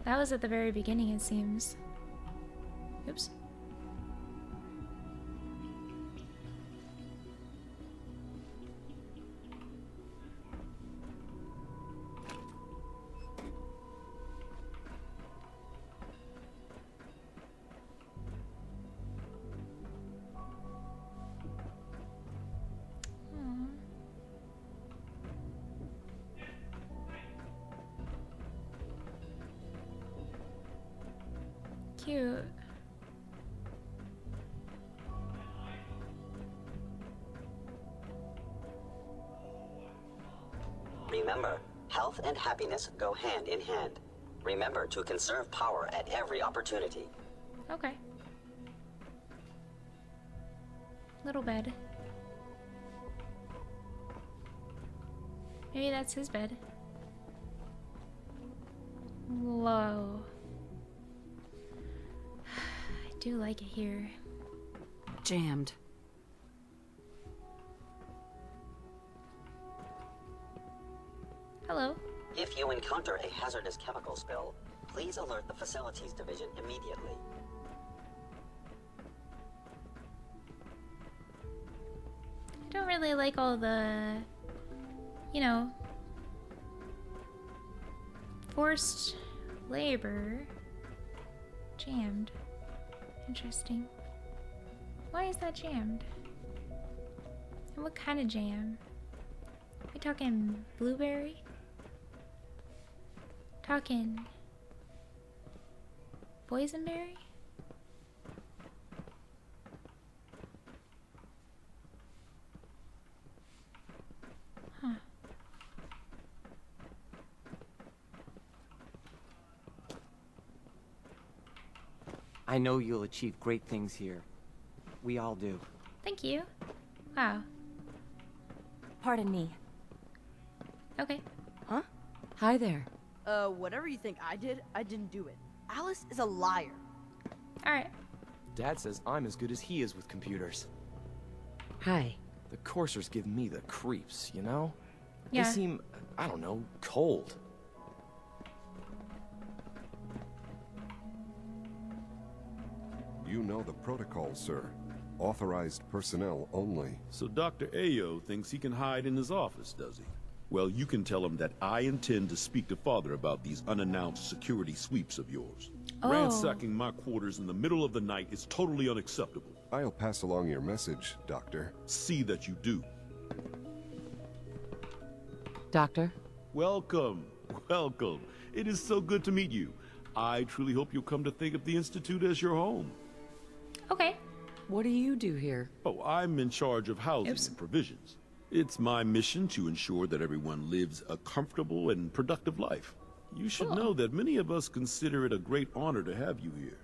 That was at the very beginning, it seems. Oops. Cute. Remember, health and happiness go hand in hand. Remember to conserve power at every opportunity. Okay. Little bed. Maybe that's his bed. Whoa. I do like it here. Jammed. Hello. If you encounter a hazardous chemical spill, please alert the Facilities Division immediately. I don't really like all the, you know, forced labor. Jammed. Interesting. Why is that jammed? And what kind of jam? We talking blueberry? Talking boysenberry? Huh. I know you'll achieve great things here. We all do. Thank you. Wow. Pardon me. Okay. Huh? Hi there. Whatever you think I didn't do it. Alice is a liar. Alright. Dad says I'm as good as he is with computers. Hi. The coursers give me the creeps, you know? Yeah. They seem, I don't know, cold. You know the protocol, sir. Authorized personnel only. So Dr. Ayo thinks he can hide in his office, does he? Well, you can tell him that I intend to speak to Father about these unannounced security sweeps of yours. Oh. Ransacking my quarters in the middle of the night is totally unacceptable. I'll pass along your message, Doctor. See that you do. Doctor? Welcome. Welcome. It is so good to meet you. I truly hope you'll come to think of the Institute as your home. Okay. What do you do here? Oh, I'm in charge of housing and provisions. It's my mission to ensure that everyone lives a comfortable and productive life. You should know that many of us consider it a great honor to have you here.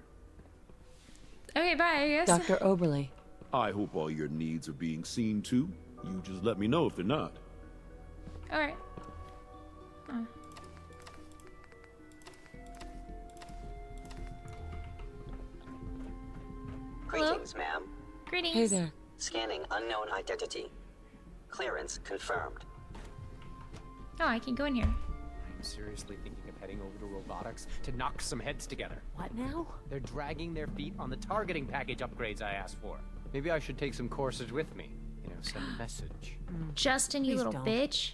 Okay, bye, I guess. Dr. Oberly. I hope all your needs are being seen too. You just let me know if they're not. Alright. Greetings, ma'am. Greetings. Hey there. Scanning unknown identity. Clearance confirmed. Oh, I can go in here. I'm seriously thinking of heading over to robotics to knock some heads together. What now? They're dragging their feet on the targeting package upgrades I asked for. Maybe I should take some courses with me. You know, send a message. Justin, you Please little don't. bitch.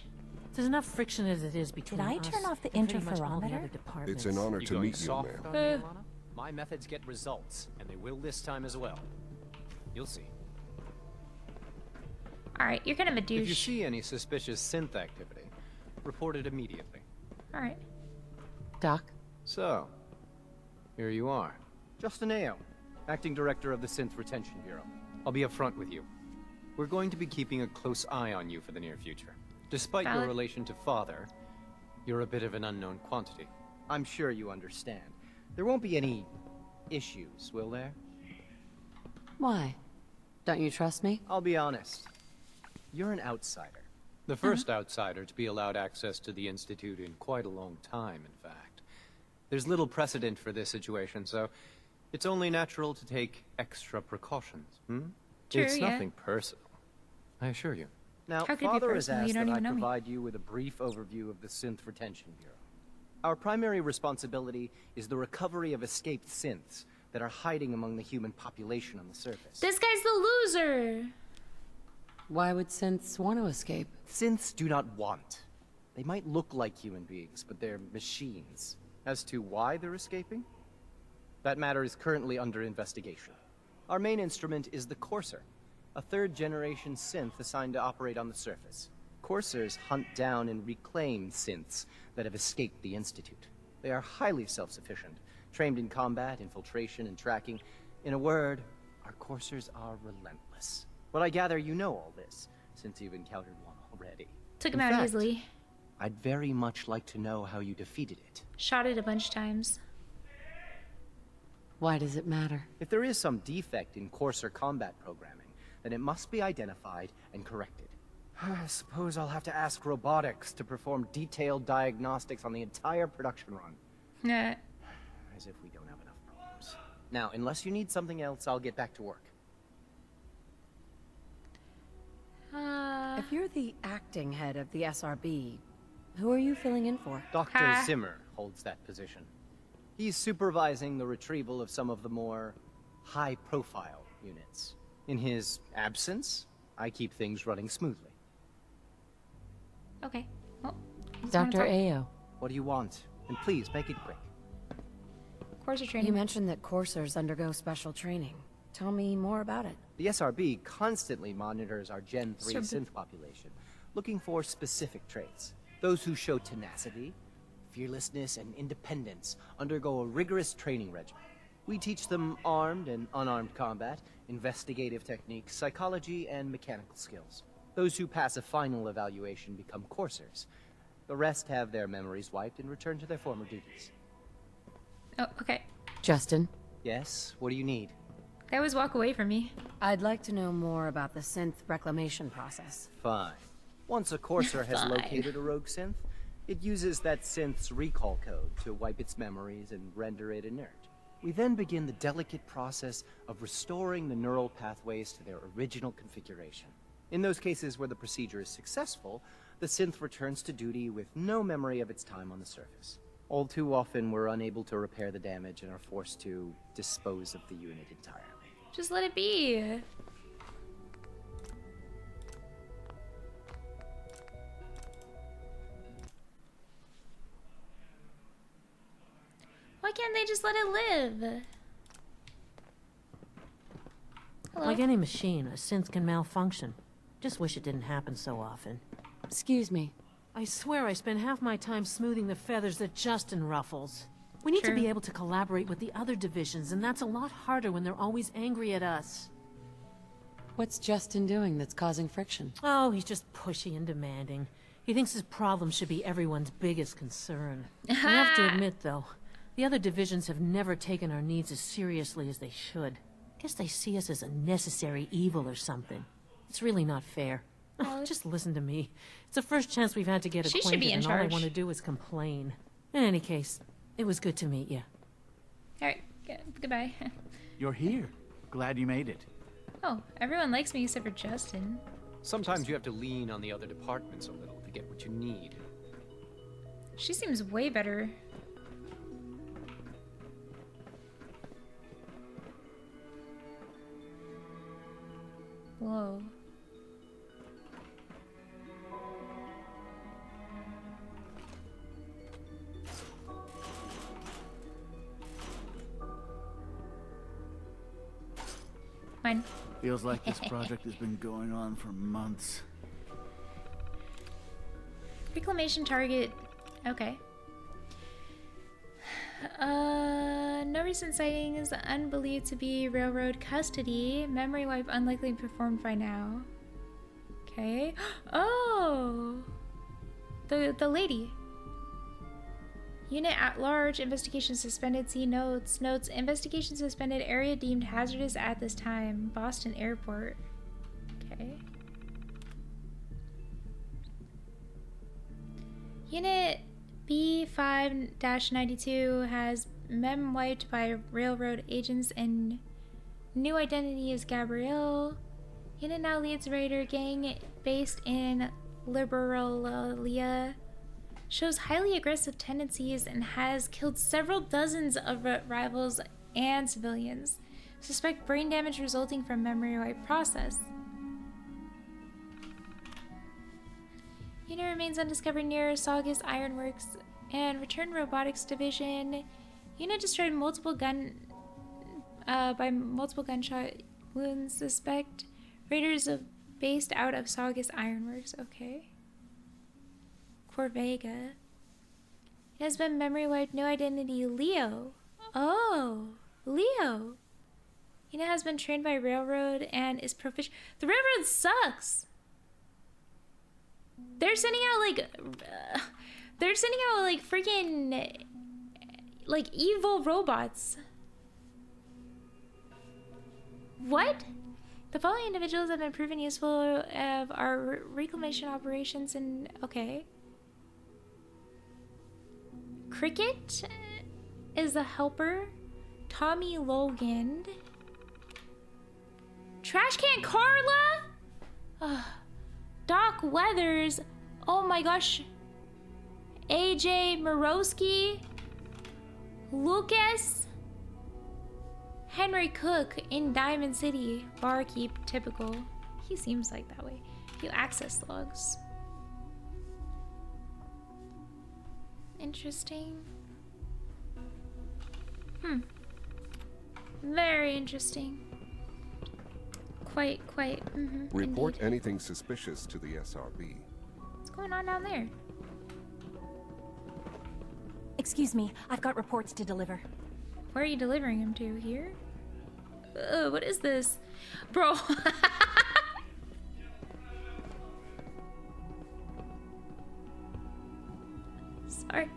There's enough friction as it is between Did I us turn off the and pretty much all the interferometer? other departments. It's an honor You to going meet you, soft ma'am. on me, Alana? My methods get results, and they will this time as well. You'll see. Alright, you're kind of a douche. If you see any suspicious synth activity, report it immediately. Alright. Doc? So, here you are. Justin Ao, Acting Director of the Synth Retention Bureau. I'll be upfront with you. We're going to be keeping a close eye on you for the near future. Despite your Valid. relation to Father, you're a bit of an unknown quantity. I'm sure you understand. There won't be any issues, will there? Why? Don't you trust me? I'll be honest. You're an outsider. The first outsider to be allowed access to the Institute in quite a long time, in fact. There's little precedent for this situation, so it's only natural to take extra precautions, True, it's yeah. nothing personal, I assure you. Now, How could it be Father has personal? You asked don't that I even know me. provide you with a brief overview of the Synth Retention Bureau. Our primary responsibility is the recovery of escaped synths that are hiding among the human population on the surface. This guy's the loser. Why would synths want to escape? Synths do not want. They might look like human beings, but they're machines. As to why they're escaping? That matter is currently under investigation. Our main instrument is the Courser, a third-generation synth assigned to operate on the surface. Coursers hunt down and reclaim synths that have escaped the Institute. They are highly self-sufficient, trained in combat, infiltration, and tracking. In a word, our Coursers are relentless. But I gather you know all this, since you've encountered one already. Took him In out fact, easily. I'd very much like to know how you defeated it. Shot it a bunch of times. Why does it matter? If there is some defect in Courser combat programming, then it must be identified and corrected. I suppose I'll have to ask robotics to perform detailed diagnostics on the entire production run. Nah. As if we don't have enough problems. Now, unless you need something else, I'll get back to work. If you're the acting head of the SRB, who are you filling in for? Dr. Zimmer holds that position. He's supervising the retrieval of some of the more high-profile units. In his absence, I keep things running smoothly. Okay. Well, I just wanna Dr. talk. Ao. What do you want? And please, make it quick. Courser training. You mentioned that coursers undergo special training. Tell me more about it. The SRB constantly monitors our Gen 3 Sure. synth population, looking for specific traits. Those who show tenacity, fearlessness, and independence undergo a rigorous training regimen. We teach them armed and unarmed combat, investigative techniques, psychology, and mechanical skills. Those who pass a final evaluation become coursers. The rest have their memories wiped and return to their former duties. Oh, okay. Justin? Yes, what do you need? They always walk away from me. I'd like to know more about the synth reclamation process. Fine. Once a courser has Fine. located a rogue synth, it uses that synth's recall code to wipe its memories and render it inert. We then begin the delicate process of restoring the neural pathways to their original configuration. In those cases where the procedure is successful, the synth returns to duty with no memory of its time on the surface. All too often, we're unable to repair the damage and are forced to dispose of the unit entirely. Just let it be. Why can't they just let it live? Hello. Like any machine, a synth can malfunction. Just wish it didn't happen so often. Excuse me. I swear I spend half my time smoothing the feathers that Justin ruffles. We need to be able to collaborate with the other divisions, and that's a lot harder when they're always angry at us. What's Justin doing that's causing friction? Oh, he's just pushy and demanding. He thinks his problem should be everyone's biggest concern. I have to admit, though, the other divisions have never taken our needs as seriously as they should. Guess they see us as a necessary evil or something. It's really not fair. Oh, just listen to me. It's the first chance we've had to get acquainted, should be in and charge. all I want to do is complain. In any case, it was good to meet you. Alright, goodbye. You're here. Glad you made it. Oh, everyone likes me except for Justin. Sometimes you have to lean on the other departments a little to get what you need. She seems way better. Whoa. Mine. Feels like this project has been going on for months. Reclamation target. Okay. No recent sightings. Unbelieved to be railroad custody. Memory wipe unlikely performed by now. Okay. Oh! The lady. Unit at large. Investigation suspended. See notes. Notes. Investigation suspended. Area deemed hazardous at this time. Boston Airport. Okay. Unit B5-92 has mem wiped by railroad agents and new identity is Gabrielle. Unit now leads raider gang based in Liberalia. Shows highly aggressive tendencies and has killed several dozens of rivals and civilians. Suspect brain damage resulting from memory wipe process. Unit remains undiscovered near Saugus Ironworks and Return Robotics Division. Unit destroyed by multiple gunshot wounds. Suspect raiders based out of Saugus Ironworks. Okay. Corvega. It has been memory wiped. No identity. Leo. Oh, Leo. Unit has been trained by railroad and is proficient. The railroad sucks. They're sending out like freaking like evil robots. What? The following individuals have been proven useful of our reclamation operations and okay. Cricket is the helper. Tommy Logan. Trash Can Carla? Doc Weathers. Oh my gosh. AJ Morosky. Lucas. Henry Cook in Diamond City. Barkeep, typical. He seems like that way. View access logs. Interesting. Very interesting. Quite. Report Indeed. anything suspicious to the SRB. What's going on down there? Excuse me, I've got reports to deliver. Where are you delivering them to? Here? What is this? Bro. Sorry.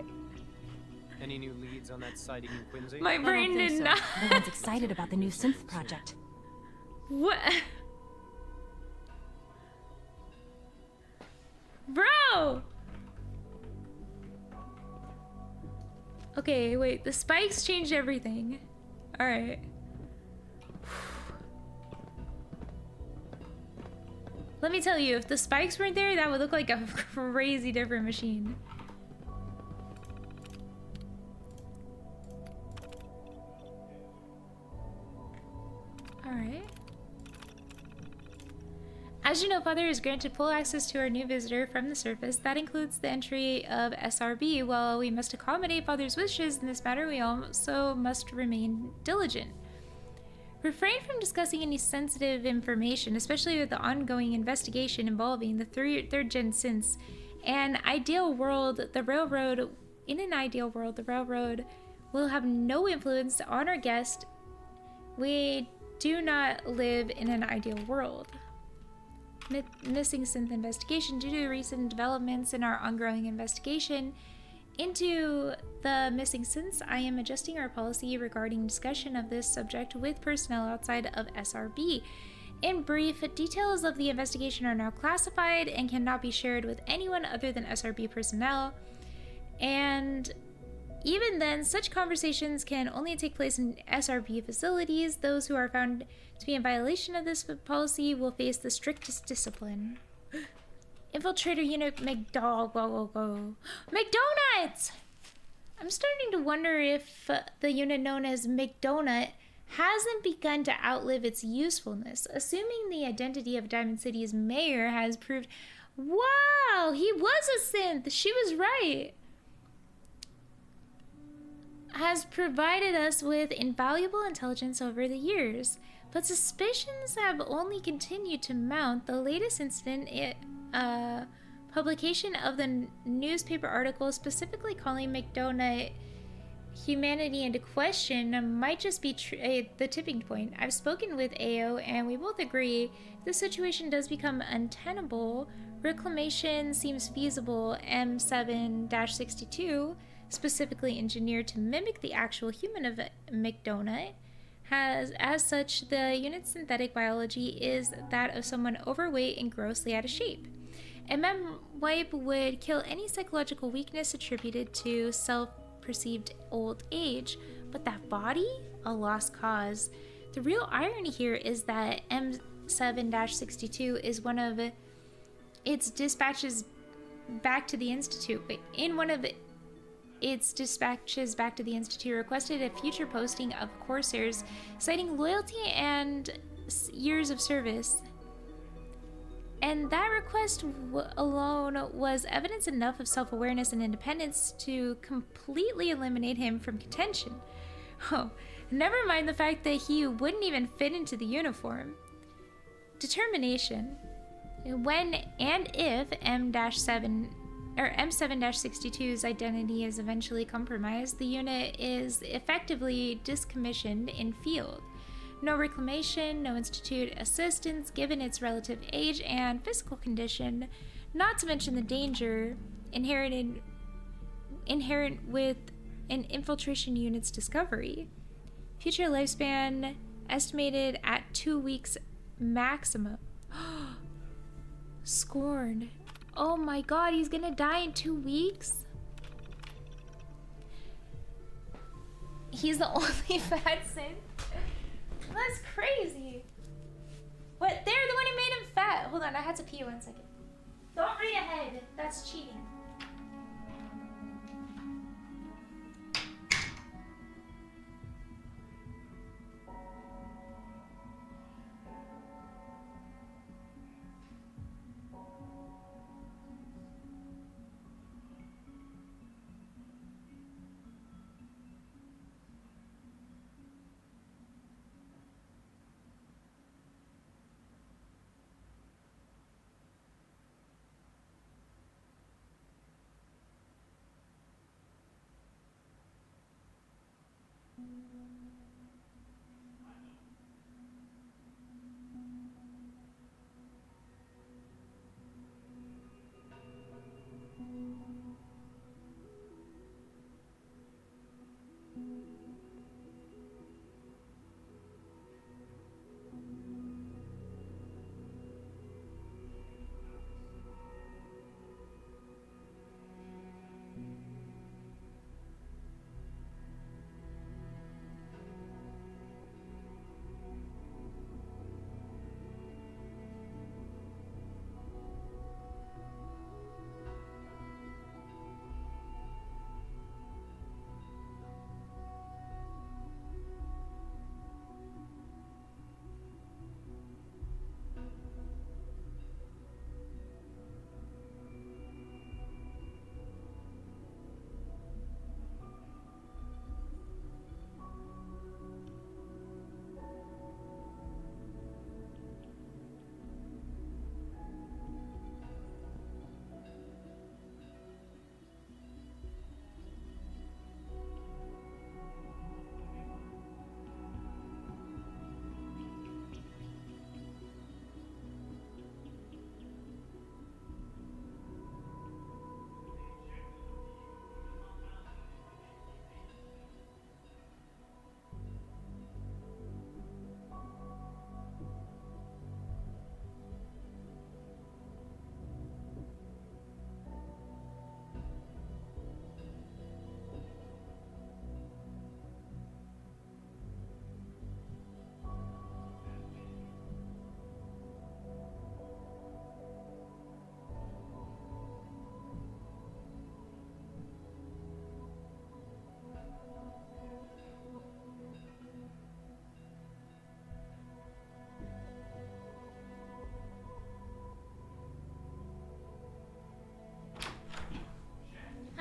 Any new leads on that sighting in Quincy? My brain did not. Everyone's excited about the new synth project. What? Bro! Okay, wait. The spikes changed everything. Alright. Let me tell you, if the spikes weren't there, that would look like a crazy different machine. Alright. As you know, Father is granted full access to our new visitor from the surface. That includes the entry of SRB. While we must accommodate Father's wishes in this matter, we also must remain diligent. Refrain from discussing any sensitive information, especially with the ongoing investigation involving the third-gen synths. In an ideal world, the railroad will have no influence on our guest. We do not live in an ideal world. Missing synth investigation. Due to recent developments in our ongoing investigation into the missing synths, I am adjusting our policy regarding discussion of this subject with personnel outside of SRB. In brief, details of the investigation are now classified and cannot be shared with anyone other than SRB personnel. And even then, such conversations can only take place in SRB facilities. Those who are found to be in violation of this policy will face the strictest discipline. Infiltrator Unit McDonuts! I'm starting to wonder if the unit known as McDonut hasn't begun to outlive its usefulness. Assuming the identity of Diamond City's mayor has proved... Wow! He was a synth! She was right! Has provided us with invaluable intelligence over the years, but suspicions have only continued to mount. The latest incident, publication of the newspaper article specifically calling McDonut humanity into question might just be the tipping point. I've spoken with AO and we both agree if the situation does become untenable, reclamation seems feasible. M7-62, specifically engineered to mimic the actual human of McDonut, as such, the unit's synthetic biology is that of someone overweight and grossly out of shape. A mem-wipe would kill any psychological weakness attributed to self-perceived old age, but that body? A lost cause. The real irony here is that M7-62 is one of its dispatches back to the Institute. In one of its dispatches back to the Institute, requested a future posting of Corsairs, citing loyalty and years of service. And that request alone was evidence enough of self-awareness and independence to completely eliminate him from contention. Oh, never mind the fact that he wouldn't even fit into the uniform. Determination. When and if M7-62's identity is eventually compromised, the unit is effectively discommissioned in field. No reclamation, no institute assistance given its relative age and physical condition, not to mention the danger inherent with an infiltration unit's discovery. Future lifespan estimated at 2 weeks maximum. Scorn. Oh my god, he's gonna die in 2 weeks? He's the only fat synth? That's crazy. What? They're the one who made him fat. Hold on, I had to pee 1 second. Don't read ahead. That's cheating.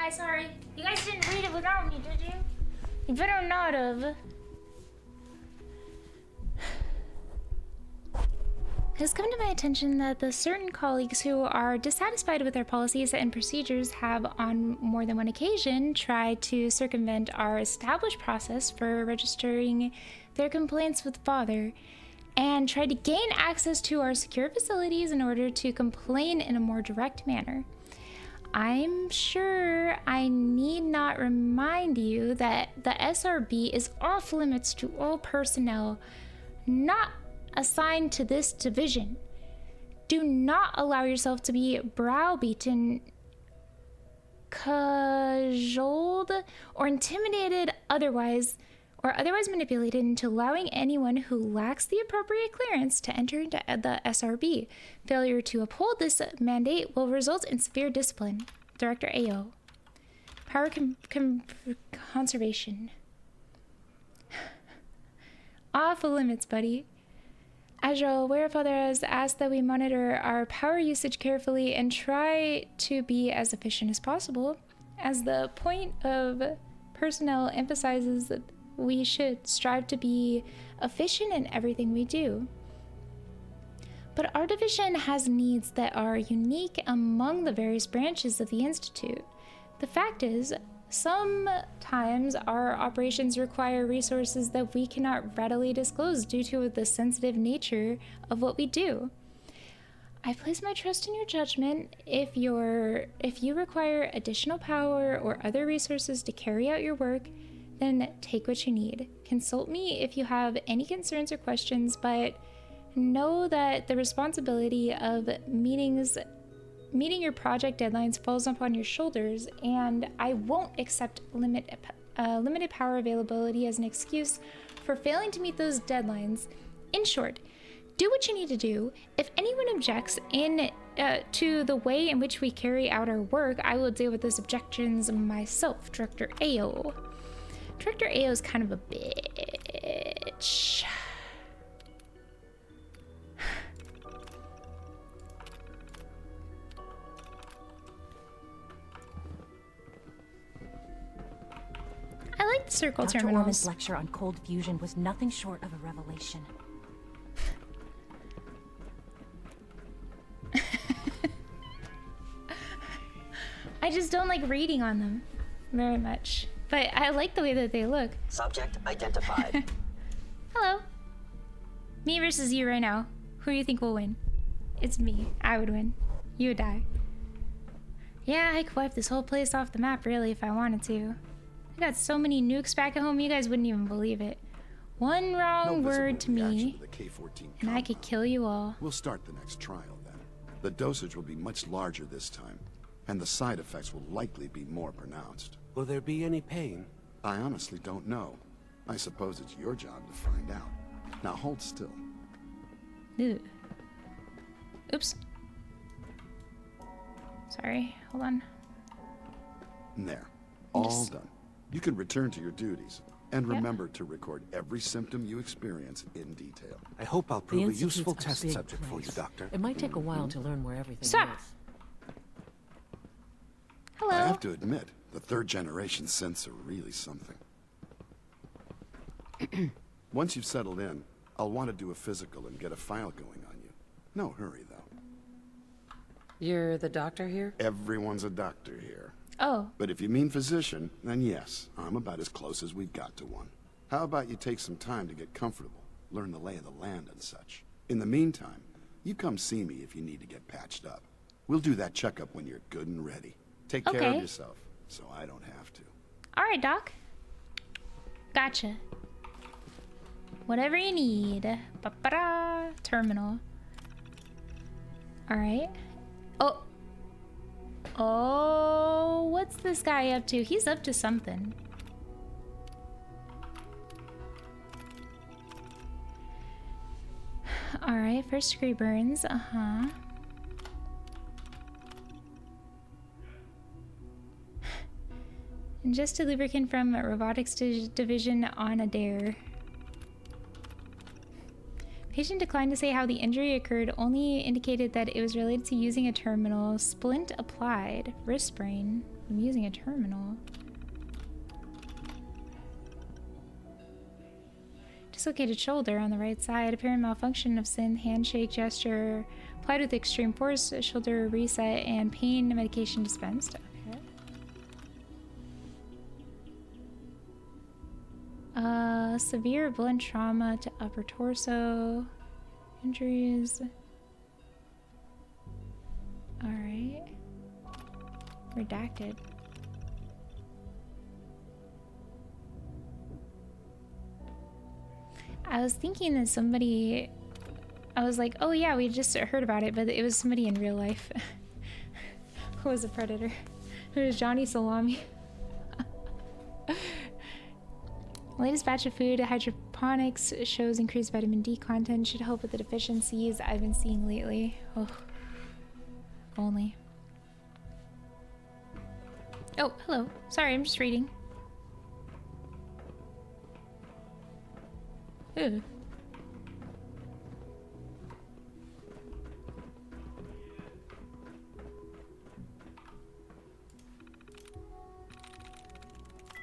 guys, sorry. You guys didn't read it without me, did you? You better not have. It has come to my attention that the certain colleagues who are dissatisfied with our policies and procedures have on more than one occasion tried to circumvent our established process for registering their complaints with Father and tried to gain access to our secure facilities in order to complain in a more direct manner. I'm sure I need not remind you that the SRB is off limits to all personnel not assigned to this division. Do not allow yourself to be browbeaten, cajoled, or intimidated otherwise manipulated into allowing anyone who lacks the appropriate clearance to enter into the SRB. Failure to uphold this mandate will result in severe discipline. Director AO. Power conservation. Off limits, buddy. As you're aware, Father has asked that we monitor our power usage carefully and try to be as efficient as possible, as the point of personnel emphasizes that we should strive to be efficient in everything we do. But our division has needs that are unique among the various branches of the Institute. The fact is, sometimes our operations require resources that we cannot readily disclose due to the sensitive nature of what we do. I place my trust in your judgment. If you require additional power or other resources to carry out your work, then take what you need. Consult me if you have any concerns or questions, but know that the responsibility of meeting your project deadlines falls upon your shoulders, and I won't accept limited power availability as an excuse for failing to meet those deadlines. In short, do what you need to do. If anyone objects to the way in which we carry out our work, I will deal with those objections myself, Director AO. Director AO is kind of a bitch. I like the circle Dr. terminals. Orman's lecture on cold fusion was nothing short of a revelation. I just don't like reading on them very much. But I like the way that they look. Subject identified. Hello. Me versus you right now. Who do you think will win? It's me. I would win. You would die. Yeah, I could wipe this whole place off the map, really, if I wanted to. I got so many nukes back at home, you guys wouldn't even believe it. One wrong word to me, and I could kill you all. We'll start the next trial, then. The dosage will be much larger this time, and the side effects will likely be more pronounced. Will there be any pain? I honestly don't know. I suppose it's your job to find out. Now hold still. Ew. Oops. Sorry, hold on. There. All done. You can return to your duties. And remember to record every symptom you experience in detail. I hope I'll prove a useful test subject for you, Doctor. It might take a while to learn where everything is. Hello. I have to admit, the third-generation synths are really something. Once you've settled in, I'll want to do a physical and get a file going on you. No hurry, though. You're the doctor here? Everyone's a doctor here. Oh. But if you mean physician, then yes, I'm about as close as we've got to one. How about you take some time to get comfortable, learn the lay of the land and such. In the meantime, you come see me if you need to get patched up. We'll do that checkup when you're good and ready. Take care of yourself, so I don't have to. All right, Doc. Gotcha. Whatever you need. Ba-ba-da. Terminal. All right. Oh. Oh, what's this guy up to? He's up to something. All right, first degree burns. Uh-huh. Ingested lubricant from robotics division on a dare. Patient declined to say how the injury occurred, only indicated that it was related to using a terminal. Splint applied. Wrist sprain. I'm using a terminal. Dislocated shoulder on the right side. Apparent malfunction of synth. Handshake gesture. Applied with extreme force. Shoulder reset and pain medication dispensed. Okay. Severe blunt trauma to upper torso. Injuries. Alright. Redacted. I was thinking that somebody... I was like, oh yeah, we just heard about it, but it was somebody in real life. Who was a predator. It was Johnny Salami. Latest batch of food, hydroponics, shows increased vitamin D content, should help with the deficiencies I've been seeing lately. Oh, if only. Oh, hello. Sorry, I'm just reading. Ooh.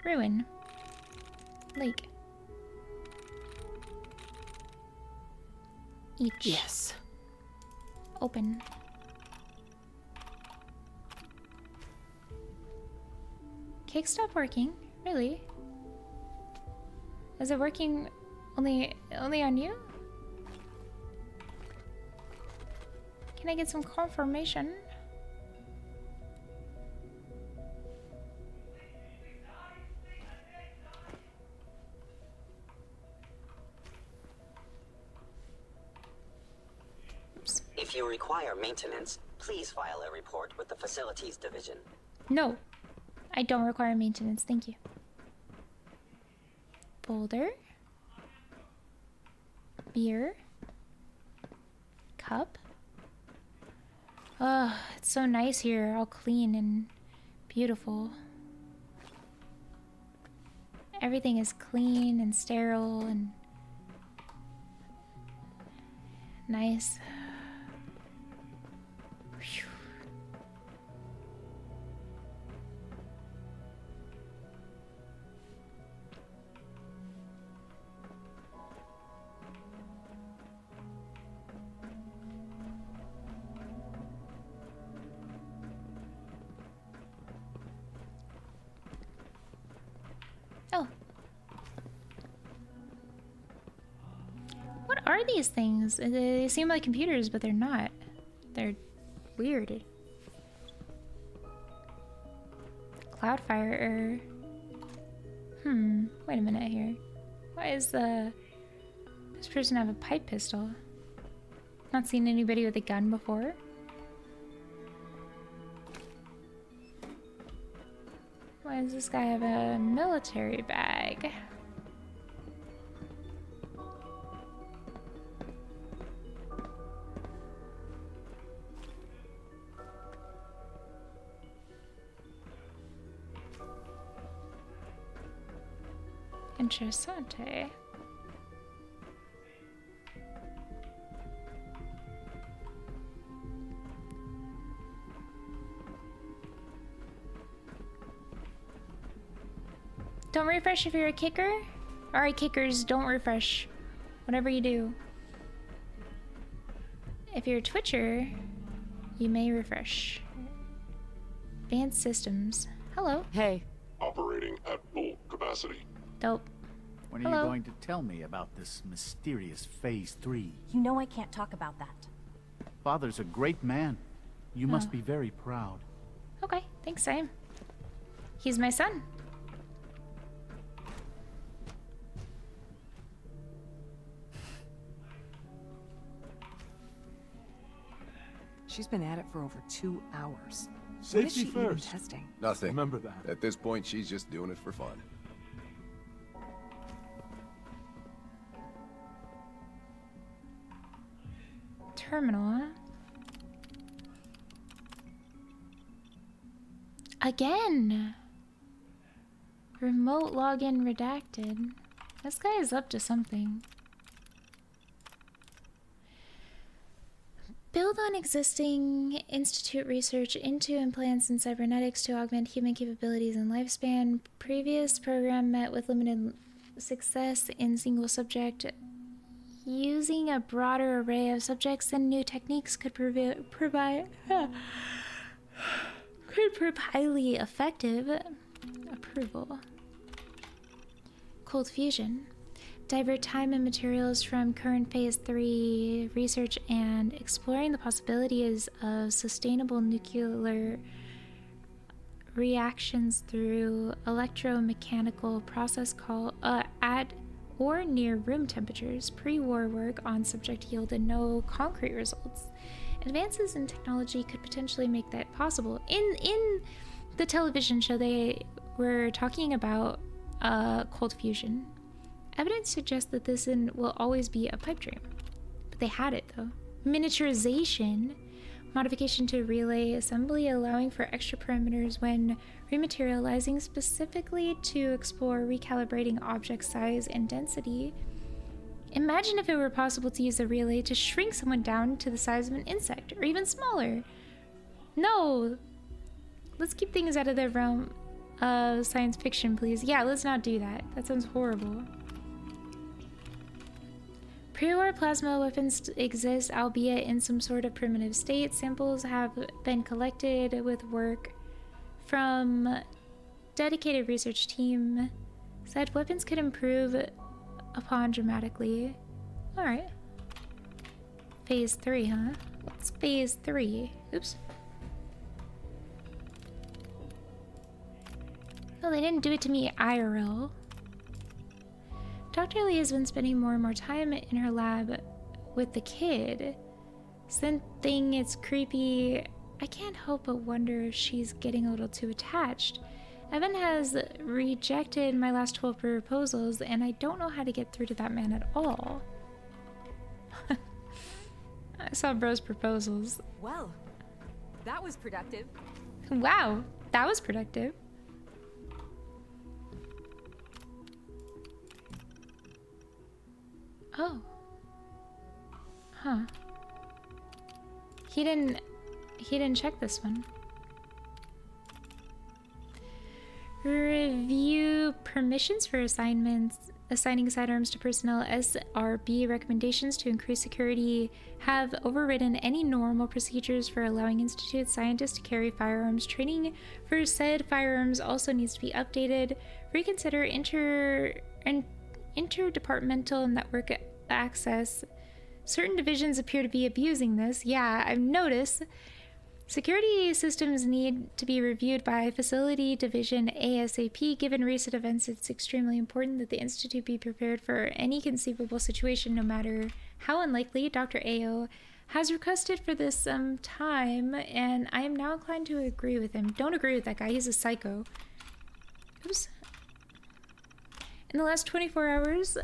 Ruin. Lake. Each. Yes. Open. Cake stopped working? Really? Is it working only on you? Can I get some confirmation? If you require maintenance, please file a report with the Facilities Division. No, I don't require maintenance, thank you. Boulder. Beer. Cup. Oh, it's so nice here, all clean and beautiful. Everything is clean and sterile and nice. Whew. Oh. What are these things? They seem like computers, but they're not. They're weird. Cloudfire error. Wait a minute here. Why is this person have a pipe pistol? Not seen anybody with a gun before. Why does this guy have a military bag? Interessante. Don't refresh if you're a kicker. Alright, kickers, don't refresh. Whatever you do. If you're a twitcher, you may refresh. Advanced systems. Hello. Hey. Operating at full capacity. Dope. When are you going to tell me about this mysterious Phase 3? You know I can't talk about that. Father's a great man. You must be very proud. Okay, thanks, Sam. He's my son. She's been at it for over 2 hours. What is Safety she even first. testing? Nothing. Remember that. At this point, she's just doing it for fun. Terminal, huh? Again! Remote login redacted. This guy is up to something. Build on existing Institute research into implants and cybernetics to augment human capabilities and lifespan. Previous program met with limited success in single subject. Using a broader array of subjects and new techniques could prove highly effective. Approval. Cold fusion. Divert time and materials from current phase 3 research and exploring the possibilities of sustainable nuclear reactions through electromechanical process at or near room temperatures. Pre-war work on subject yielded no concrete results. Advances in technology could potentially make that possible. In the television show, they were talking about cold fusion. Evidence suggests that this will always be a pipe dream. But they had it, though. Miniaturization. Modification to relay assembly, allowing for extra parameters when rematerializing, specifically to explore recalibrating object size and density. Imagine if it were possible to use a relay to shrink someone down to the size of an insect, or even smaller. No! Let's keep things out of the realm of science fiction, please. Yeah, let's not do that. That sounds horrible. Pre-war plasma weapons exist, albeit in some sort of primitive state. Samples have been collected with work from dedicated research team. Said weapons could improve upon dramatically. Alright. Phase 3, huh? What's phase 3? Oops. No, they didn't do it to me IRL. Dr. Lee has been spending more and more time in her lab with the kid. Something it's creepy. I can't help but wonder if she's getting a little too attached. Evan has rejected my last 12 proposals, and I don't know how to get through to that man at all. I saw bro's proposals. Well, that was productive. Wow, that was productive. Oh. Huh. He didn't check this one. Review permissions for assigning sidearms to personnel. SRB recommendations to increase security have overridden any normal procedures for allowing Institute scientists to carry firearms. Training for said firearms also needs to be updated. Reconsider interdepartmental network access. Certain divisions appear to be abusing this. Yeah, I've noticed. Security systems need to be reviewed by Facility Division ASAP. Given recent events, it's extremely important that the Institute be prepared for any conceivable situation, no matter how unlikely. Dr. Ao has requested for this some time, and I am now inclined to agree with him. Don't agree with that guy. He's a psycho. Oops. In the last 24 hours,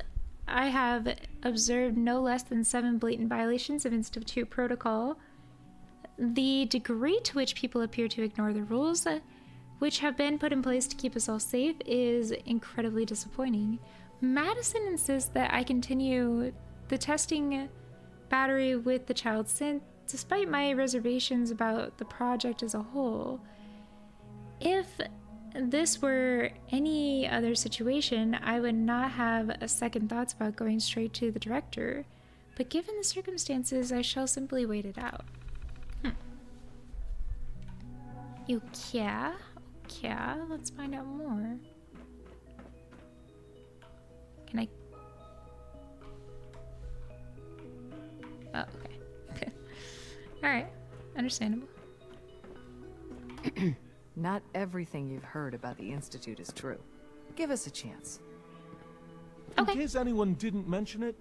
I have observed no less than 7 blatant violations of Institute protocol. The degree to which people appear to ignore the rules, which have been put in place to keep us all safe, is incredibly disappointing. Madison insists that I continue the testing battery with the child synth, despite my reservations about the project as a whole. If this were any other situation, I would not have a second thoughts about going straight to the director, but given the circumstances, I shall simply wait it out. You care? Yeah, let's find out more. Can I? Oh, okay. Alright, understandable. Not everything you've heard about the Institute is true. Give us a chance. In case anyone didn't mention it,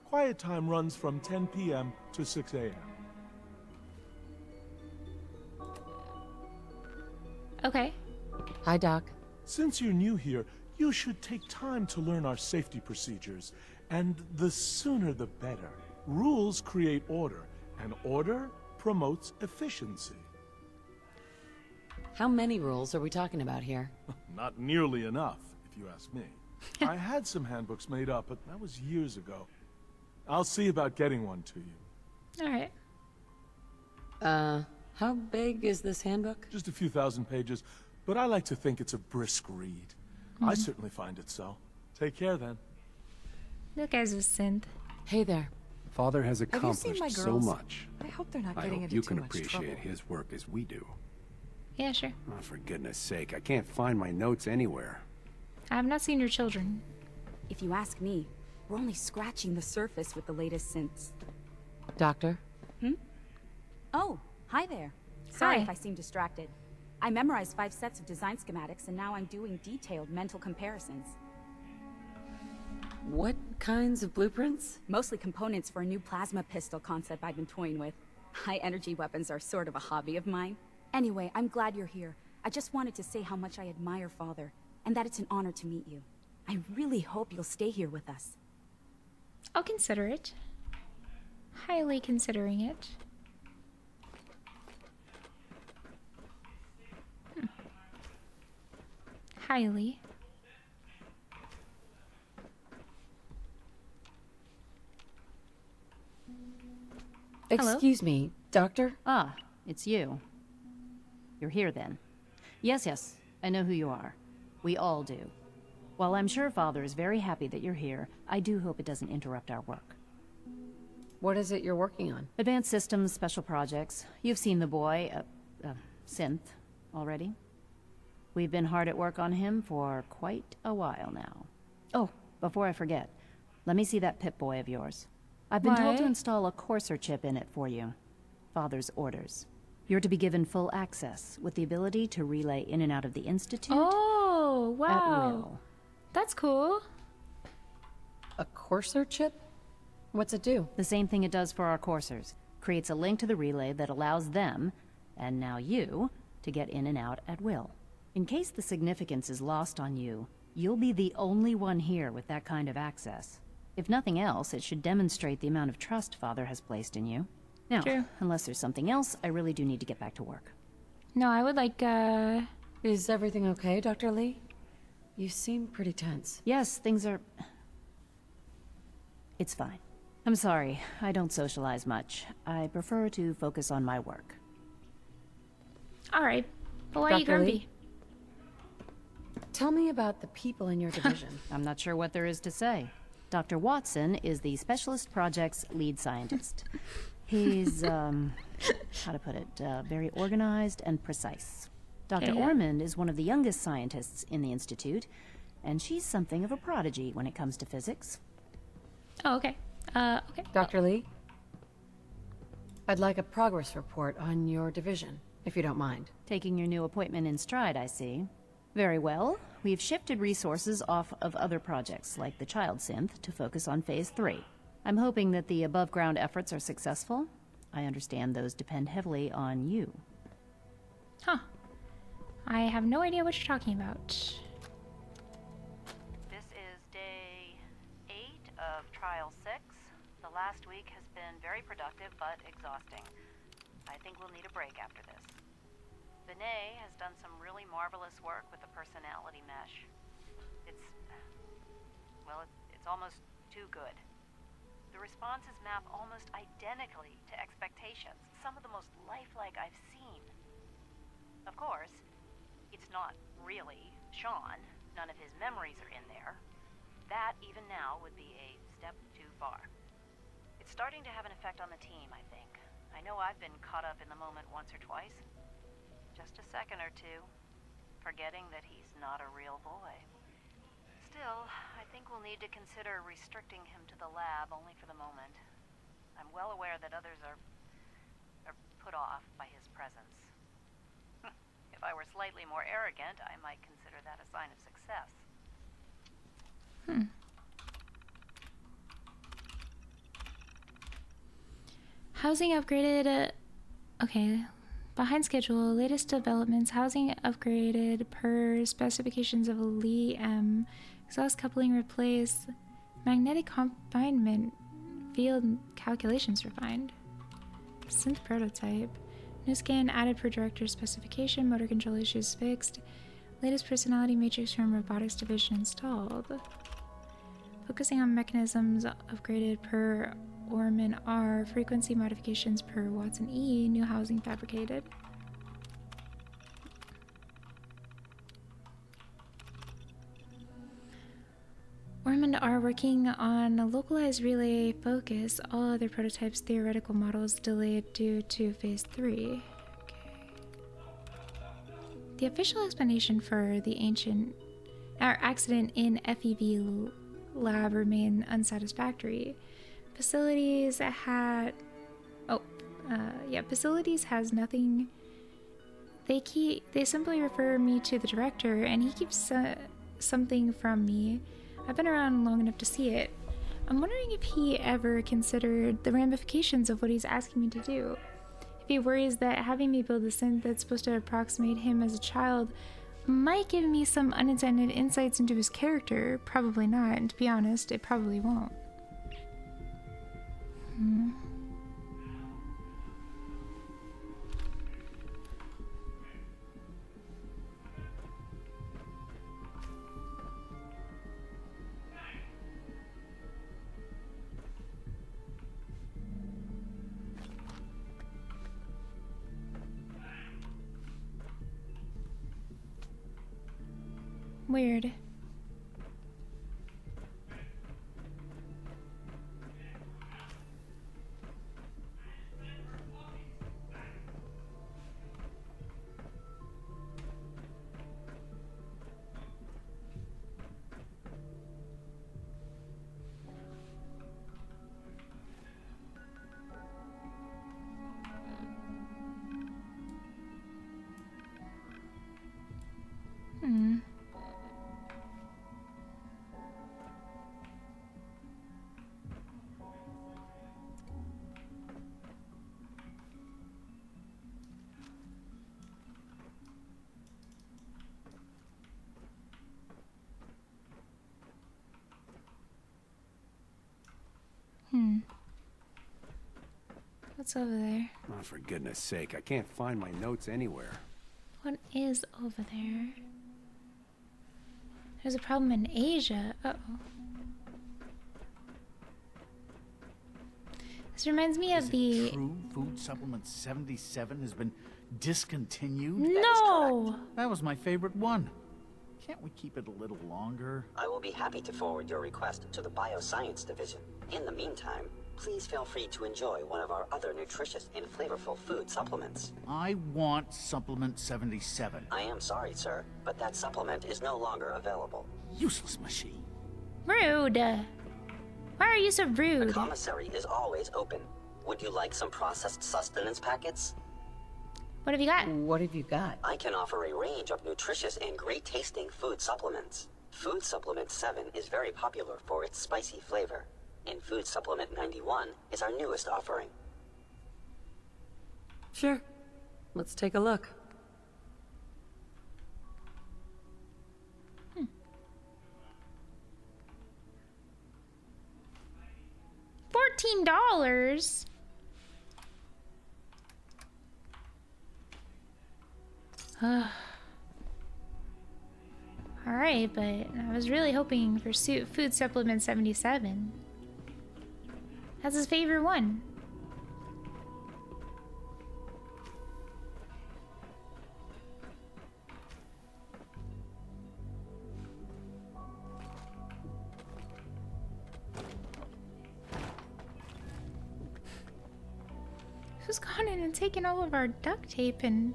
quiet time runs from 10 p.m. to 6 a.m. Okay. Hi, Doc. Since you're new here, you should take time to learn our safety procedures. And the sooner the better. Rules create order, and order promotes efficiency. How many rules are we talking about here? Not nearly enough, if you ask me. I had some handbooks made up, but that was years ago. I'll see about getting one to you. Alright. How big is this handbook? Just a few thousand pages, but I like to think it's a brisk read. I certainly find it so. Take care, then. That guy's a synth. Hey there. Father has Have you seen my accomplished so girls? much. I hope they're not I getting hope into you too can much appreciate trouble. his work as we do. Yeah, sure. Oh, for goodness sake, I can't find my notes anywhere. I have not seen your children. If you ask me, we're only scratching the surface with the latest synths. Doctor? Oh, hi there. Sorry Hi. if I seem distracted. I memorized 5 sets of design schematics, and now I'm doing detailed mental comparisons. What kinds of blueprints? Mostly components for a new plasma pistol concept I've been toying with. High-energy weapons are sort of a hobby of mine. Anyway, I'm glad you're here. I just wanted to say how much I admire Father, and that it's an honor to meet you. I really hope you'll stay here with us. I'll consider it. Highly considering it. Highly. Excuse me, Doctor? Ah, it's you. You're here then. Yes, I know who you are. We all do. While I'm sure Father is very happy that you're here, I do hope it doesn't interrupt our work. What is it you're working on? Advanced systems, special projects. You've seen the boy, Synth, already. We've been hard at work on him for quite a while now. Oh, before I forget, let me see that Pip-Boy of yours. I've been told to What? install a Courser chip in it for you. Father's orders. You're to be given full access, with the ability to relay in and out of the Institute Oh, wow. at will. That's cool. A Courser chip? What's it do? The same thing it does for our coursers. Creates a link to the relay that allows them, and now you, to get in and out at will. In case the significance is lost on you, you'll be the only one here with that kind of access. If nothing else, it should demonstrate the amount of trust Father has placed in you. Now, True. unless there's something else, I really do need to get back to work. No, I would like, Is everything okay, Dr. Lee? You seem pretty tense. Yes, things are... It's fine. I'm sorry, I don't socialize much. I prefer to focus on my work. Alright. But why are you Dr. Lee? grumpy? Tell me about the people in your division. I'm not sure what there is to say. Dr. Watson is the Specialist Project's lead scientist. He's, how to put it, very organized and precise. Dr. Okay. Ormond is one of the youngest scientists in the Institute, and she's something of a prodigy when it comes to physics. Oh, okay. Okay. Dr. Lee? I'd like a progress report on your division, if you don't mind. Taking your new appointment in stride, I see. Very well. We've shifted resources off of other projects, like the Child Synth, to focus on Phase 3. I'm hoping that the above-ground efforts are successful. I understand those depend heavily on you. Huh. I have no idea what you're talking about. This is day 8 of Trial 6. The last week has been very productive, but exhausting. I think we'll need a break after this. Vinay has done some really marvelous work with the personality mesh. It's almost too good. The responses map almost identically to expectations, some of the most lifelike I've seen. Of course, it's not really Sean. None of his memories are in there. That, even now, would be a step too far. It's starting to have an effect on the team, I think. I know I've been caught up in the moment once or twice. Just a second or two, forgetting that he's not a real boy. Still, I think we'll need to consider restricting him to the lab only for the moment. I'm well aware that others are put off by his presence. If I were slightly more arrogant, I might consider that a sign of success. Housing upgraded. Okay. Behind schedule. Latest developments. Housing upgraded per specifications of Lee M. Exhaust coupling replaced. Magnetic confinement. Field calculations refined. Synth prototype. New scan added per director specification. Motor control issues fixed. Latest personality matrix from robotics division installed. Focusing on mechanisms upgraded per Orman R. Frequency modifications per Watson E. New housing fabricated. Ormond are working on a localized relay focus. All other prototypes, theoretical models delayed due to phase 3. Okay. The official explanation for the accident in FEV lab remain unsatisfactory. Facilities has nothing. They simply refer me to the director, and he keeps something from me. I've been around long enough to see it. I'm wondering if he ever considered the ramifications of what he's asking me to do. If he worries that having me build a synth that's supposed to approximate him as a child might give me some unintended insights into his character. Probably not, and to be honest, it probably won't. Weird. What's over there? Oh, for goodness sake, I can't find my notes anywhere. What is over there? There's a problem in Asia. Uh-oh. This reminds me of the... True Food Supplement 77 has been discontinued? No! That was my favorite one. Can't we keep it a little longer? I will be happy to forward your request to the Bioscience Division. In the meantime, please feel free to enjoy one of our other nutritious and flavorful food supplements. I want Supplement 77. I am sorry, sir, but that supplement is no longer available. Useless machine. Rude. Why are you so rude? The commissary is always open. Would you like some processed sustenance packets? What have you got? What have you got? I can offer a range of nutritious and great-tasting food supplements. Food Supplement 7 is very popular for its spicy flavor, and Food Supplement 91 is our newest offering. Sure. Let's take a look. $14? Alright, but I was really hoping for Food Supplement 77. That's his favorite one. Who's gone in and taken all of our duct tape and...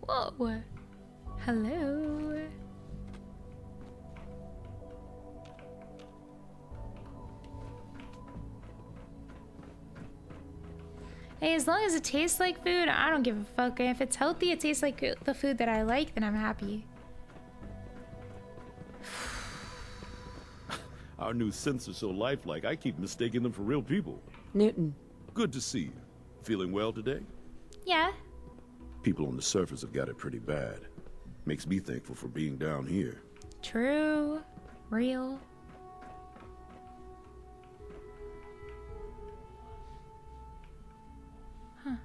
Whoa. Hello. Hey, as long as it tastes like food, I don't give a fuck. If it's healthy, it tastes like the food that I like, then I'm happy. Our new synths are so lifelike, I keep mistaking them for real people. Newton. Good to see you. Feeling well today? Yeah. People on the surface have got it pretty bad. Makes me thankful for being down here. True. Real. Huh.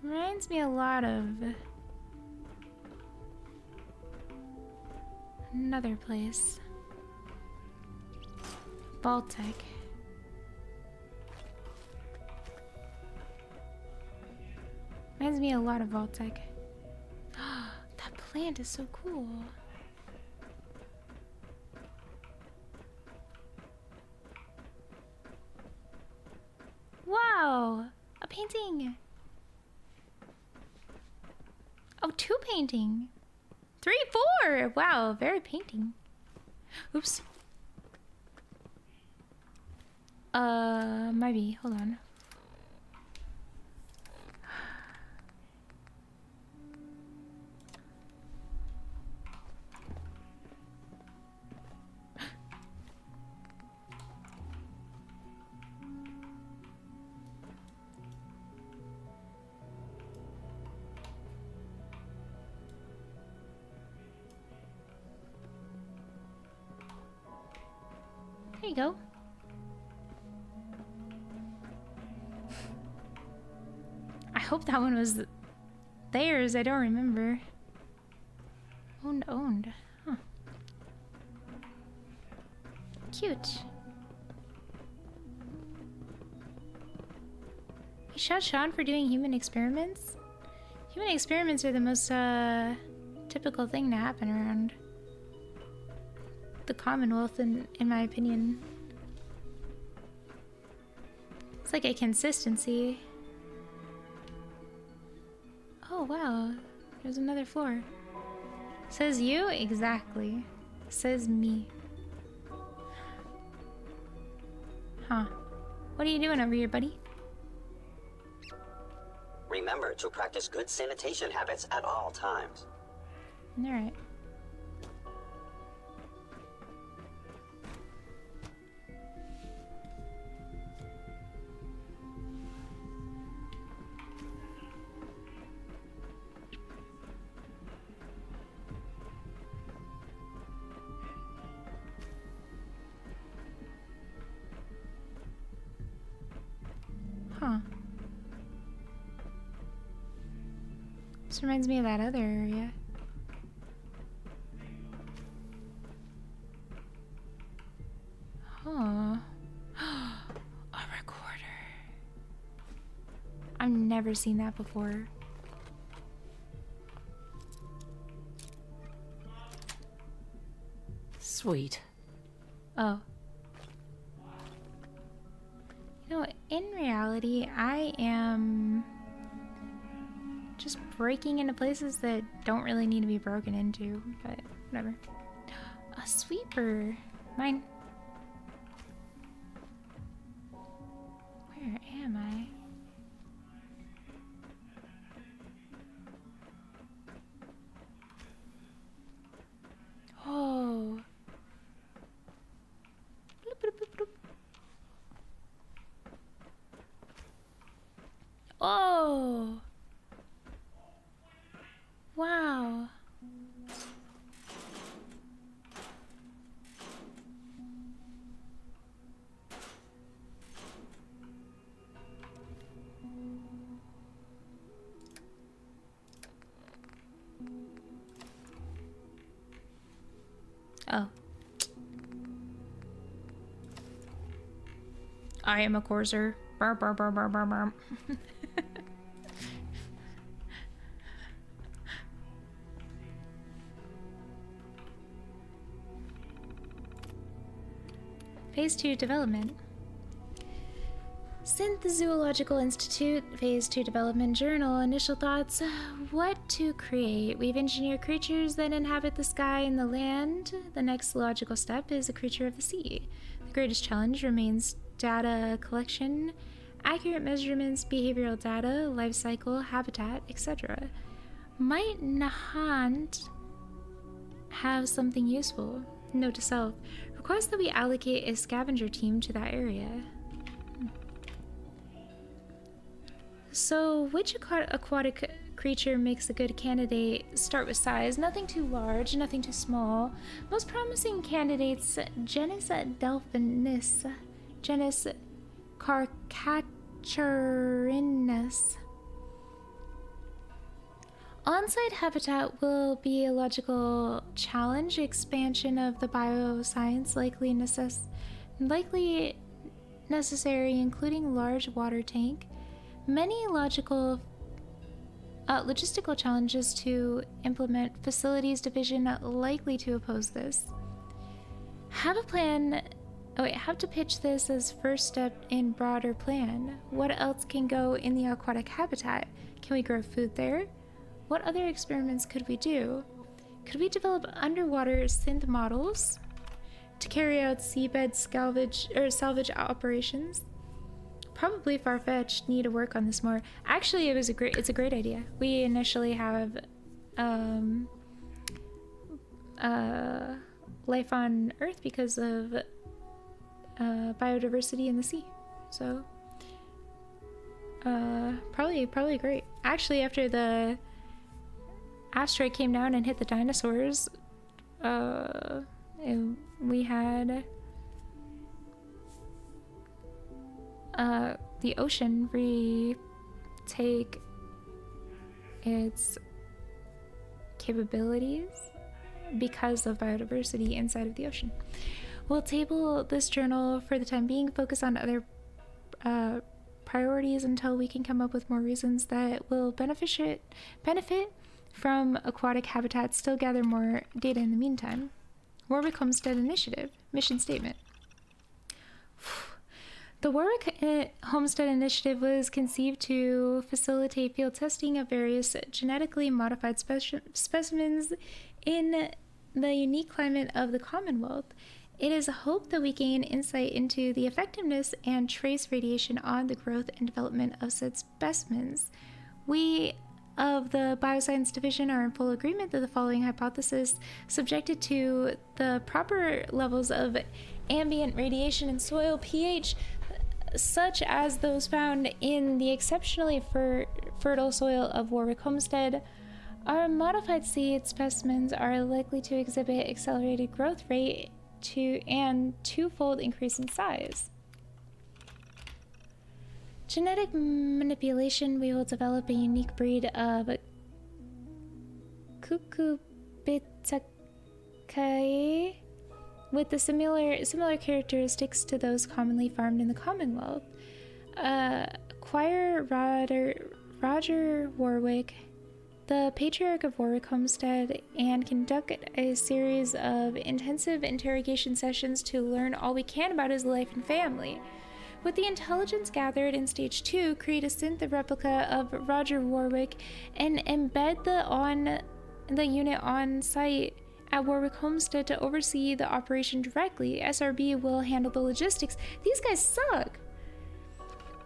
Reminds me a lot of... Another place. Baltic. Reminds me a lot of Baltic. That plant is so cool. Wow! A painting! Oh, 2 painting! 3, 4! Wow, very painting. Oops. Maybe. Hold on. There you go. I hope that one was theirs. I don't remember. Owned. Huh. Cute. You shot Sean for doing human experiments? Human experiments are the most typical thing to happen around the Commonwealth, in my opinion. It's like a consistency. Oh wow, there's another floor. Says you? Exactly. Says me. Huh. What are you doing over here, buddy? Remember to practice good sanitation habits at all times. Alright. Huh. This reminds me of that other area. Huh. A recorder. I've never seen that before. Sweet. Oh. You know, in reality, I am just breaking into places that don't really need to be broken into, but whatever. A sweeper. Mine. Where am I? Oh. Bloop, bloop, bloop, bloop. Oh. Wow. Oh. I am a courser. Burr, burr, burr, burr, burr, burr. Phase 2 development. Synth Zoological Institute, Phase 2 Development Journal, Initial Thoughts. What to create? We've engineered creatures that inhabit the sky and the land. The next logical step is a creature of the sea. The greatest challenge remains data collection, accurate measurements, behavioral data, life cycle, habitat, etc. Might Nahant have something useful? Note to self. Request that we allocate a scavenger team to that area. So, which aquatic creature makes a good candidate? Start with size. Nothing too large, nothing too small. Most promising candidates: genus Delphinus, genus Carcatcharinus. On-site habitat will be a logical challenge. Expansion of the bioscience likely necessary, including large water tank. Many logistical challenges to implement. Facilities division likely to oppose this. Have to pitch this as first step in broader plan. What else can go in the aquatic habitat? Can we grow food there? What other experiments could we do? Could we develop underwater synth models to carry out seabed salvage operations? Probably far-fetched. Need to work on this more. Actually, it's a great idea. We initially have life on Earth because of biodiversity in the sea. So probably great. Actually, after the asteroid came down and hit the dinosaurs, we had the ocean retake its capabilities because of biodiversity inside of the ocean. We'll table this journal for the time being, focus on other priorities until we can come up with more reasons that will benefit from aquatic habitats. Still gather more data in the meantime. Warwick Homestead Initiative. Mission statement. The Warwick Homestead Initiative was conceived to facilitate field testing of various genetically modified specimens in the unique climate of the Commonwealth. It is hoped that we gain insight into the effectiveness and trace radiation on the growth and development of said specimens. We of the Bioscience Division are in full agreement that the following hypothesis, subjected to the proper levels of ambient radiation and soil pH, such as those found in the exceptionally fertile soil of Warwick Homestead, our modified seed specimens are likely to exhibit accelerated growth rate and twofold increase in size. Genetic manipulation, we will develop a unique breed of Cucurbitaceae with the similar characteristics to those commonly farmed in the Commonwealth. Acquire Roger Warwick, the Patriarch of Warwick Homestead, and conduct a series of intensive interrogation sessions to learn all we can about his life and family. With the intelligence gathered in Stage 2, create a synth replica of Roger Warwick and embed the unit on site at Warwick Homestead to oversee the operation directly. SRB will handle the logistics. These guys suck!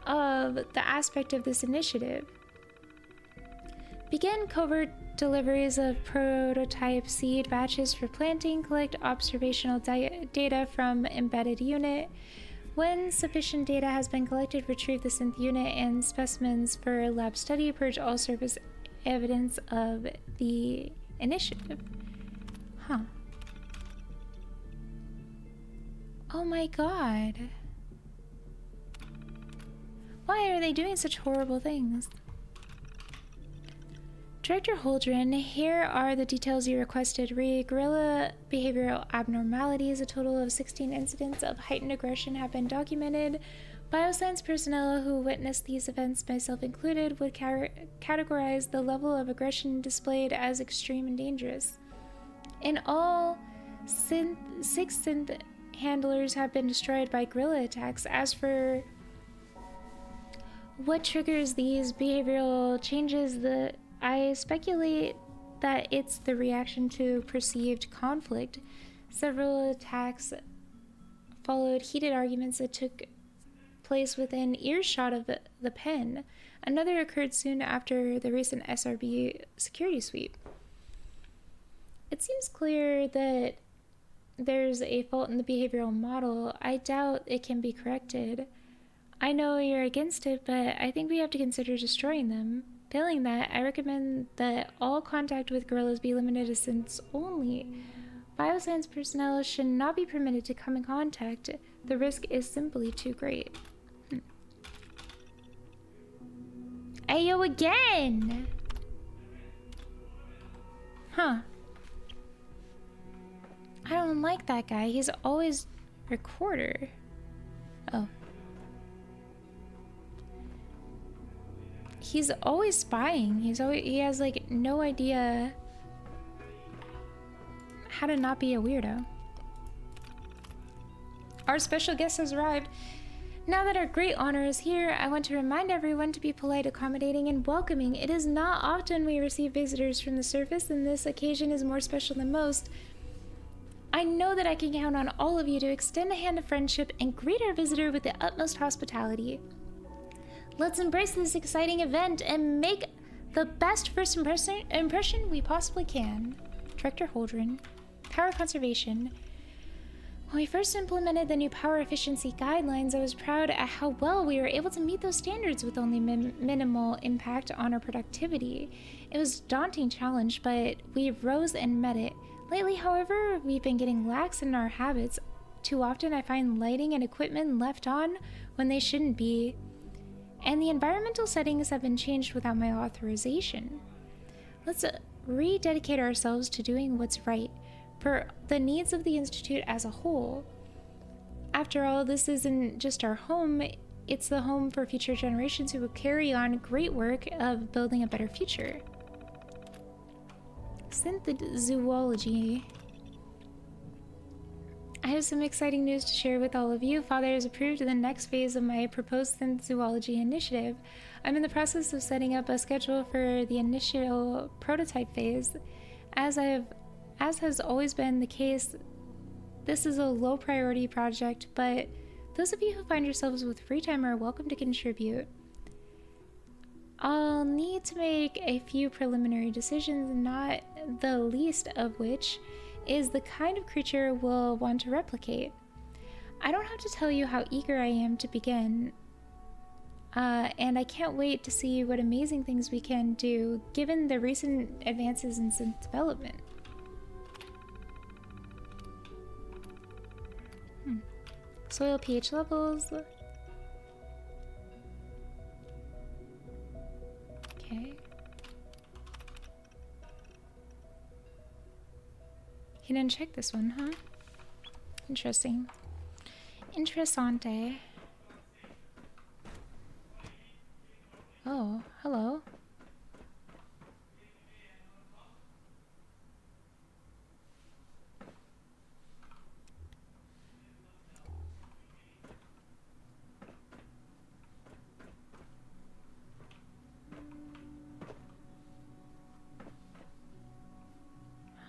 Of the aspect of this initiative. Begin covert deliveries of prototype seed batches for planting. Collect observational data from embedded unit. When sufficient data has been collected, retrieve the synth unit and specimens for lab study. Purge all surface evidence of the initiative. Huh. Oh my god. Why are they doing such horrible things? Director Holdren, here are the details you requested. Guerrilla behavioral abnormalities. A total of 16 incidents of heightened aggression have been documented. Bioscience personnel who witnessed these events, myself included, would categorize the level of aggression displayed as extreme and dangerous. In all, 6 synth handlers have been destroyed by guerrilla attacks. As for what triggers these behavioral changes, I speculate that it's the reaction to perceived conflict. Several attacks followed heated arguments that took place within earshot of the pen. Another occurred soon after the recent SRB security sweep. It seems clear that there's a fault in the behavioral model. I doubt it can be corrected. I know you're against it, but I think we have to consider destroying them. Failing that, I recommend that all contact with guerrillas be limited to synths only. Bioscience personnel should not be permitted to come in contact. The risk is simply too great. Ayo again! Huh. I don't like that guy. He's always recorder. Oh. He's always spying. He has like no idea how to not be a weirdo. Our special guest has arrived. Now that our great honor is here, I want to remind everyone to be polite, accommodating, and welcoming. It is not often we receive visitors from the surface, and this occasion is more special than most. I know that I can count on all of you to extend a hand of friendship and greet our visitor with the utmost hospitality. Let's embrace this exciting event and make the best first impression we possibly can. Director Holdren. Power conservation. When we first implemented the new power efficiency guidelines, I was proud at how well we were able to meet those standards with only minimal impact on our productivity. It was a daunting challenge, but we rose and met it. Lately, however, we've been getting lax in our habits. Too often I find lighting and equipment left on when they shouldn't be, and the environmental settings have been changed without my authorization. Let's rededicate ourselves to doing what's right for the needs of the Institute as a whole. After all, this isn't just our home, it's the home for future generations who will carry on great work of building a better future. Synth-zoology. I have some exciting news to share with all of you. Father has approved the next phase of my proposed synth-zoology initiative. I'm in the process of setting up a schedule for the initial prototype phase. As has always been the case, this is a low priority project, but those of you who find yourselves with free time are welcome to contribute. I'll need to make a few preliminary decisions, not the least of which is the kind of creature we'll want to replicate. I don't have to tell you how eager I am to begin, and I can't wait to see what amazing things we can do given the recent advances in synth development. Soil pH levels. Okay. He didn't check this one, huh? Interesting. Interessante. Oh, hello.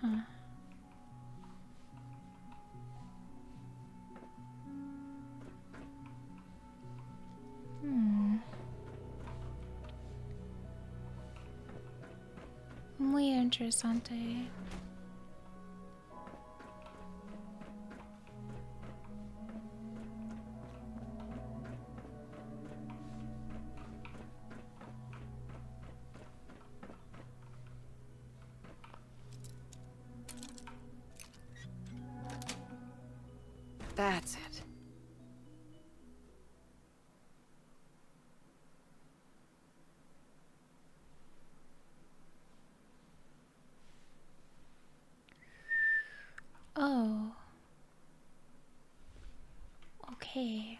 Huh. Muy interesante. That's it. Oh. Okay.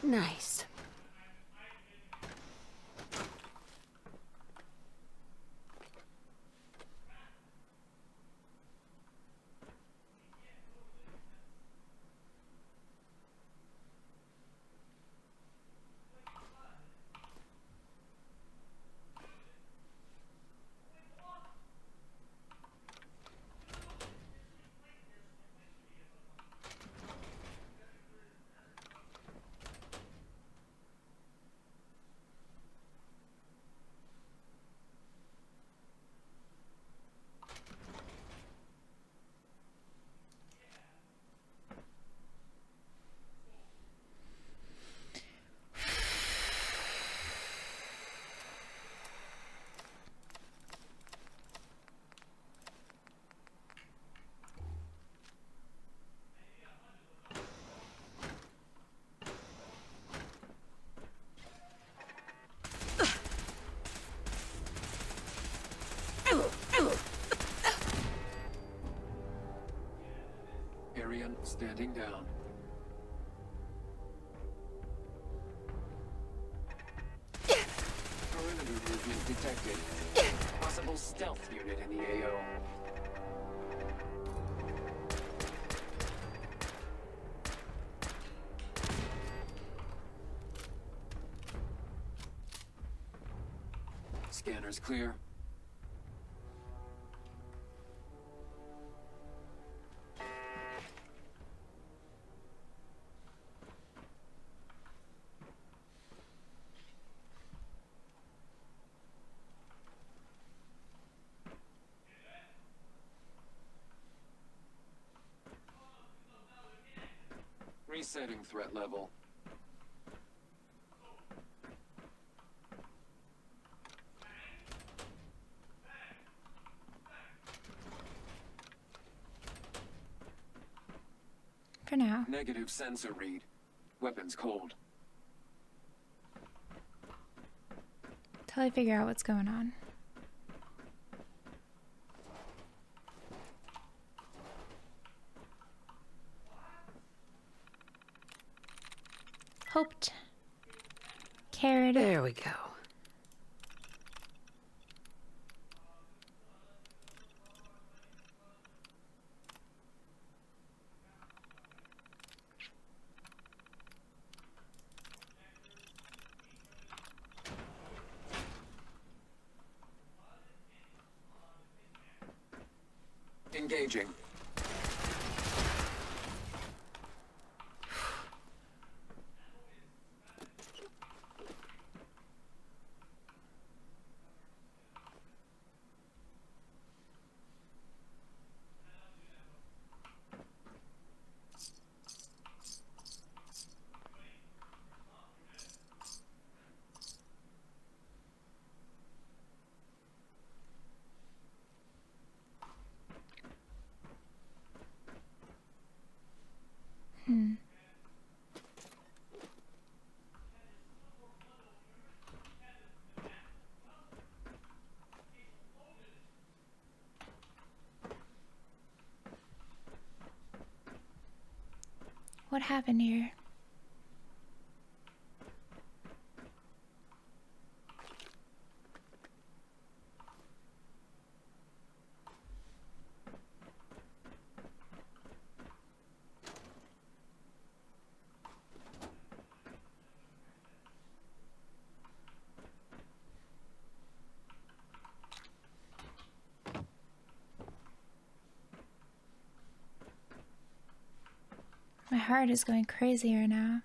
Nice. Standing down. Perimeter movement detected. Possible stealth unit in the AO. Scanner's clear. Resetting threat level. For now. Negative sensor read. Weapons cold. Till I figure out what's going on. Hoped. Cared. There we go. Engaging. What happened here? My heart is going crazy right now.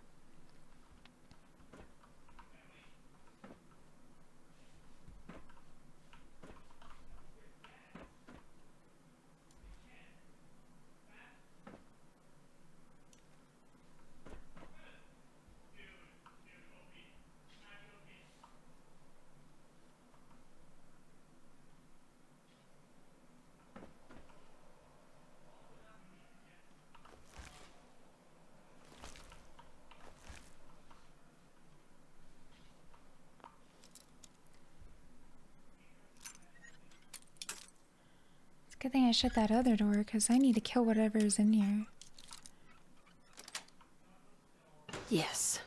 Good thing I shut that other door, because I need to kill whatever's in here. Yes.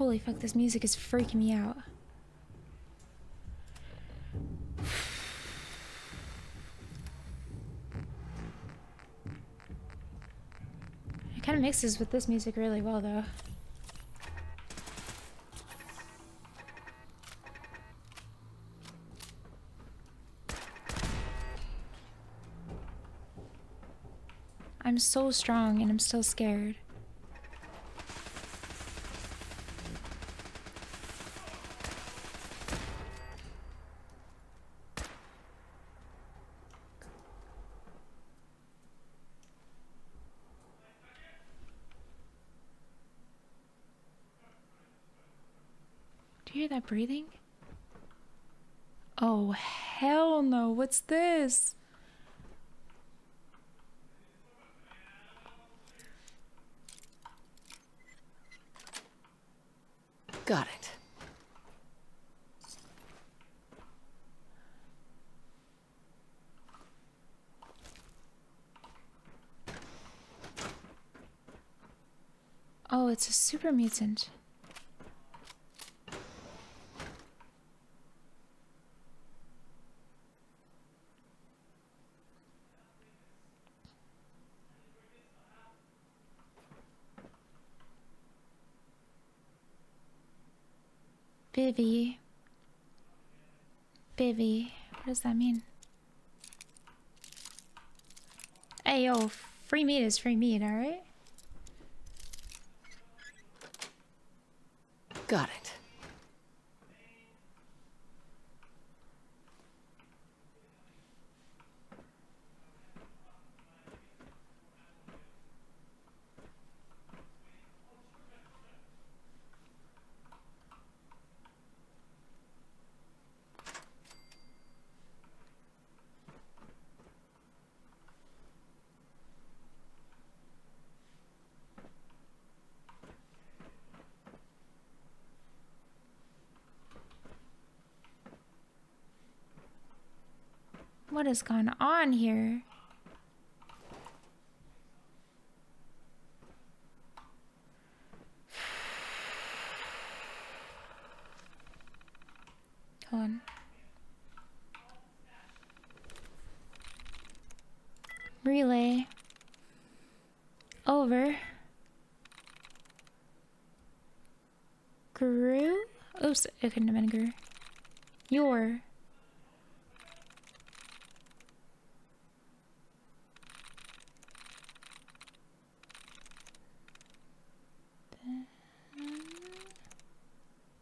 Holy fuck, this music is freaking me out. It kind of mixes with this music really well, though. I'm so strong and I'm still scared. Do you hear that breathing? Oh, hell no. What's this? Got it. Oh, it's a super mutant. Bivy. Bivy. What does that mean? Hey, yo, free meat is free meat, alright? Got it. What has gone on here? Hold on. Relay. Over. Guru? Oops, it couldn't have been Guru. Your.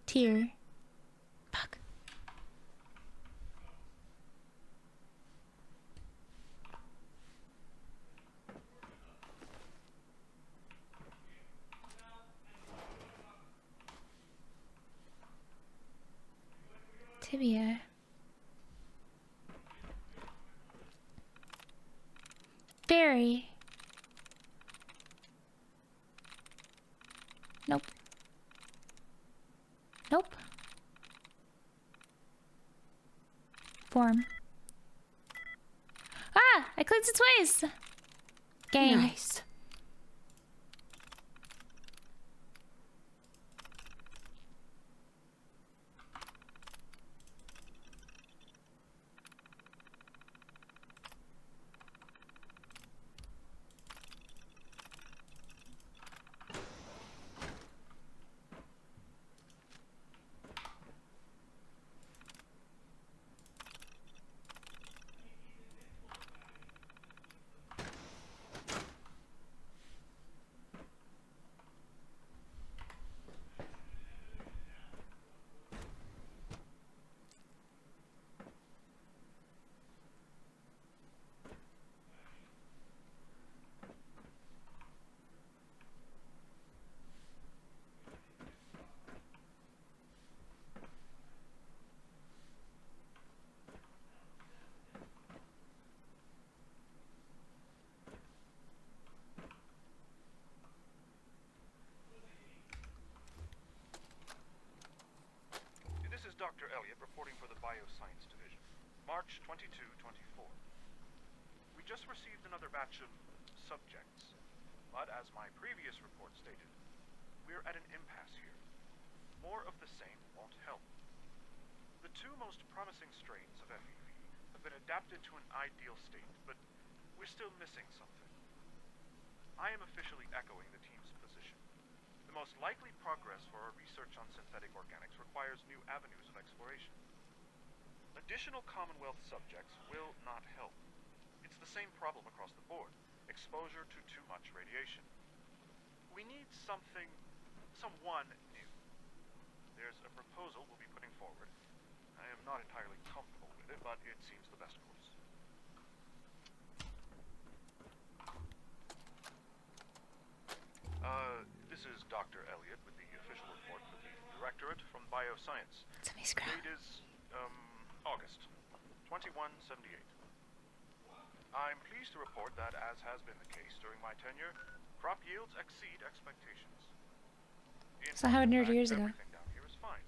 Tier. Fuck. Tibia. Berry. Nope. Nope. Form. Ah! I clicked it twice! Gang. Nice. Dr. Elliot reporting for the Bioscience Division. March 22, 24. We just received another batch of subjects, but as my previous report stated, we're at an impasse here. More of the same won't help. The two most promising strains of FEV have been adapted to an ideal state, but we're still missing something. I am officially echoing the team's position. The most likely progress for our research on synthetic organics requires new avenues of exploration. Additional Commonwealth subjects will not help. It's the same problem across the board. exposure to too much radiation. We need someone new. There's a proposal we'll be putting forward. I am not entirely comfortable with it, but it seems the best course. This is Dr. Elliot with the official report for the Directorate from Bioscience. Date is, August 2178. I'm pleased to report that, as has been the case during my tenure, crop yields exceed expectations. So how 100 years ago? Everything down here is fine,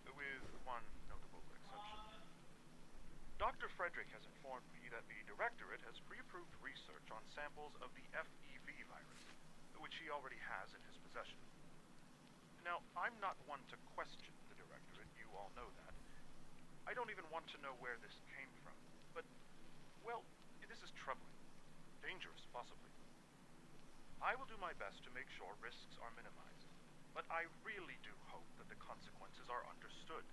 with one notable exception. Dr. Frederick has informed me that the Directorate has pre-approved research on samples of the FEV virus, which he already has in his possession. Now, I'm not one to question the Directorate, you all know that. I don't even want to know where this came from, but, well, this is troubling. Dangerous, possibly. I will do my best to make sure risks are minimized, but I really do hope that the consequences are understood.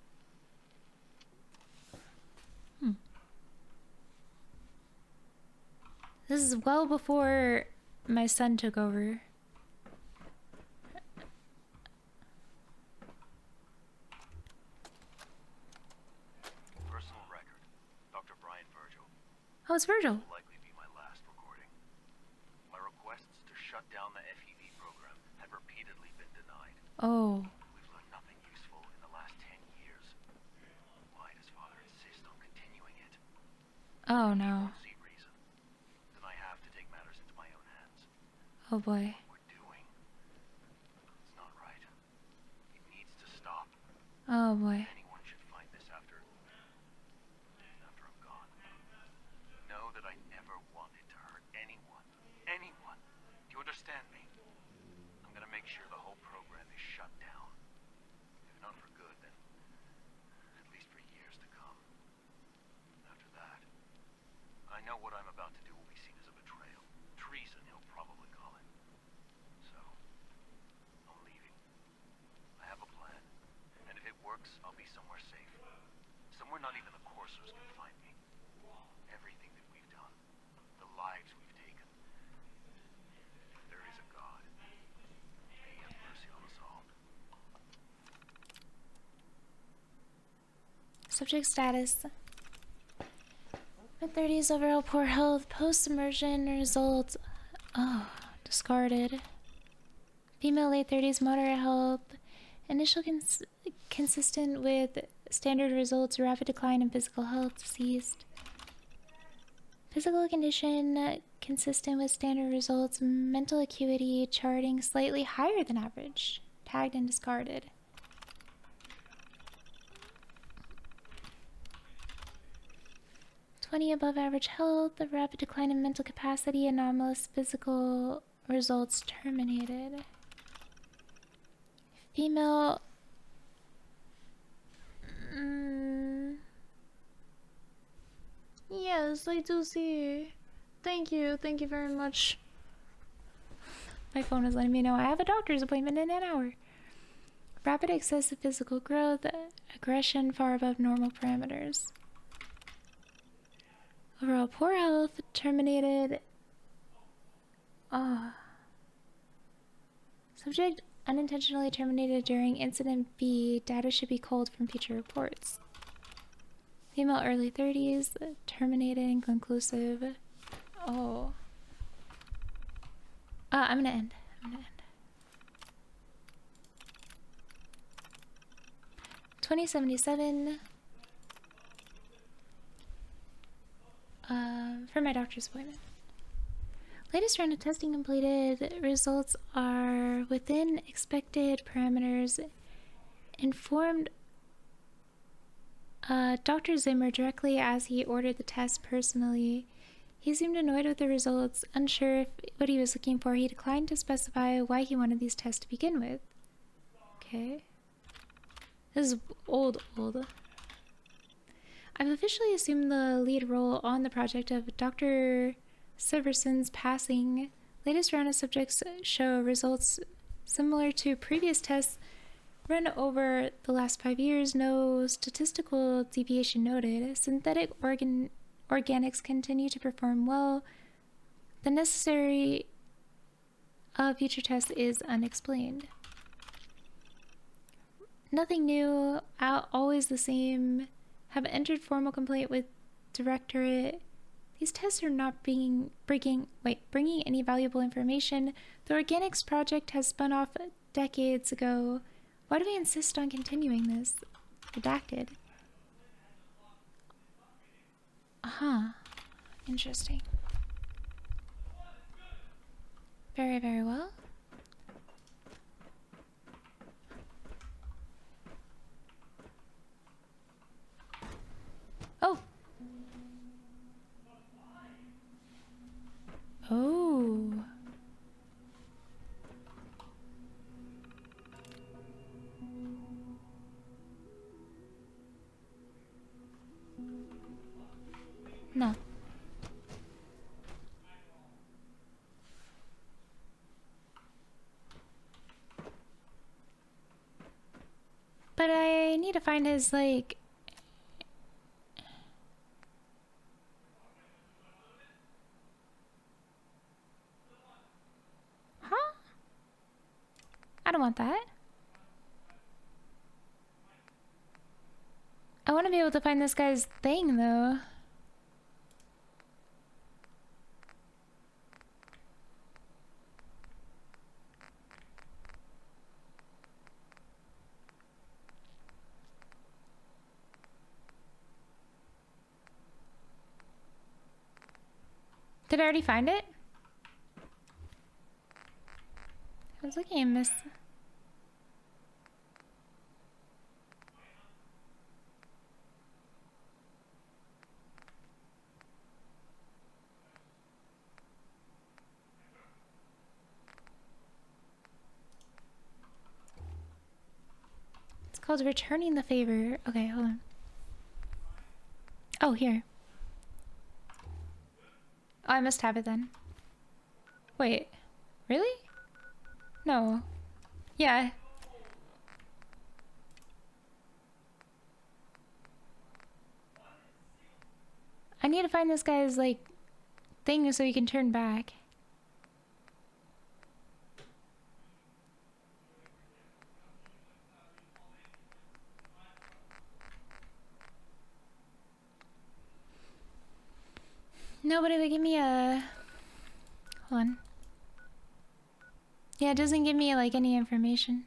This is well before my son took over. Personal record. Dr. Brian Virgil. Oh, it's Virgil. Will likely be my last recording. My requests to shut down the FEV program have repeatedly been denied. Oh. We've learned nothing useful in the last 10 years. Why does Father insist on continuing it? Oh no. See reason. Then I have to take matters into my own hands. Oh boy. What we're doing, it's not right. It needs to stop. Oh boy. Anyone should find this after I'm gone. Know that I never wanted to hurt anyone. Anyone. Do you understand me? I'm gonna make sure the whole program is shut down. If not for good, then at least for years to come. After that, I know what I'm about to do will be seen as a betrayal. Treason, he'll probably call it. So, I'm leaving. I have a plan. And if it works, I'll be somewhere safe. Somewhere not even the coursers can find me. Everything that we've done, the lives we've taken. There is a God. May he have mercy on us all. Subject status. Mid-30s, overall poor health, post-immersion results. Oh, discarded. Female, late 30s, moderate health. Initial consistent with standard results, rapid decline in physical health, deceased. Physical condition, consistent with standard results, mental acuity, charting, slightly higher than average. Tagged and discarded. Above average health, a rapid decline in mental capacity, anomalous physical results terminated. Female. Yes, I do see. Thank you very much. My phone is letting me know I have a doctor's appointment in an hour. Rapid excessive physical growth, aggression far above normal parameters. Overall poor health, terminated. Subject unintentionally terminated during incident B. Data should be culled from future reports. Female, early 30s, terminated, inconclusive. Oh. I'm gonna end. 2077. For my doctor's appointment. Latest round of testing completed. Results are within expected parameters. Informed Dr. Zimmer directly as he ordered the test personally. He seemed annoyed with the results, unsure if what he was looking for. He declined to specify why he wanted these tests to begin with. Okay. This is old. I've officially assumed the lead role on the project of Dr. Severson's passing. Latest round of subjects show results similar to previous tests run over the last 5 years. No statistical deviation noted. Synthetic organics continue to perform well. The necessary future test is unexplained. Nothing new, always the same. Have entered formal complaint with Directorate. These tests are not bringing any valuable information. The Organics project has spun off decades ago. Why do we insist on continuing this? Redacted. Interesting. Very, very well. Oh. Oh. No. But I need to find his, like... Huh? I don't want that. I want to be able to find this guy's thing, though. Did I already find it? I was looking at this. It's called Returning the Favor. Okay, hold on. Oh, here. Oh, I must have it then. Wait. Really? No. Yeah. I need to find this guy's, like, thing so he can turn back. Nobody would give me a... Hold on. Yeah, it doesn't give me, like, any information.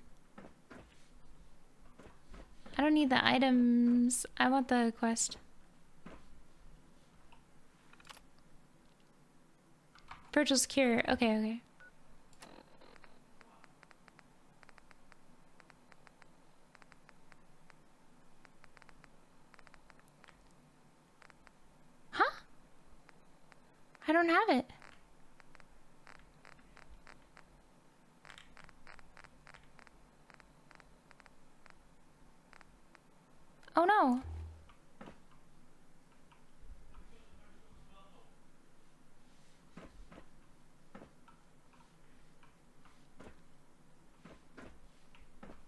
I don't need the items. I want the quest. Virtual's Cure. Okay, okay. Huh? I don't have it. Oh no.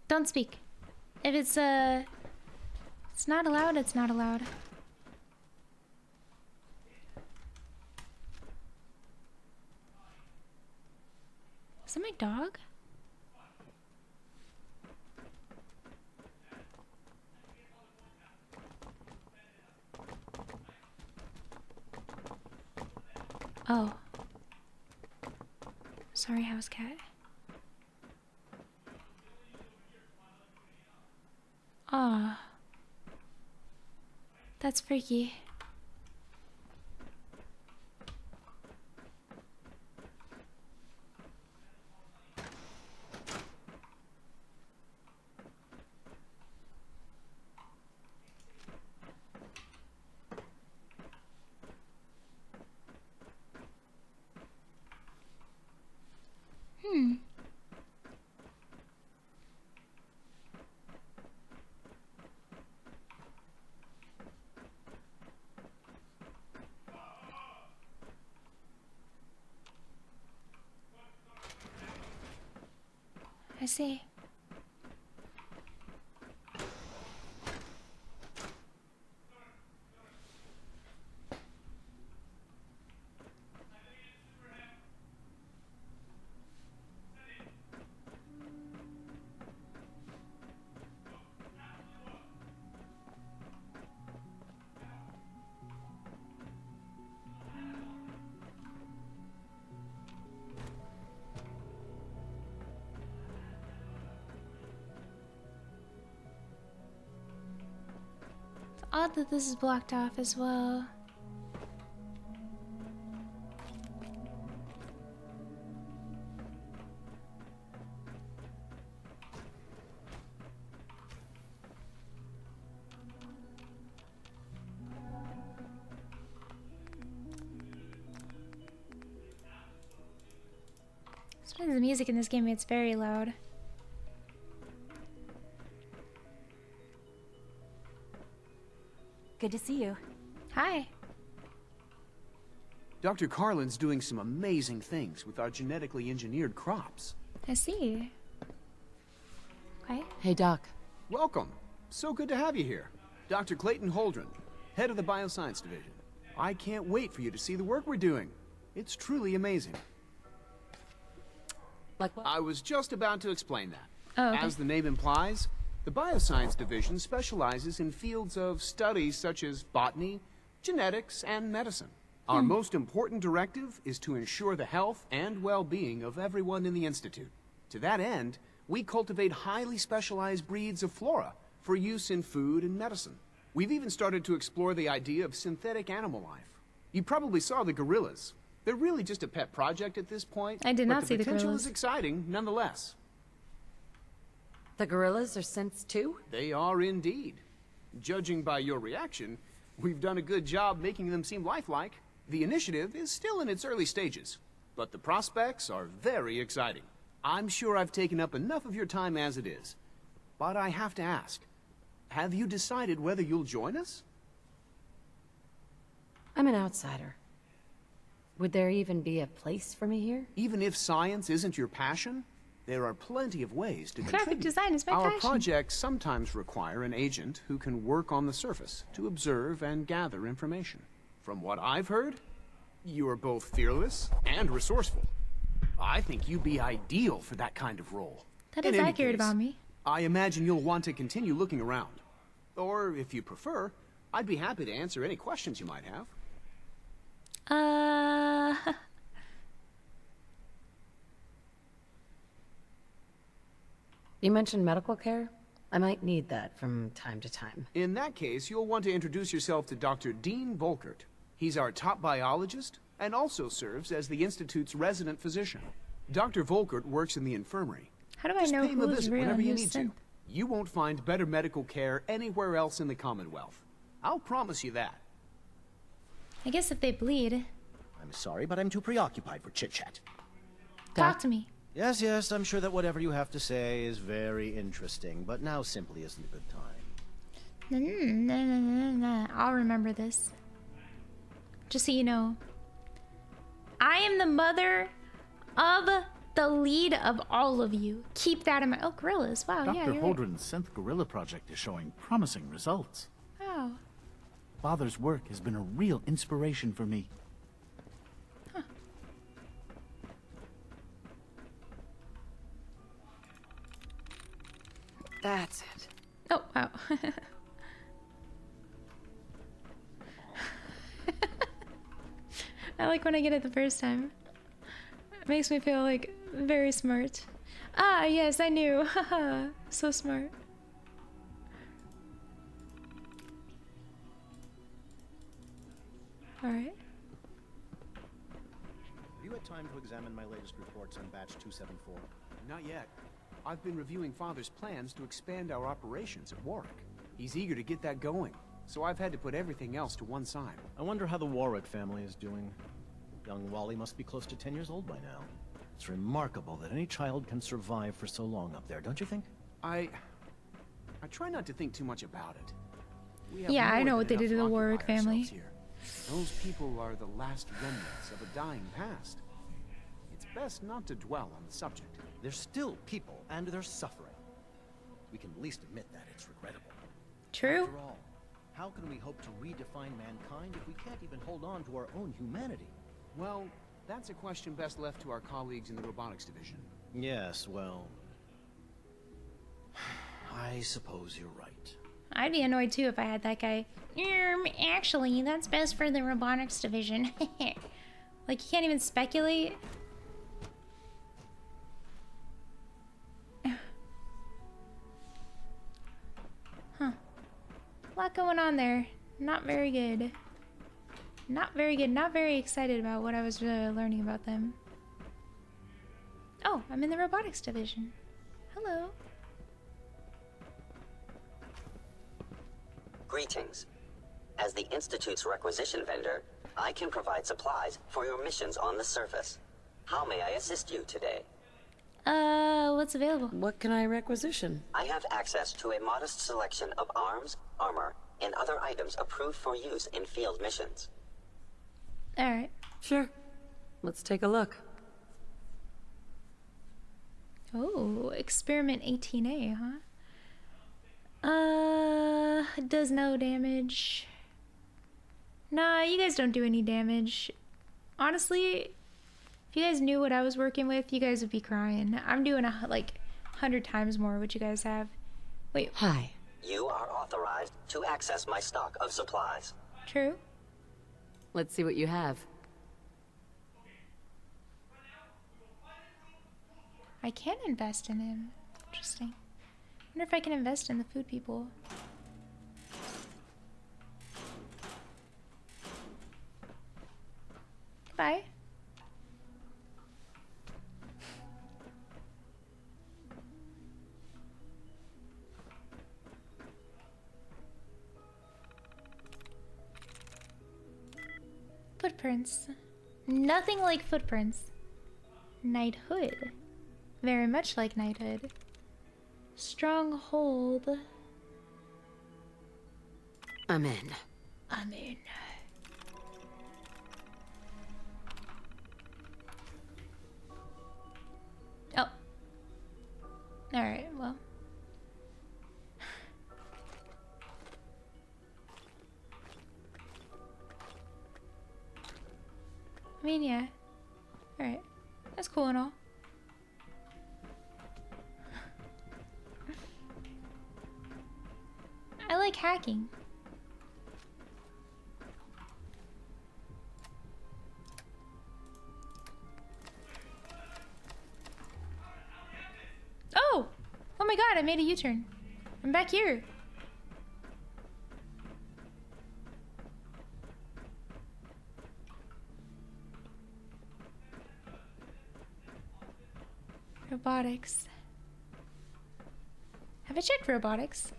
Don't speak. If it's not allowed, it's not allowed. Is it my dog? Oh. Sorry, house cat. Ah. That's freaky. I see. odd that this is blocked off as well. Sometimes the music in this game gets very loud. Good to see you. Hi. Dr. Carlin's doing some amazing things with our genetically engineered crops. I see. Okay. Hey, Doc. Welcome. So good to have you here. Dr. Clayton Holdren, head of the Bioscience Division. I can't wait for you to see the work we're doing. It's truly amazing. Like what? I was just about to explain that. Oh, okay. As the name implies, the Bioscience Division specializes in fields of studies such as botany, genetics, and medicine. Our most important directive is to ensure the health and well-being of everyone in the Institute. To that end, we cultivate highly specialized breeds of flora for use in food and medicine. We've even started to explore the idea of synthetic animal life. You probably saw the gorillas. They're really just a pet project at this point. I did not see the potential gorillas. is exciting nonetheless. The gorillas are synths too? They are indeed. Judging by your reaction, we've done a good job making them seem lifelike. The initiative is still in its early stages, but the prospects are very exciting. I'm sure I've taken up enough of your time as it is, but I have to ask, have you decided whether you'll join us? I'm an outsider. Would there even be a place for me here? Even if science isn't your passion, there are plenty of ways to Graphic contribute. design is my Our passion. projects sometimes require an agent who can work on the surface to observe and gather information. From what I've heard, you are both fearless and resourceful. I think you'd be ideal for that kind of role. That In is any accurate case, about me. I imagine you'll want to continue looking around. Or, if you prefer, I'd be happy to answer any questions you might have. You mentioned medical care? I might need that from time to time. In that case, you'll want to introduce yourself to Dr. Dean Volkert. He's our top biologist and also serves as the Institute's resident physician. Dr. Volkert works in the infirmary. How do I Just know pay him a who's visit real whenever and you who's need to. synth? You won't find better medical care anywhere else in the Commonwealth. I'll promise you that. I guess if they bleed. I'm sorry, but I'm too preoccupied for chit-chat. Talk to me. Yes, yes, I'm sure that whatever you have to say is very interesting, but now simply isn't a good time. Nah. I'll remember this. Just so you know. I am the mother of the lead of all of you. Keep that in mind. Oh, gorillas. Wow, yeah, Dr. you're right. Holdren's Synth Gorilla project is showing promising results. Wow. Father's work has been a real inspiration for me. That's it. Oh, wow. I like when I get it the first time. It makes me feel like very smart. Ah, yes, I knew. Haha, so smart. Alright. Have you had time to examine my latest reports on batch 274? Not yet. I've been reviewing Father's plans to expand our operations at Warwick. He's eager to get that going, so I've had to put everything else to one side. I wonder how the Warwick family is doing. Young Wally must be close to 10 years old by now. It's remarkable that any child can survive for so long up there, don't you think? I try not to think too much about it. We have Yeah, I more know than what they enough did to the to Warwick occupy family. ourselves here. Those people are the last remnants of a dying past. It's best not to dwell on the subject. They're still people, and they're suffering. We can at least admit that it's regrettable. True. After all, how can we hope to redefine mankind if we can't even hold on to our own humanity? Well, that's a question best left to our colleagues in the robotics division. Yes, well... I suppose you're right. I'd be annoyed too if I had that guy. Actually, that's best for the robotics division. Like, you can't even speculate. Huh. A lot going on there. Not very good. Not very good. Not very excited about what I was learning about them. Oh, I'm in the robotics division. Hello. Greetings. As the Institute's requisition vendor, I can provide supplies for your missions on the surface. How may I assist you today? What's available? What can I requisition? I have access to a modest selection of arms, armor, and other items approved for use in field missions. Alright. Sure. Let's take a look. Oh, experiment 18A, huh? Does no damage. Nah, you guys don't do any damage. Honestly, if you guys knew what I was working with, you guys would be crying. I'm doing like 100 times more what you guys have. Wait. Hi. You are authorized to access my stock of supplies. True. Let's see what you have. I can invest in him. Interesting. Wonder if I can invest in the food people. Goodbye. Footprints. Nothing like footprints. Knighthood. Very much like knighthood. Stronghold. I'm in. I'm in. Oh. Alright, well. I mean, yeah. Alright. That's cool and all. I like hacking. Oh! Oh my god, I made a U-turn. I'm back here. Robotics. Have I checked robotics?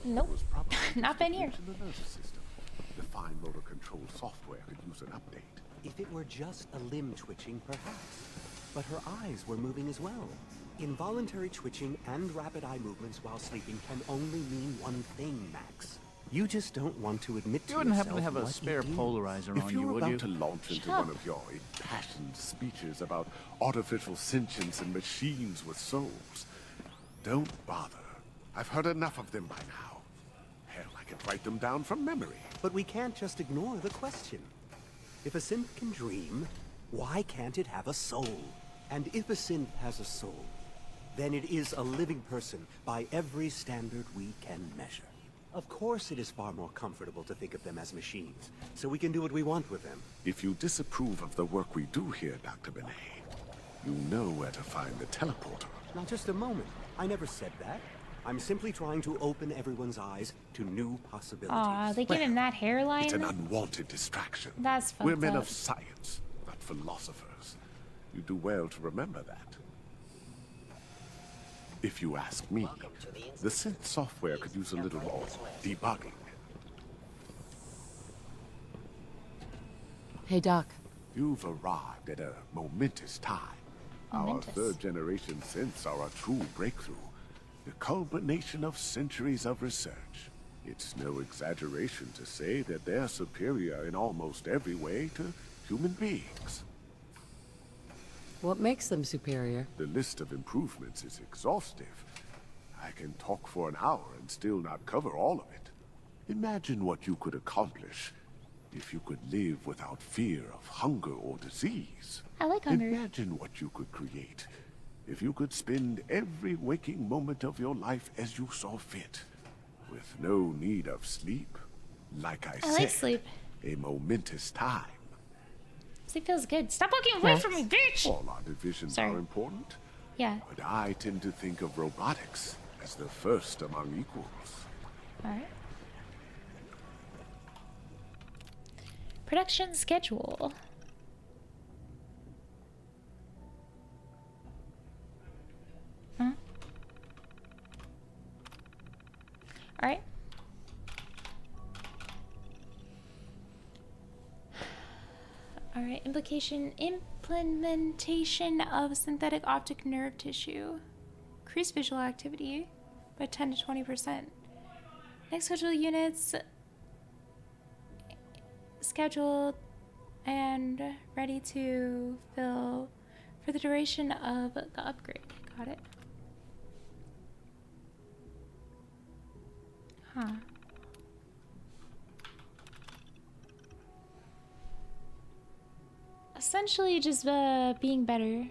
Nope. Not been here. The fine motor control software could use an update. If it were just a limb twitching, perhaps. But her eyes were moving as well. Involuntary twitching and rapid eye movements while sleeping can only mean one thing, Max. You just don't want to admit to yourself. You wouldn't happen to have a spare polarizer on you, would you? If you're about to launch into one of your impassioned speeches about artificial sentience and machines with souls, don't bother. I've heard enough of them by now. Hell, I can write them down from memory. But we can't just ignore the question. If a synth can dream, why can't it have a soul? And if a synth has a soul, then it is a living person by every standard we can measure. Of course it is far more comfortable to think of them as machines, so we can do what we want with them. If you disapprove of the work we do here, Dr. Benet, you know where to find the teleporter. Now just a moment. I never said that. I'm simply trying to open everyone's eyes to new possibilities. Aw, they give him that hairline? It's an unwanted distraction. That's fucked We're men up. of science, not philosophers. You do well to remember that. If you ask me, the synth software could use a little more debugging. Hey, Doc. You've arrived at a momentous time. Momentous. Our third-generation synths are a true breakthrough. The culmination of centuries of research. It's no exaggeration to say that they're superior in almost every way to human beings. What makes them superior? The list of improvements is exhaustive. I can talk for an hour and still not cover all of it. Imagine what you could accomplish if you could live without fear of hunger or disease. I like hunger. Imagine what you could create if you could spend every waking moment of your life as you saw fit, with no need of sleep. Like I said, like sleep. A momentous time. Sleep feels good. Stop walking away from me, bitch! All our divisions are important. Yeah. But I tend to think of robotics as the first among equals. Alright. Production schedule. Huh? Alright. Alright, implementation of synthetic optic nerve tissue. Increase visual activity by 10 to 20%. Next scheduled units scheduled and ready to fill for the duration of the upgrade. Got it. Huh. Essentially just being better.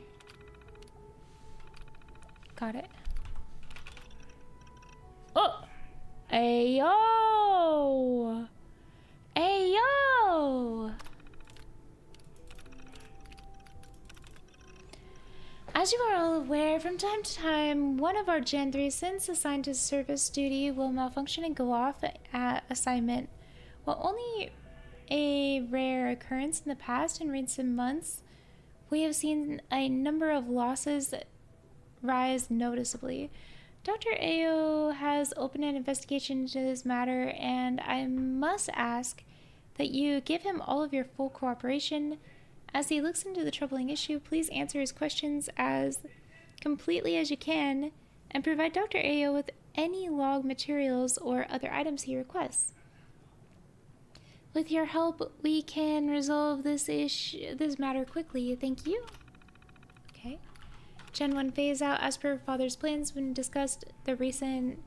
Got it. Oh! Ayo! Ayo! As you are all aware, from time to time, one of our Gen 3 synths assigned to service duty will malfunction and go off at assignment. While only a rare occurrence in the past, in recent months, we have seen a number of losses rise noticeably. Dr. Ayo has opened an investigation into this matter, and I must ask that you give him all of your full cooperation. As he looks into the troubling issue, please answer his questions as completely as you can, and provide Dr. Ayo with any log materials or other items he requests. With your help, we can resolve this matter quickly. Thank you. Okay. Gen 1 phase out as per father's plans when discussed the recent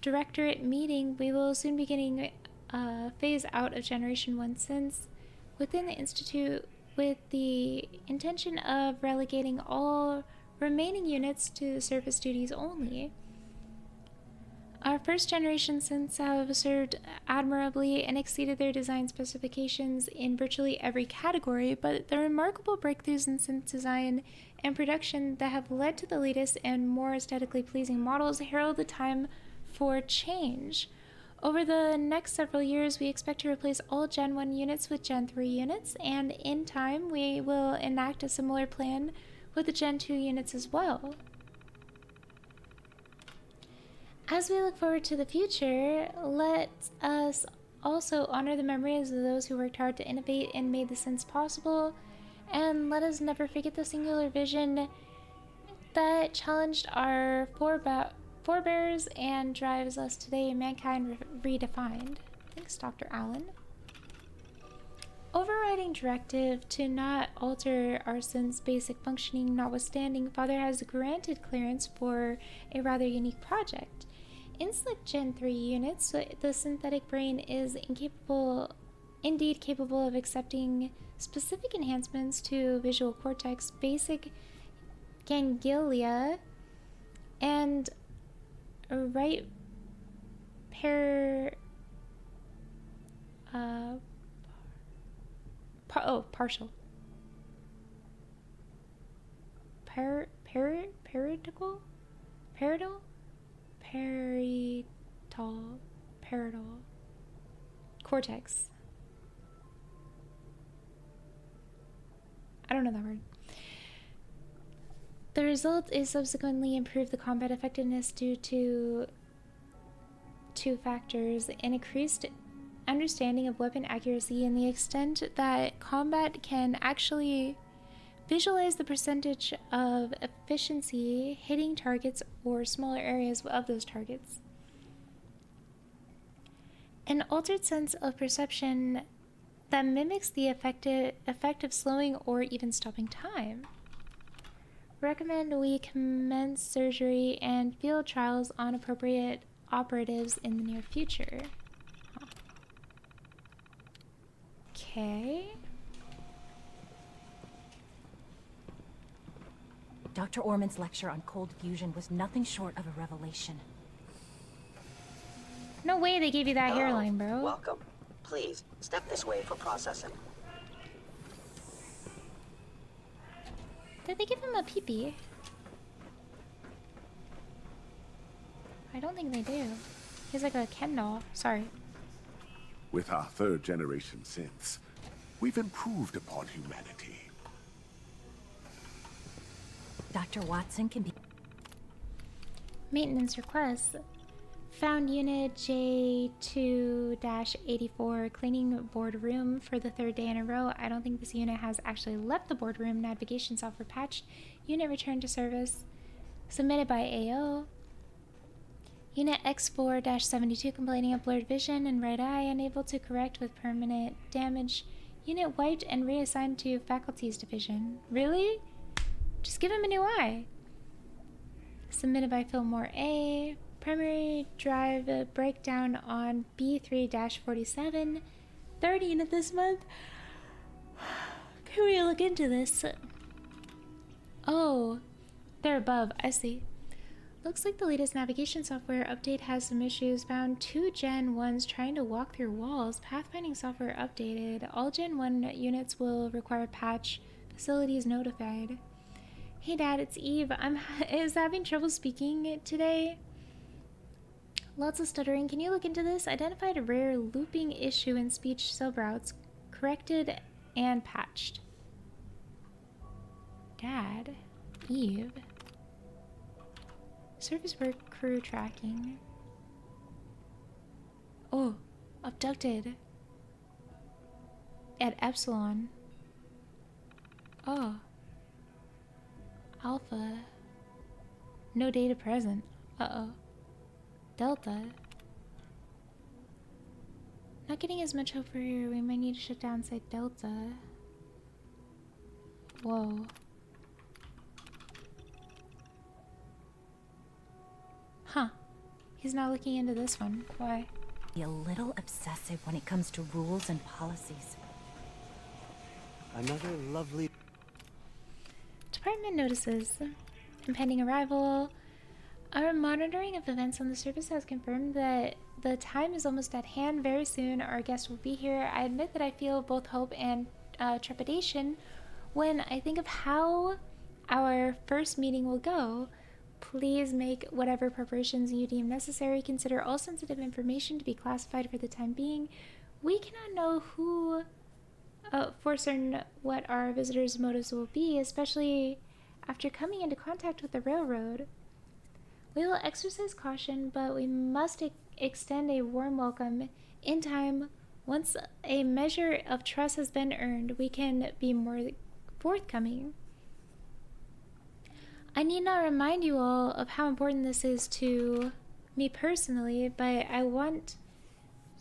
directorate meeting. We will soon be getting phase out of Generation 1 synths within the Institute with the intention of relegating all remaining units to service duties only. Our first generation synths have served admirably and exceeded their design specifications in virtually every category, but the remarkable breakthroughs in synth design and production that have led to the latest and more aesthetically pleasing models herald the time for change. Over the next several years, we expect to replace all Gen 1 units with Gen 3 units, and in time, we will enact a similar plan with the Gen 2 units as well. As we look forward to the future, let us also honor the memories of those who worked hard to innovate and made the synths possible, and let us never forget the singular vision that challenged our forebears and drives us today, mankind redefined. Thanks, Dr. Allen. Overriding directive to not alter our synth's basic functioning notwithstanding, Father has granted clearance for a rather unique project. In select Gen 3 units, the synthetic brain is indeed capable of accepting specific enhancements to visual cortex, basic ganglia, and right partial. Parietal cortex. I don't know that word. The result is subsequently improved the combat effectiveness due to two factors: an increased understanding of weapon accuracy and the extent that combat can actually visualize the percentage of efficiency hitting targets or smaller areas of those targets. An altered sense of perception that mimics the effect of slowing or even stopping time. Recommend we commence surgery and field trials on appropriate operatives in the near future. Okay. Dr. Orman's lecture on cold fusion was nothing short of a revelation. No way they gave you that hairline, bro. Welcome. Please, step this way for processing. Did they give him a peepee? I don't think they do. He's like a Ken doll. Sorry. With our third-generation synths, we've improved upon humanity. Dr. Watson can be... Maintenance requests. Found unit J2-84 cleaning boardroom for the third day in a row. I don't think this unit has actually left the boardroom. Navigation software patched. Unit returned to service. Submitted by AO. Unit X4-72 complaining of blurred vision and right eye, unable to correct with permanent damage. Unit wiped and reassigned to faculties division. Really? Just give him a new eye. Submitted by Fillmore A. Primary drive breakdown on B3-47. Third unit this month. Can we look into this? Oh, they're above. I see. Looks like the latest navigation software update has some issues. Found 2 Gen 1s trying to walk through walls. Pathfinding software updated. All Gen 1 units will require patch. Facilities notified. Hey Dad, it's Eve. Is having trouble speaking today. Lots of stuttering. Can you look into this? Identified a rare looping issue in speech subroutes. Corrected and patched. Dad. Eve. Service work crew tracking. Oh, abducted. At Epsilon. Oh. Alpha. No data present. Uh-oh. Delta. Not getting as much hope for here. We might need to shut down site Delta. Whoa. Huh. He's not looking into this one. Why? Be a little obsessive when it comes to rules and policies. Another lovely... Department notices. Impending arrival. Our monitoring of events on the surface has confirmed that the time is almost at hand. Very soon our guest will be here. I admit that I feel both hope and trepidation when I think of how our first meeting will go. Please make whatever preparations you deem necessary. Consider all sensitive information to be classified for the time being. We cannot know for certain what our visitors' motives will be, especially after coming into contact with the railroad. We will exercise caution, but we must extend a warm welcome in time. Once a measure of trust has been earned, we can be more forthcoming. I need not remind you all of how important this is to me personally, but I want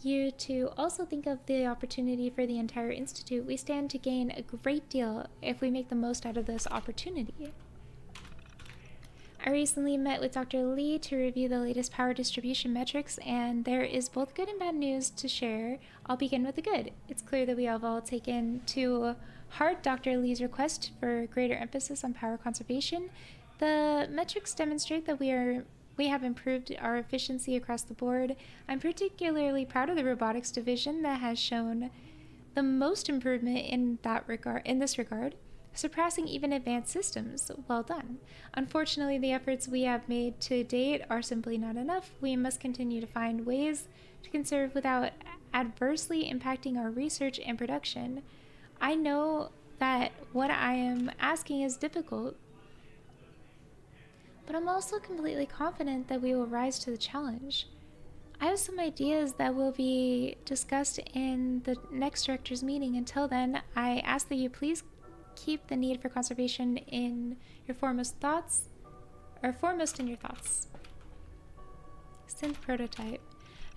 you to also think of the opportunity for the entire Institute. We stand to gain a great deal if we make the most out of this opportunity. I recently met with Dr. Lee to review the latest power distribution metrics, and there is both good and bad news to share. I'll begin with the good. It's clear that we have all taken to heart Dr. Lee's request for greater emphasis on power conservation. The metrics demonstrate that we have improved our efficiency across the board. I'm particularly proud of the robotics division that has shown the most improvement in this regard. Surpassing even advanced systems. Well done. Unfortunately, the efforts we have made to date are simply not enough. We must continue to find ways to conserve without adversely impacting our research and production. I know that what I am asking is difficult, but I'm also completely confident that we will rise to the challenge. I have some ideas that will be discussed in the next director's meeting. Until then, I ask that you please keep the need for conservation in your foremost in your thoughts. Synth prototype.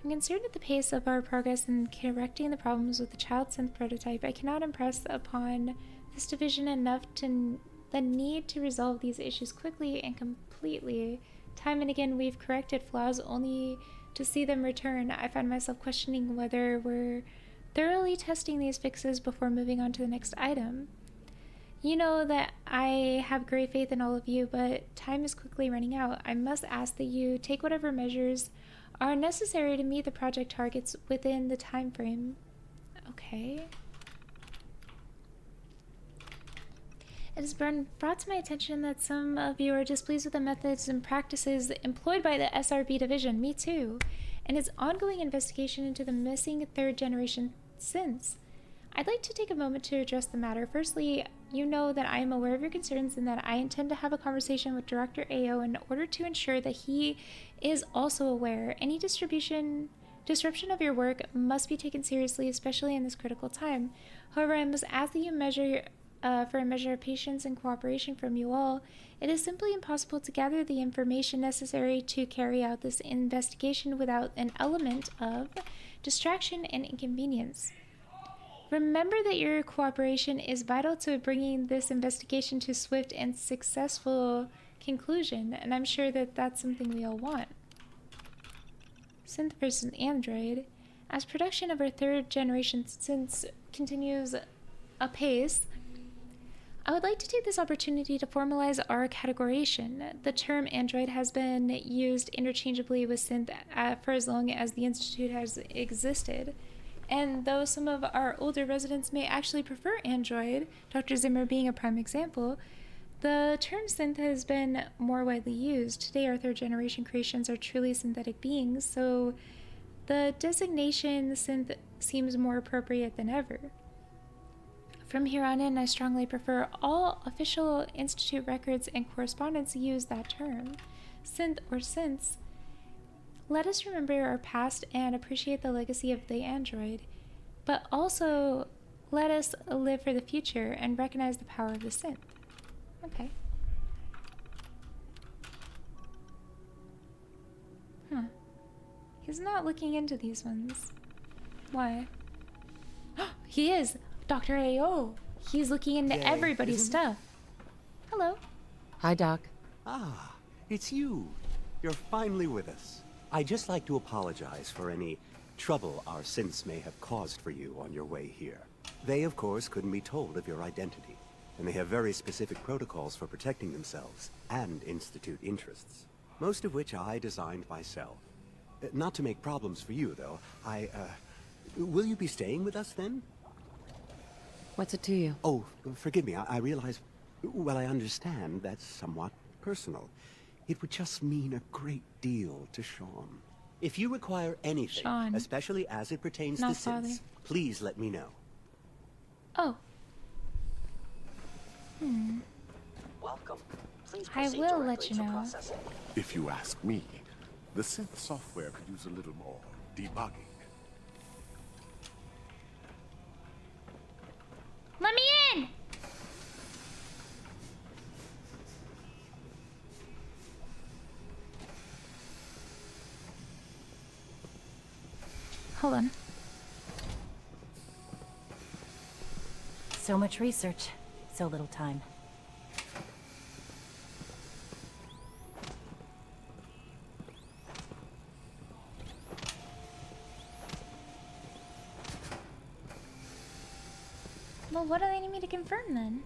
I'm concerned at the pace of our progress in correcting the problems with the child synth prototype. I cannot impress upon this division enough to the need to resolve these issues quickly and completely. Time and again we've corrected flaws only to see them return. I find myself questioning whether we're thoroughly testing these fixes before moving on to the next item. You know that I have great faith in all of you, but time is quickly running out. I must ask that you take whatever measures are necessary to meet the project targets within the time frame. Okay. It has been brought to my attention that some of you are displeased with the methods and practices employed by the SRB division, me too, and its ongoing investigation into the missing third-generation synths. I'd like to take a moment to address the matter. Firstly, you know that I am aware of your concerns and that I intend to have a conversation with Director AO in order to ensure that he is also aware. Any disruption of your work must be taken seriously, especially in this critical time. However, I must ask that you for a measure of patience and cooperation from you all. It is simply impossible to gather the information necessary to carry out this investigation without an element of distraction and inconvenience. Remember that your cooperation is vital to bringing this investigation to a swift and successful conclusion, and I'm sure that that's something we all want. Synth versus android. As production of our third generation synths continues apace, I would like to take this opportunity to formalize our categorization. The term android has been used interchangeably with synth for as long as the Institute has existed. And though some of our older residents may actually prefer android, Dr. Zimmer being a prime example, the term synth has been more widely used. Today, our third generation creations are truly synthetic beings, so the designation synth seems more appropriate than ever. From here on in, I strongly prefer all official Institute records and correspondence use that term, synth or synths. Let us remember our past and appreciate the legacy of the android, but also let us live for the future and recognize the power of the synth. Okay. Huh. He's not looking into these ones. Why? He is! Dr. A.O. He's looking into everybody's stuff. Hello. Hi, Doc. Ah, it's you. You're finally with us. I'd just like to apologize for any trouble our synths may have caused for you on your way here. They, of course, couldn't be told of your identity, and they have very specific protocols for protecting themselves and Institute interests, most of which I designed myself. Not to make problems for you, though, will you be staying with us then? What's it to you? Oh, forgive me, I realize, well, I understand that's somewhat personal. It would just mean a great deal to Sean. If you require anything, Sean. especially as it pertains Not to synths, please let me know. Oh. Welcome. Please I proceed will directly let you to know. processing. If you ask me, the synth software could use a little more debugging. Let me in! Hold on. So much research, so little time. Well, what do they need me to confirm then?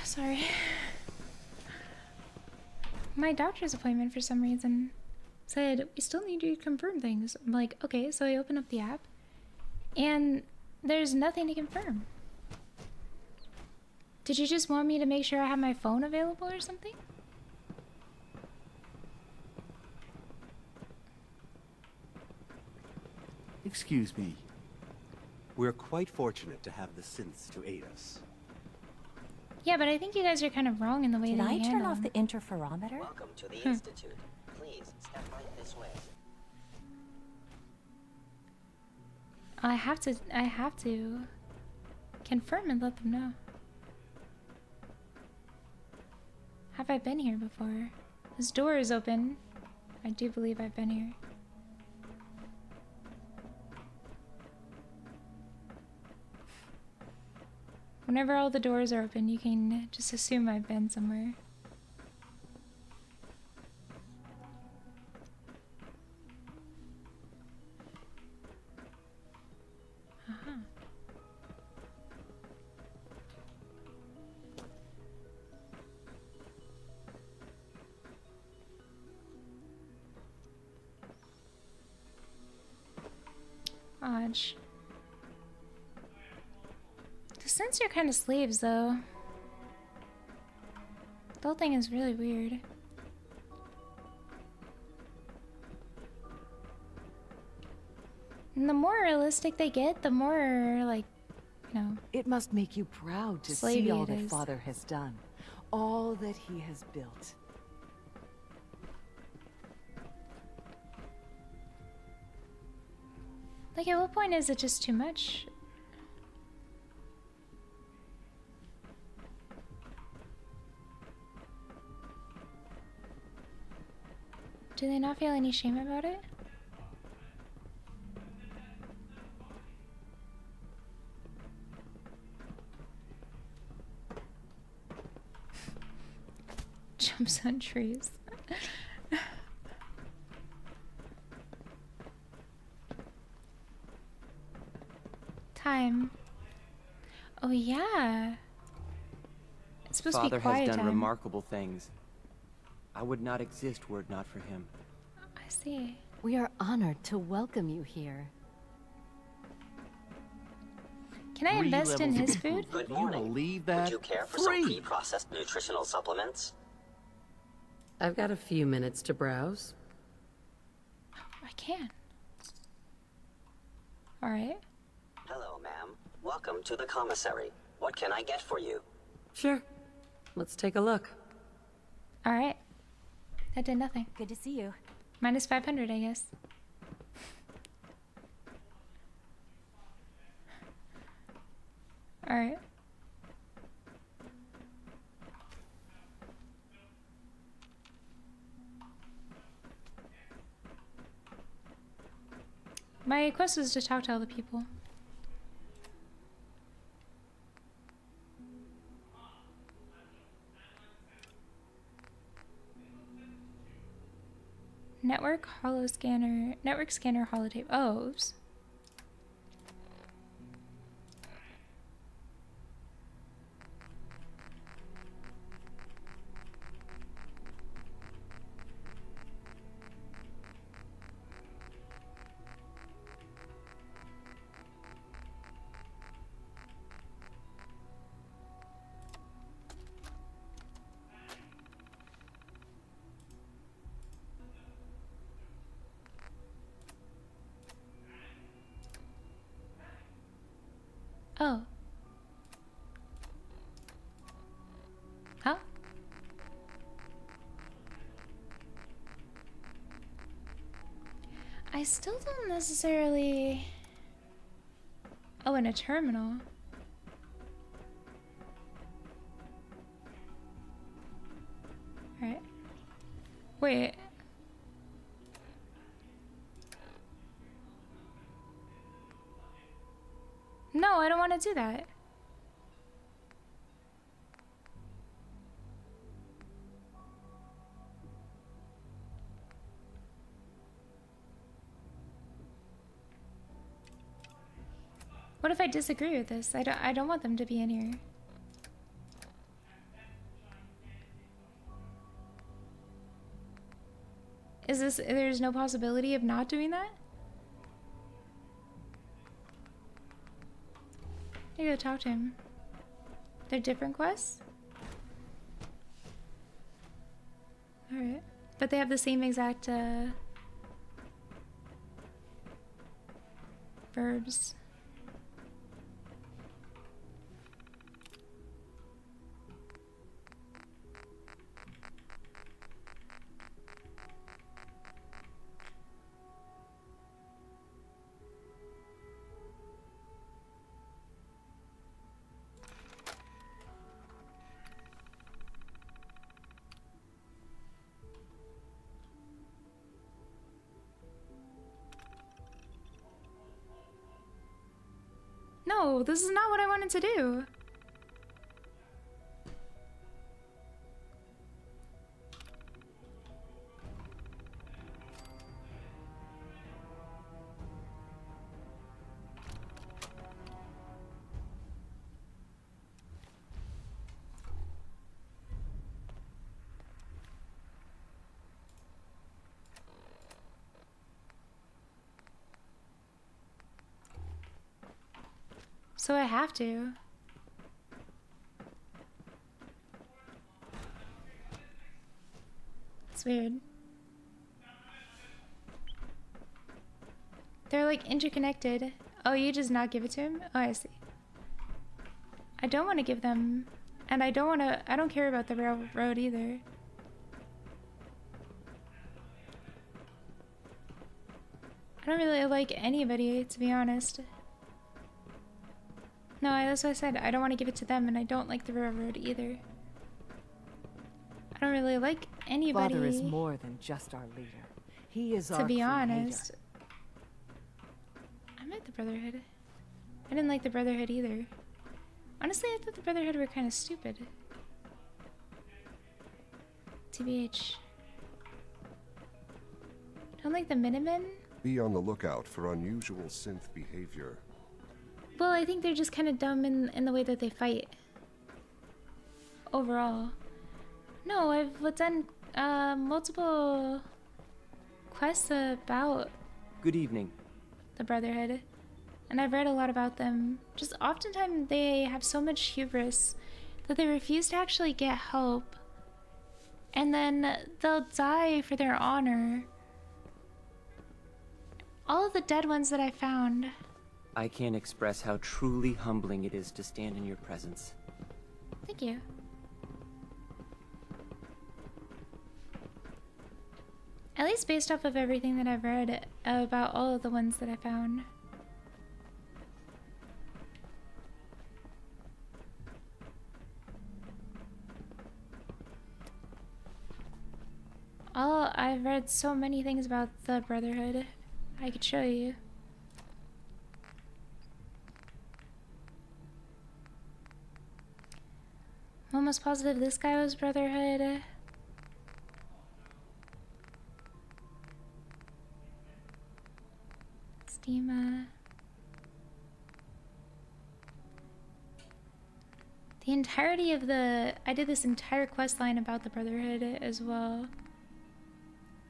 Sorry. My doctor's appointment, for some reason, said, we still need you to confirm things. I'm like, okay, so I open up the app, and there's nothing to confirm. Did you just want me to make sure I have my phone available or something? Excuse me. We're quite fortunate to have the synths to aid us. Yeah, but I think you guys are kind of wrong in the way Did that I you turn handle off them. the interferometer? Welcome to the Institute. Please step right this way. I have to confirm and let them know. Have I been here before? This door is open. I do believe I've been here. Whenever all the doors are open, you can just assume I've been somewhere. Uh-huh. much. The scents are kind of slaves, though. The whole thing is really weird. And the more realistic they get, the more, like, you know... It must make you proud to see all that Father has done. All that he has built. Like, at what point is it just too much? Do they not feel any shame about it? Jumps on trees. Time. Oh yeah. It's supposed to be quiet time. Father has done remarkable things. I would not exist were it not for him. I see. We are honored to welcome you here. Can I invest in his food? Good morning. Believe that? Would you care for some pre-processed nutritional supplements? I've got a few minutes to browse. I can. Alright. Hello, ma'am. Welcome to the commissary. What can I get for you? Sure. Let's take a look. Alright. That did nothing. Good to see you. Minus 500, I guess. Alright. My quest was to talk to all the people. Network scanner holotape. Oh, oops. Oh. Huh? I still don't necessarily... Oh, in a terminal. Alright. Wait. No, I don't want to do that. What if I disagree with this? I don't want them to be in here. There's no possibility of not doing that? I go talk to him. They're different quests? Alright. But they have the same exact verbs. No, this is not what I wanted to do. So I have to. It's weird. They're like interconnected. Oh, you just not give it to him? Oh, I see. I don't want to give them, and I don't care about the railroad either. I don't really like anybody, to be honest. No, that's what I said. I don't want to give it to them, and I don't like the railroad either. I don't really like anybody. Father is more than just our leader. He is our To be creator. honest. I like the Brotherhood. I didn't like the Brotherhood either. Honestly, I thought the Brotherhood were kind of stupid. TBH. Don't like the Minutemen? Be on the lookout for unusual synth behavior. Well, I think they're just kind of dumb in the way that they fight. Overall. No, I've done multiple quests about Good evening. the Brotherhood. And I've read a lot about them. Just oftentimes they have so much hubris that they refuse to actually get help. And then they'll die for their honor. All of the dead ones that I found. I can't express how truly humbling it is to stand in your presence. Thank you. At least based off of everything that I've read about all of the ones that I found. I've read so many things about the Brotherhood. I could show you. I'm almost positive this guy was Brotherhood. Steema. The entirety of I did this entire quest line about the Brotherhood as well.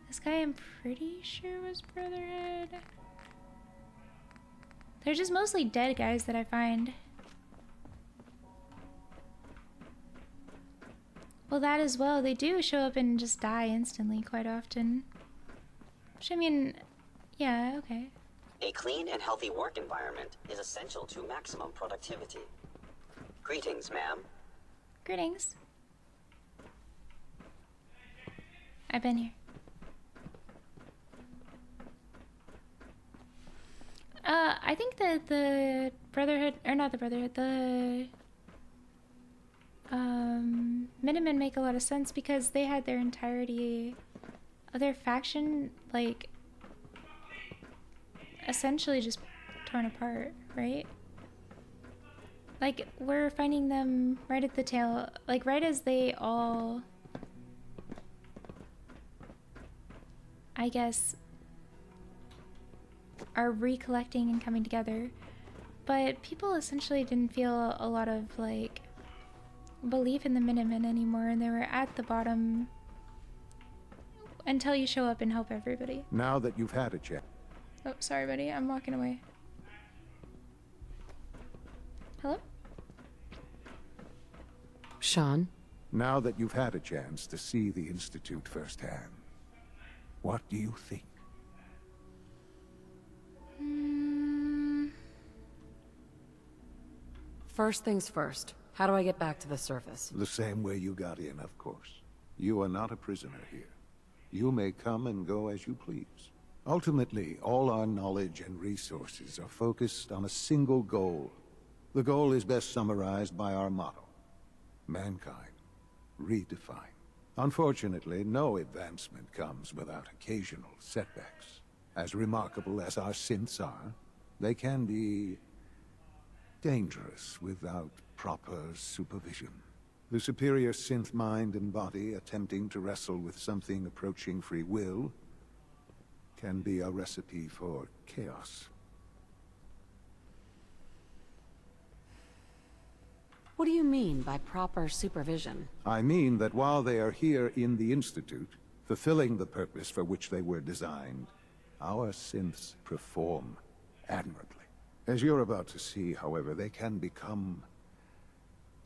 This guy I'm pretty sure was Brotherhood. They're just mostly dead guys that I find. Well, that as well. They do show up and just die instantly quite often. Which, I mean, yeah, okay. A clean and healthy work environment is essential to maximum productivity. Greetings, ma'am. Greetings. I've been here. I think that the Brotherhood, or not the Brotherhood, the Minutemen make a lot of sense because they had their entirety of their faction, like, essentially just torn apart, right? Like, we're finding them right at the tail, like, right as they all, I guess, are recollecting and coming together. But people essentially didn't feel a lot of, like, belief in the Minutemen anymore, and they were at the bottom until you show up and help everybody. Now that you've had a chance. Oh, sorry, buddy. I'm walking away. Hello? Sean? Now that you've had a chance to see the Institute firsthand, what do you think? First things first. How do I get back to the surface? The same way you got in, of course. You are not a prisoner here. You may come and go as you please. Ultimately, all our knowledge and resources are focused on a single goal. The goal is best summarized by our motto: mankind, redefined. Unfortunately, no advancement comes without occasional setbacks. As remarkable as our synths are, they can be dangerous without proper supervision. The superior synth mind and body attempting to wrestle with something approaching free will can be a recipe for chaos. What do you mean by proper supervision? I mean that while they are here in the Institute, fulfilling the purpose for which they were designed, our synths perform admirably. As you're about to see, however, they can become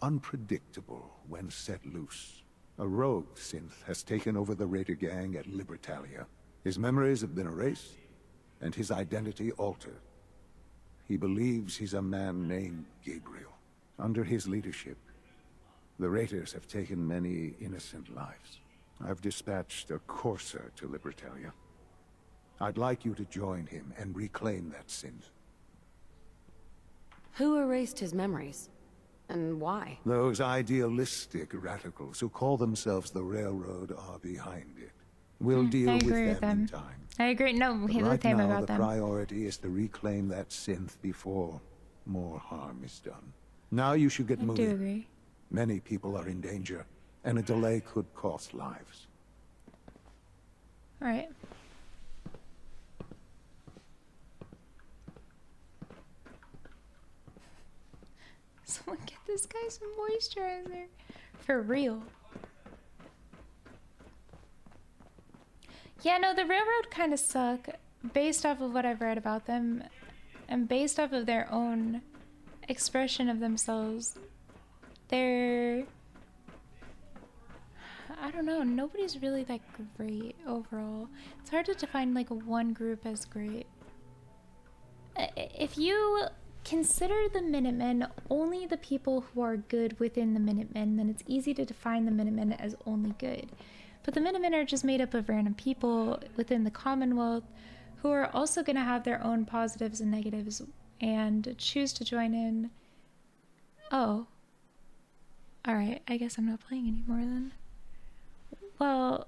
unpredictable when set loose. A rogue synth has taken over the Raider gang at Libertalia. His memories have been erased, and his identity altered. He believes he's a man named Gabriel. Under his leadership, the Raiders have taken many innocent lives. I've dispatched a courser to Libertalia. I'd like you to join him and reclaim that synth. Who erased his memories? And why? Those idealistic radicals who call themselves the Railroad are behind it. We'll deal I agree with them in time. I agree. No, But he's the right same now, about the them. priority is to reclaim that synth before more harm is done. Now you should get I moving. do agree. Many people are in danger, and a delay could cost lives. All right. Someone get this guy some moisturizer. For real. Yeah, no, the Railroad kind of suck based off of what I've read about them and based off of their own expression of themselves. They're... I don't know, nobody's really that great overall. It's hard to define like one group as great. If you consider the Minutemen only the people who are good within the Minutemen, then it's easy to define the Minutemen as only good. But the Minutemen are just made up of random people within the Commonwealth who are also going to have their own positives and negatives and choose to join in. Oh. Alright, I guess I'm not playing anymore then. Well,